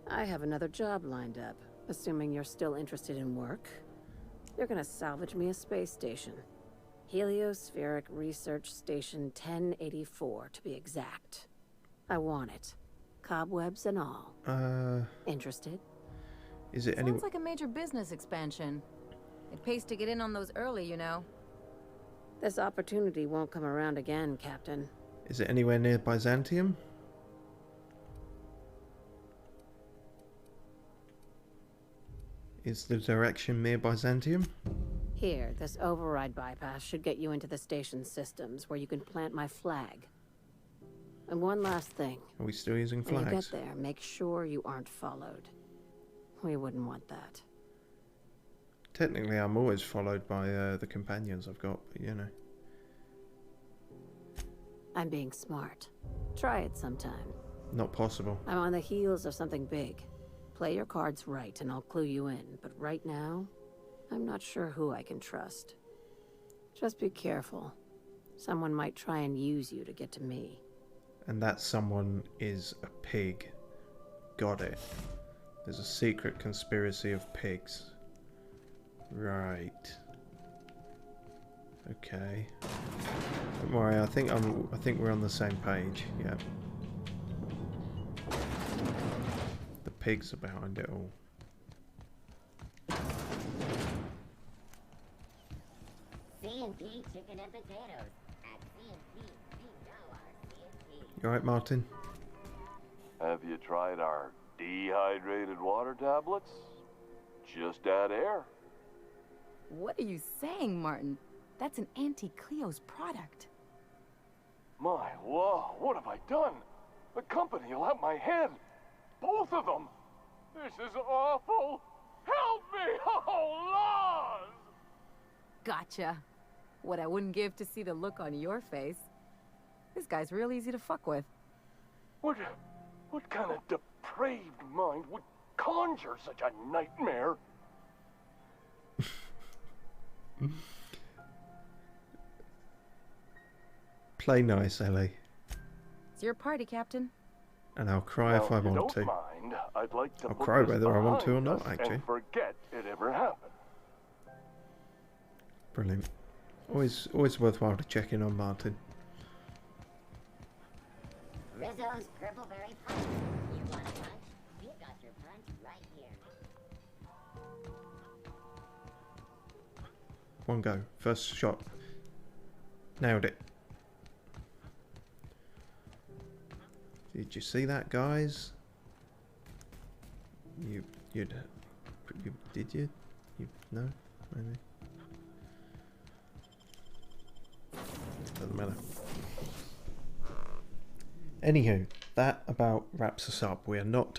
I have another job lined up, assuming you're still interested in work. They're gonna salvage me a space station. Heliospheric Research Station 1084, to be exact. I want it. Cobwebs and all. Interested? Is it any... Sounds like a major business expansion. It pays to get in on those early, you know. This opportunity won't come around again, Captain. Is it anywhere near Byzantium? Is the direction near Byzantium? Here, this override bypass should get you into the station's systems where you can plant my flag. And one last thing. Are we still using When flags? you get there, make sure you aren't followed. We wouldn't want that. Technically, I'm always followed by the companions I've got, but you know. I'm being smart. Try it sometime. Not possible. I'm on the heels of something big. Play your cards right and I'll clue you in. But right now, I'm not sure who I can trust. Just be careful. Someone might try and use you to get to me. And that someone is a pig. Got it. There's a secret conspiracy of pigs. Right. Okay. Don't worry, I think we're on the same page. Yeah. The pigs are behind it all. C&P chicken and potatoes. At C&P, we know our C&P. You alright, Martin? Have you tried our dehydrated water tablets? Just add air. What are you saying, Martin? That's an Auntie Cleo's product. My law, what have I done? The company will have my head. Both of them. This is awful. Help me! Oh, laws! Gotcha. What I wouldn't give to see the look on your face. This guy's real easy to fuck with. What kind of depraved mind would conjure such a nightmare? Play nice, Ellie. It's your party, Captain. And I'll cry if I want to. Mind, I'd like to I'll cry whether I want to or not, actually. And forget it ever happened. Brilliant. Always worthwhile to check in on Martin. Rizzo's Purpleberry Punch. You want a punch? We've got your punch right here. One go. First shot. Nailed it. Did you see that, guys? You did you? No? Maybe. Doesn't matter. Anywho, that about wraps us up. We are not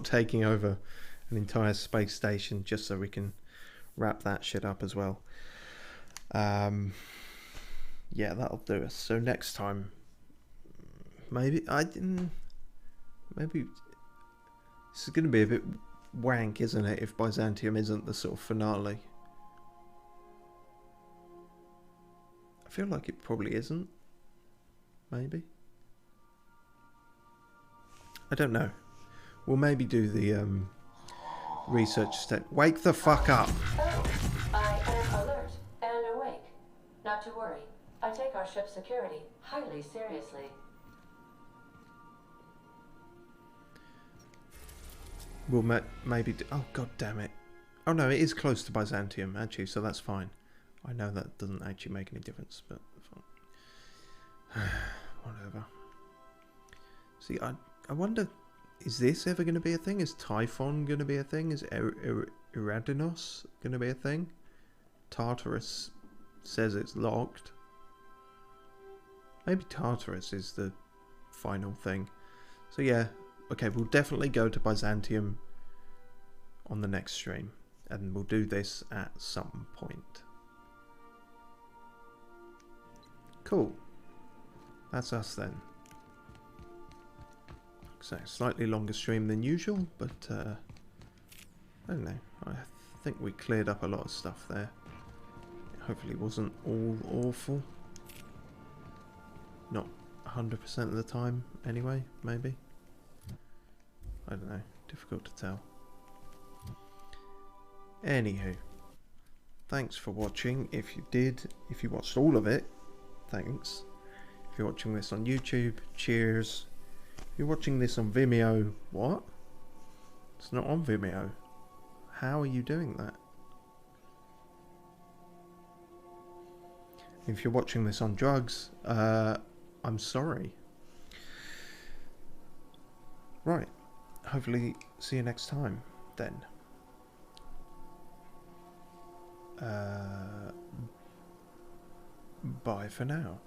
taking over an entire space station just so we can wrap that shit up as well. Yeah, that'll do us. So next time, maybe this is going to be a bit wank, isn't it, if Byzantium isn't the sort of finale. I feel like it probably isn't. Maybe. I don't know. We'll maybe do the research step. Wake the fuck up! I am alert and awake. Not to worry. I take our ship's security highly seriously. We'll maybe do... Oh, god damn it. Oh no, it is close to Byzantium, actually, so that's fine. I know that doesn't actually make any difference, but whatever. See, I wonder, is this ever going to be a thing? Is Typhon going to be a thing? Is Eradinos going to be a thing? Tartarus says it's locked. Maybe Tartarus is the final thing. So yeah, okay, we'll definitely go to Byzantium on the next stream. And we'll do this at some point. Cool. That's us then. So slightly longer stream than usual, but I don't know. I think we cleared up a lot of stuff there. Hopefully it wasn't all awful. Not 100% of the time anyway, maybe. I don't know. Difficult to tell. Anywho, thanks for watching. If you watched all of it, thanks. If you're watching this on YouTube, cheers. If you're watching this on Vimeo, what? It's not on Vimeo. How are you doing that? If you're watching this on drugs, I'm sorry. Right. Hopefully see you next time then. Bye for now.